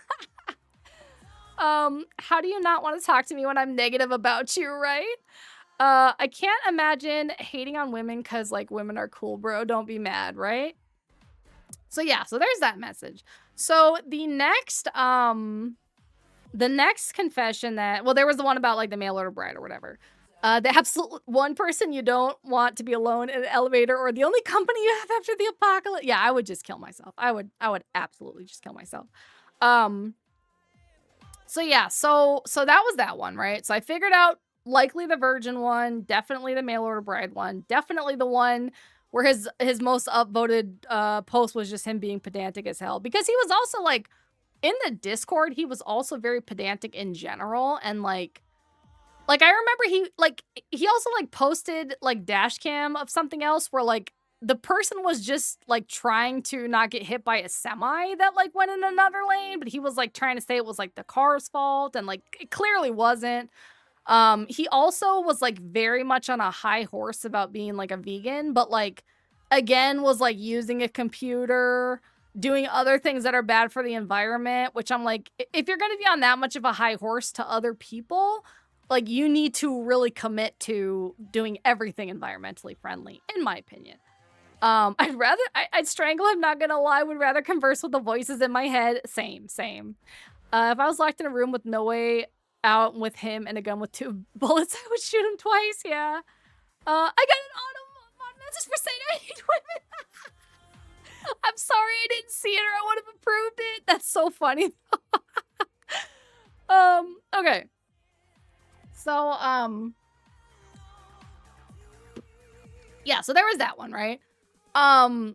How do you not want to talk to me when I'm negative about you, right? I can't imagine hating on women because, like, women are cool, bro. Don't be mad, right? So, yeah, so there's that message. So, the next confession that, well, there was the one about, like, the mail order bride or whatever. The absolute one person you don't want to be alone in an elevator or the only company you have after the apocalypse. Yeah, I would just kill myself. I would absolutely just kill myself. So yeah, so that was that one, right? So I figured out likely the virgin one, definitely the mail order bride one, definitely the one where his most upvoted post was just him being pedantic as hell. Because he was also like, in the Discord, he was also very pedantic in general. And like I remember he also like posted like dash cam of something else where like the person was just like trying to not get hit by a semi that like went in another lane, but he was like trying to say it was like the car's fault and like it clearly wasn't. He also was like very much on a high horse about being like a vegan, but like again was like using a computer, doing other things that are bad for the environment, which I'm like, if you're going to be on that much of a high horse to other people, like you need to really commit to doing everything environmentally friendly, in my opinion. I'd strangle him, not gonna lie, would rather converse with the voices in my head. Same. If I was locked in a room with no way out with him and a gun with 2 bullets, I would shoot him twice, yeah. I got an auto message for saying I hate women. I'm sorry I didn't see it or I would have approved it. That's so funny. Okay. So, yeah, so there was that one, right? I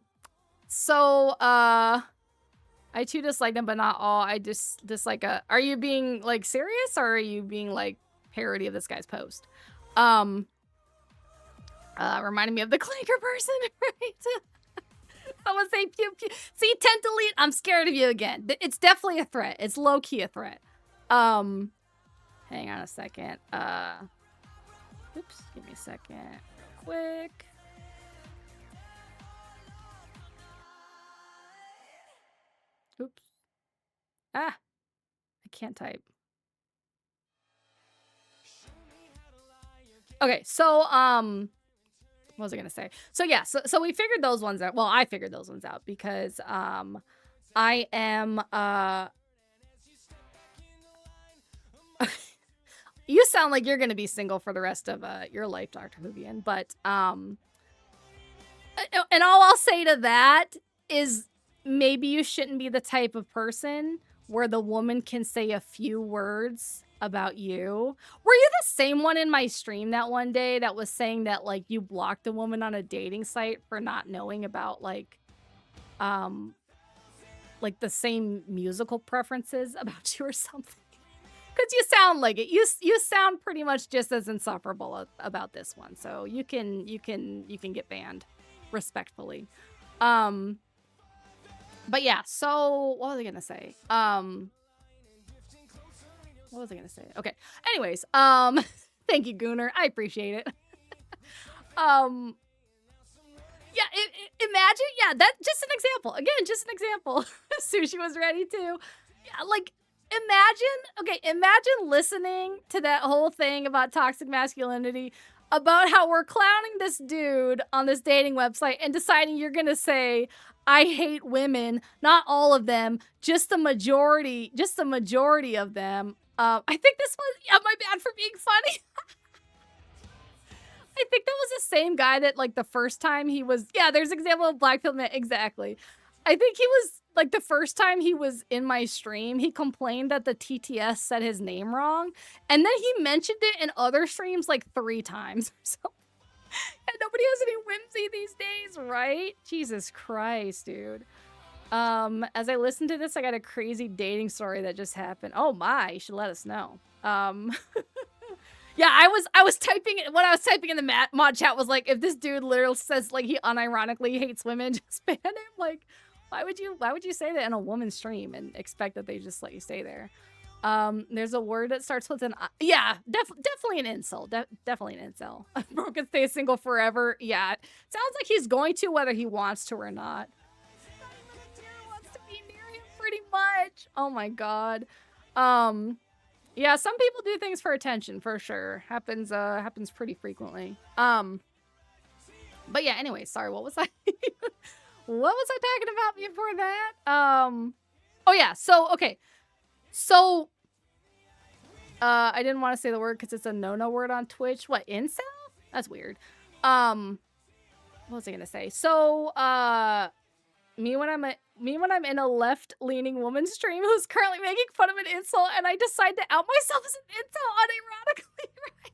too disliked him, but not all. I just dislike are you being like serious or are you being like parody of this guy's post? Reminding me of the clanker person, right? Someone say pew pew. See, 10 delete. I'm scared of you again. It's definitely a threat. It's low key a threat. Hang on a second. Oops, give me a second. quick. Oops. Ah, I can't type. Okay, so what was I gonna say? So yeah, so we figured those ones out. Well, I figured those ones out because I am you sound like you're gonna be single for the rest of your life, Dr. Huvian, but and all I'll say to that is maybe you shouldn't be the type of person where the woman can say a few words about you. Were you the same one in my stream that one day that was saying that like you blocked a woman on a dating site for not knowing about like the same musical preferences about you or something? Because you sound like it. You sound pretty much just as insufferable about this one. So you can get banned respectfully. But yeah, so what was I gonna say? What was I gonna say? Okay. Anyways, thank you, Gooner. I appreciate it. Yeah, imagine, yeah, that just an example. Again, just an example. Sushi was ready to. Yeah, like imagine listening to that whole thing about toxic masculinity, about how we're clowning this dude on this dating website and deciding you're gonna say, I hate women, not all of them, just the majority of them. I think this was, yeah, my bad for being funny. I think that was the same guy that like the first time he was, yeah, there's an example of Black Pill Man, exactly. I think he was like the first time he was in my stream, he complained that the TTS said his name wrong. And then he mentioned it in other streams like 3 times. So, and nobody has any whimsy these days, right? Jesus Christ, dude. As I listen to this, I got a crazy dating story that just happened. Oh my, you should let us know. Yeah, I was typing, what I was typing in the mod chat was like, if this dude literally says like he unironically hates women, just ban him. Like, why would you say that in a woman's stream and expect that they just let you stay there? There's a word that starts with an I. Yeah, definitely an incel. Definitely an incel. Bro can stay single forever. Yeah, sounds like he's going to whether he wants to or not. Wants to be near him pretty much. Oh my god. Yeah, some people do things for attention, for sure. Happens pretty frequently. But yeah, anyway, sorry, what was I what was I talking about before that? Oh yeah, so okay. So I didn't want to say the word because it's a no-no word on Twitch. What, incel? That's weird. What was I gonna say? So me when I'm in a left-leaning woman stream who's currently making fun of an incel, and I decide to out myself as an incel unironically, right?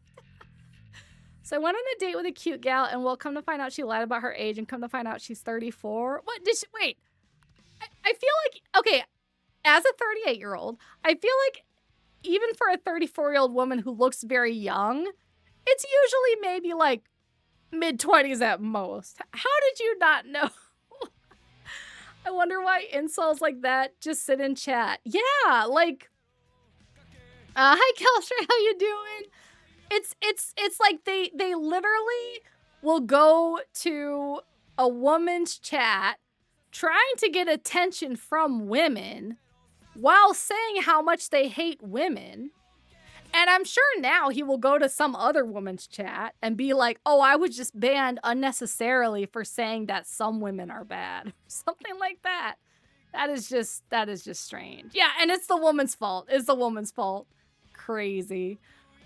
So I went on a date with a cute gal, and well, come to find out she lied about her age, and come to find out she's 34. What did she? Wait, I feel like, okay, as a 38-year-old, I feel like even for a 34-year-old woman who looks very young, it's usually maybe like mid-20s at most. How did you not know? I wonder why incels like that just sit in chat. Yeah, like, hi Kelstra, how you doing? It's like they literally will go to a woman's chat trying to get attention from women while saying how much they hate women. And I'm sure now he will go to some other woman's chat and be like, oh, I was just banned unnecessarily for saying that some women are bad. Something like that. That is just strange. Yeah, and it's the woman's fault. It's the woman's fault. Crazy.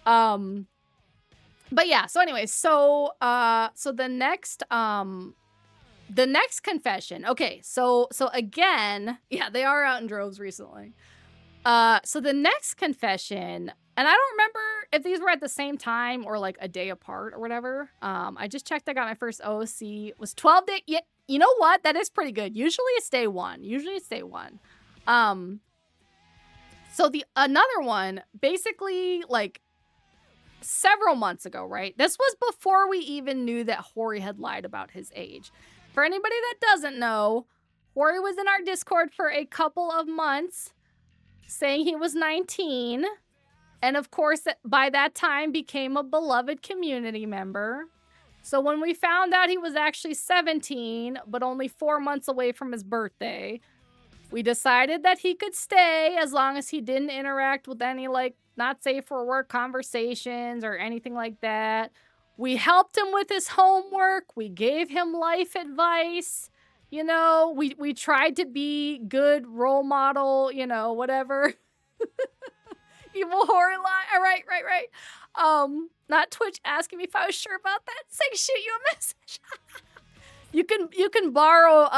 But yeah, so anyway, so the next confession. Okay, so again, yeah, they are out in droves recently. So the next confession, and I don't remember if these were at the same time or like a day apart or whatever. I just checked. I got my first OC. It was 12 days. Yeah, you know what? That is pretty good. Usually it's day 1. So another one, basically like several months ago, right? This was before we even knew that Hori had lied about his age. For anybody that doesn't know, Hori was in our Discord for a couple of months saying he was 19. And of course, by that time became a beloved community member. So when we found out he was actually 17, but only 4 months away from his birthday, we decided that he could stay as long as he didn't interact with any, like, not safe for work conversations or anything like that. We helped him with his homework. We gave him life advice. You know, we tried to be good role model, you know, whatever. Evil horror lie. All right. Not Twitch asking me if I was sure about that. Saying shoot you a message. you can borrow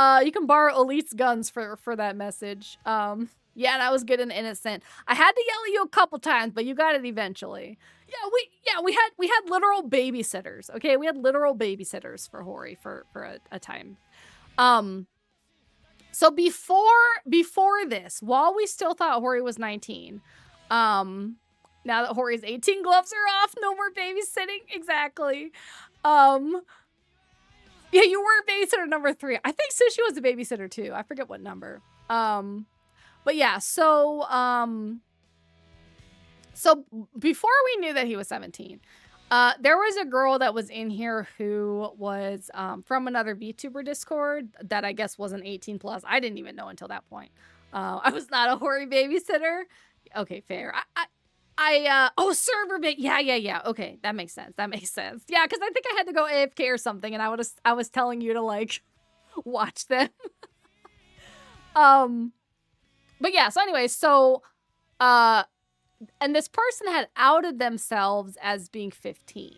Elite's guns for that message. Yeah, that was good and innocent. I had to yell at you a couple times, but you got it eventually. We had literal babysitters. Okay, we had literal babysitters for Hori for a time. So before this, while we still thought Hori was 19, now that Hori's 18, gloves are off, no more babysitting. Exactly. Yeah, you were babysitter number 3. I think Sushi was a babysitter too. I forget what number. But yeah, so before we knew that he was 17, there was a girl that was in here who was from another VTuber Discord that I guess wasn't 18 plus. I didn't even know until that point. I was not a Hori babysitter. Okay, fair. Oh, server bit. Yeah. Okay, that makes sense. Yeah, because I think I had to go AFK or something, and I was telling you to like watch them. But yeah. So anyway, and this person had outed themselves as being 15.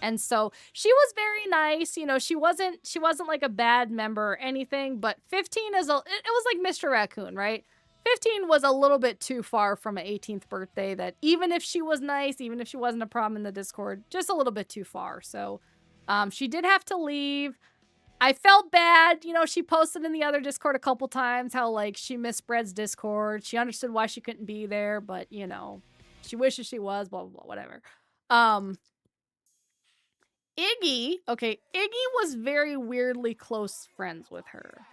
And so she was very nice, you know, she wasn't like a bad member or anything, but 15 it was like Mr. Raccoon, right? 15 was a little bit too far from an 18th birthday that even if she was nice, even if she wasn't a problem in the Discord, just a little bit too far. So she did have to leave. I felt bad. You know, she posted in the other Discord a couple times how, like, she missed Bread's Discord. She understood why she couldn't be there, but, you know, she wishes she was, blah, blah, blah, whatever. Iggy was very weirdly close friends with her.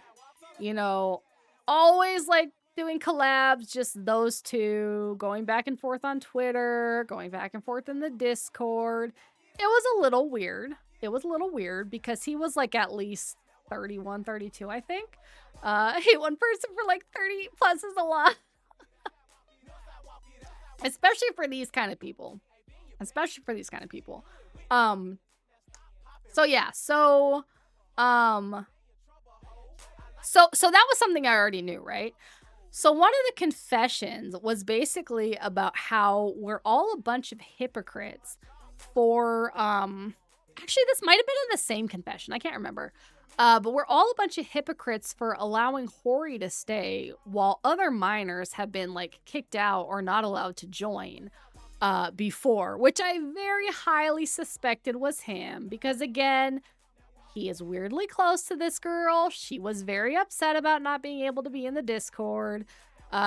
You know, always, like, doing collabs, just those two, going back and forth on Twitter, going back and forth in the Discord. It was a little weird. Because he was like at least 31, 32, I think. Hey, one person for like 30 plus is a lot. Especially for these kind of people. So yeah, so that was something I already knew, right? So one of the confessions was basically about how we're all a bunch of hypocrites for actually, this might have been in the same confession. I can't remember. But we're all a bunch of hypocrites for allowing Hori to stay while other minors have been, like, kicked out or not allowed to join before, which I very highly suspected was him because, again, he is weirdly close to this girl. She was very upset about not being able to be in the Discord.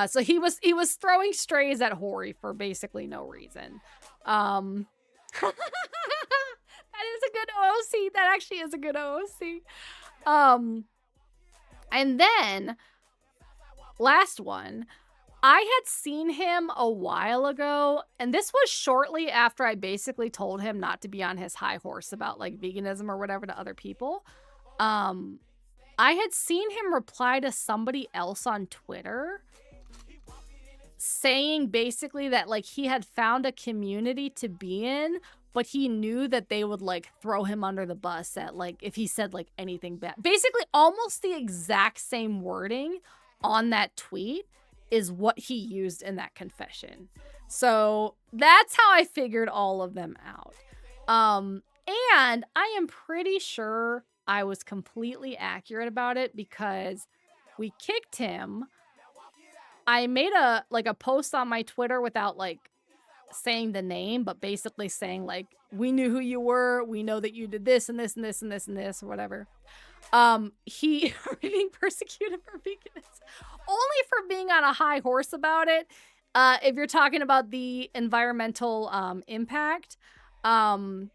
So he was throwing strays at Hori for basically no reason. That is a good OOC. That actually is a good OOC. And then, last one, I had seen him a while ago, and this was shortly after I basically told him not to be on his high horse about, like, veganism or whatever to other people. I had seen him reply to somebody else on Twitter saying basically that, like, he had found a community to be in, but he knew that they would, like, throw him under the bus at, like, if he said, like, anything bad. Basically, almost the exact same wording on that tweet is what he used in that confession. So that's how I figured all of them out. And I am pretty sure I was completely accurate about it because we kicked him. I made a post on my Twitter without, like, saying the name, but basically saying, like, we knew who you were, we know that you did this and this and this and this and this or whatever. He being persecuted for veganism, only for being on a high horse about it. If you're talking about the environmental impact, and,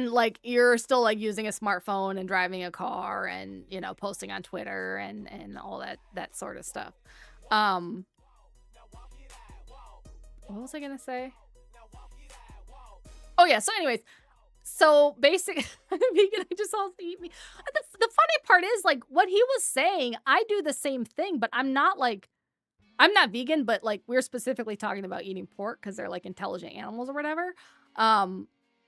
like, you're still, like, using a smartphone and driving a car and, you know, posting on Twitter and all that sort of stuff. What was I gonna say? Oh yeah, so anyways, So basically, vegan, I just also eat meat. The funny part is, like, what he was saying, I do the same thing, but I'm not vegan, but like we're specifically talking about eating pork because they're like intelligent animals or whatever.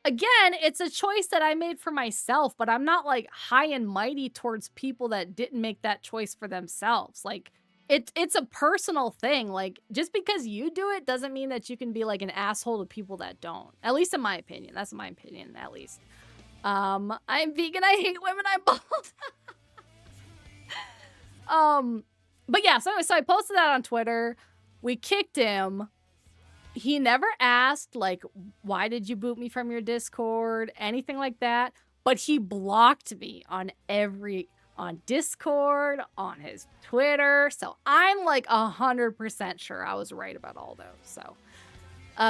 Again, it's a choice that I made for myself, but I'm not like high and mighty towards people that didn't make that choice for themselves. Like it's a personal thing. Like just because you do it doesn't mean that you can be like an asshole to people that don't. At least in my opinion. That's my opinion, at least. I'm vegan, I hate women, I'm bald. But yeah, so I posted that on Twitter. We kicked him. He never asked, like, why did you boot me from your Discord? Anything like that. But he blocked me on Discord, on his Twitter. So I'm like 100% sure I was right about all those. So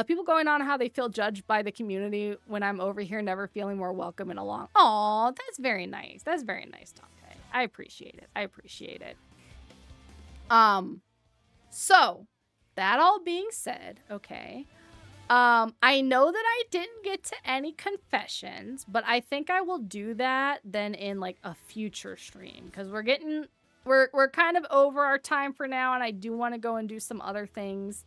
people going on how they feel judged by the community when I'm over here, never feeling more welcome and along. Oh, that's very nice. That's very nice, Dante. I appreciate it. I appreciate it. So that all being said, okay. I know that I didn't get to any confessions, but I think I will do that then in like a future stream because we're kind of over our time for now, and I do want to go and do some other things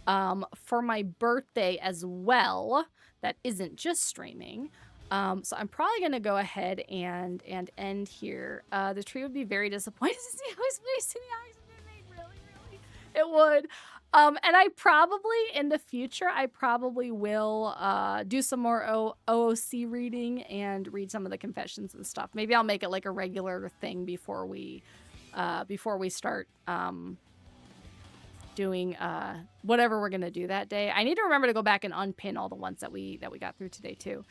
for my birthday as well that isn't just streaming. So I'm probably going to go ahead and end here. The tree would be very disappointed to see how he's wasting the oxygen. Really, it would. And I probably, in the future, I probably will do some more OOC reading and read some of the confessions and stuff. Maybe I'll make it like a regular thing before we start doing whatever we're gonna do that day. I need to remember to go back and unpin all the ones that we got through today too.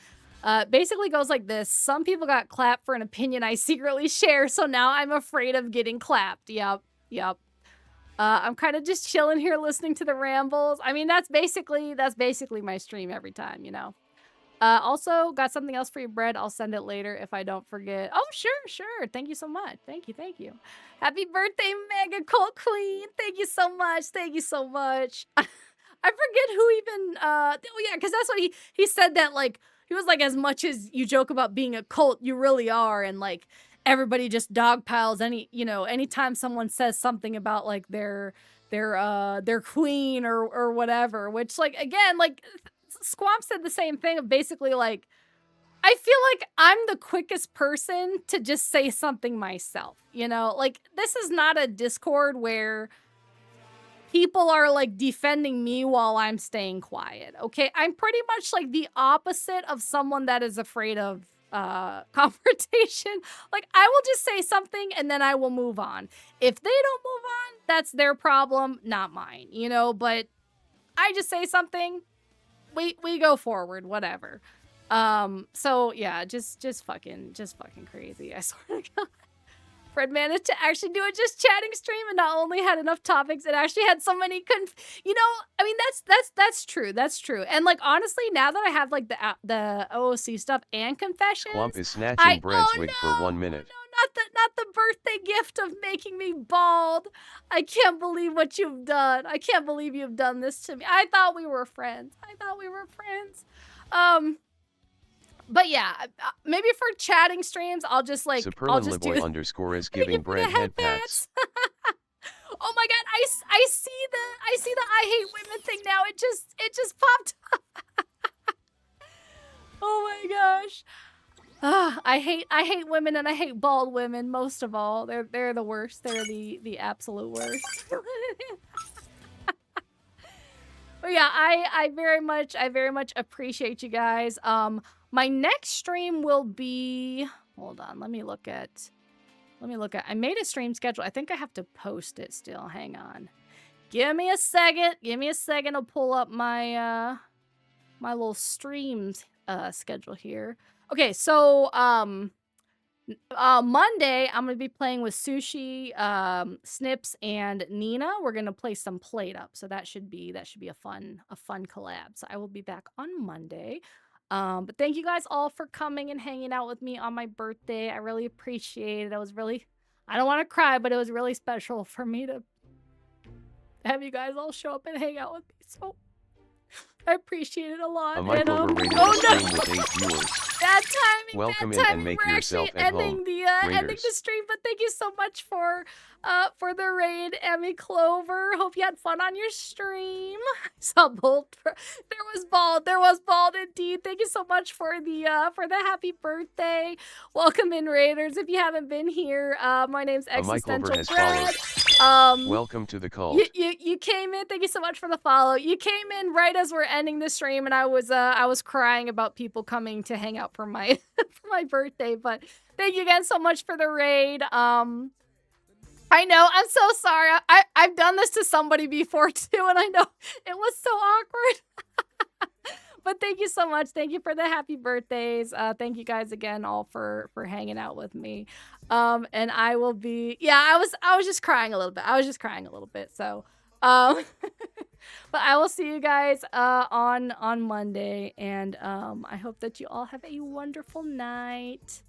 Basically goes like this. Some people got clapped for an opinion I secretly share, so now I'm afraid of getting clapped. Yep. I'm kind of just chilling here listening to the rambles. I mean, that's basically my stream every time, you know. Also, got something else for you, Bread. I'll send it later if I don't forget. Oh, sure. Thank you so much. Thank you. Happy birthday, Mega Cult Queen. Thank you so much. I forget who even, oh yeah, because that's what he said that, like, he was like, as much as you joke about being a cult, you really are, and like, everybody just dogpiles anytime someone says something about like their queen or whatever, which like, again, like Squamp said the same thing of basically like, I feel like I'm the quickest person to just say something myself, you know, like this is not a Discord where people are like defending me while I'm staying quiet. Okay. I'm pretty much like the opposite of someone that is afraid of confrontation. Like I will just say something and then I will move on. If they don't move on, that's their problem, not mine, you know, but I just say something, we go forward, whatever. So yeah, just fucking crazy. I swear to God. Fred managed to actually do a just chatting stream and not only had enough topics, it actually had so many you know, I mean, that's true. That's true. And like, honestly, now that I have like the OOC stuff and confessions, Swamp is snatching Bread's wig for 1 minute. No, not the birthday gift of making me bald. I can't believe what you've done. I can't believe you've done this to me. I thought we were friends. But yeah, maybe for chatting streams, I'll just like, I'll just do _ is giving Bread head pats. Oh my God, I see the I hate women thing now. It just popped up. Oh my gosh. I hate women, and I hate bald women most of all. They're the worst. They're the absolute worst. But yeah, I very much appreciate you guys. My next stream will be, hold on, let me look at, I made a stream schedule. I think I have to post it still. Hang on. Give me a second to pull up my, my little streams, schedule here. Okay, so, Monday, I'm going to be playing with Sushi, Snips, and Nina. We're going to play some Plate Up, so that should be a fun collab. So I will be back on Monday. But thank you guys all for coming and hanging out with me on my birthday. I really appreciate it. I don't want to cry, but it was really special for me to have you guys all show up and hang out with me. So I appreciate it a lot. A mic and, overrated oh stream no! with 8 viewers. Bad timing. Welcome bad in and timing. make We're yourself actually at ending home, ending the raiders. stream, but thank you so much for the raid, Emmy Clover. Hope you had fun on your stream. I saw Bolt. There was bald indeed. Thank you so much for the happy birthday. Welcome in, Raiders. If you haven't been here, my name's A mic over Existential has Brad. followed. Welcome to the cult. You came in. Thank you so much for the follow. You came in right as we're ending the stream, and I was crying about people coming to hang out for my for my birthday. But thank you again so much for the raid. I know, I'm so sorry. I've done this to somebody before too, and I know it was so awkward. But thank you so much. Thank you for the happy birthdays. Thank you guys again all for hanging out with me. And I will be, I was just crying a little bit. So, but I will see you guys on Monday, and I hope that you all have a wonderful night.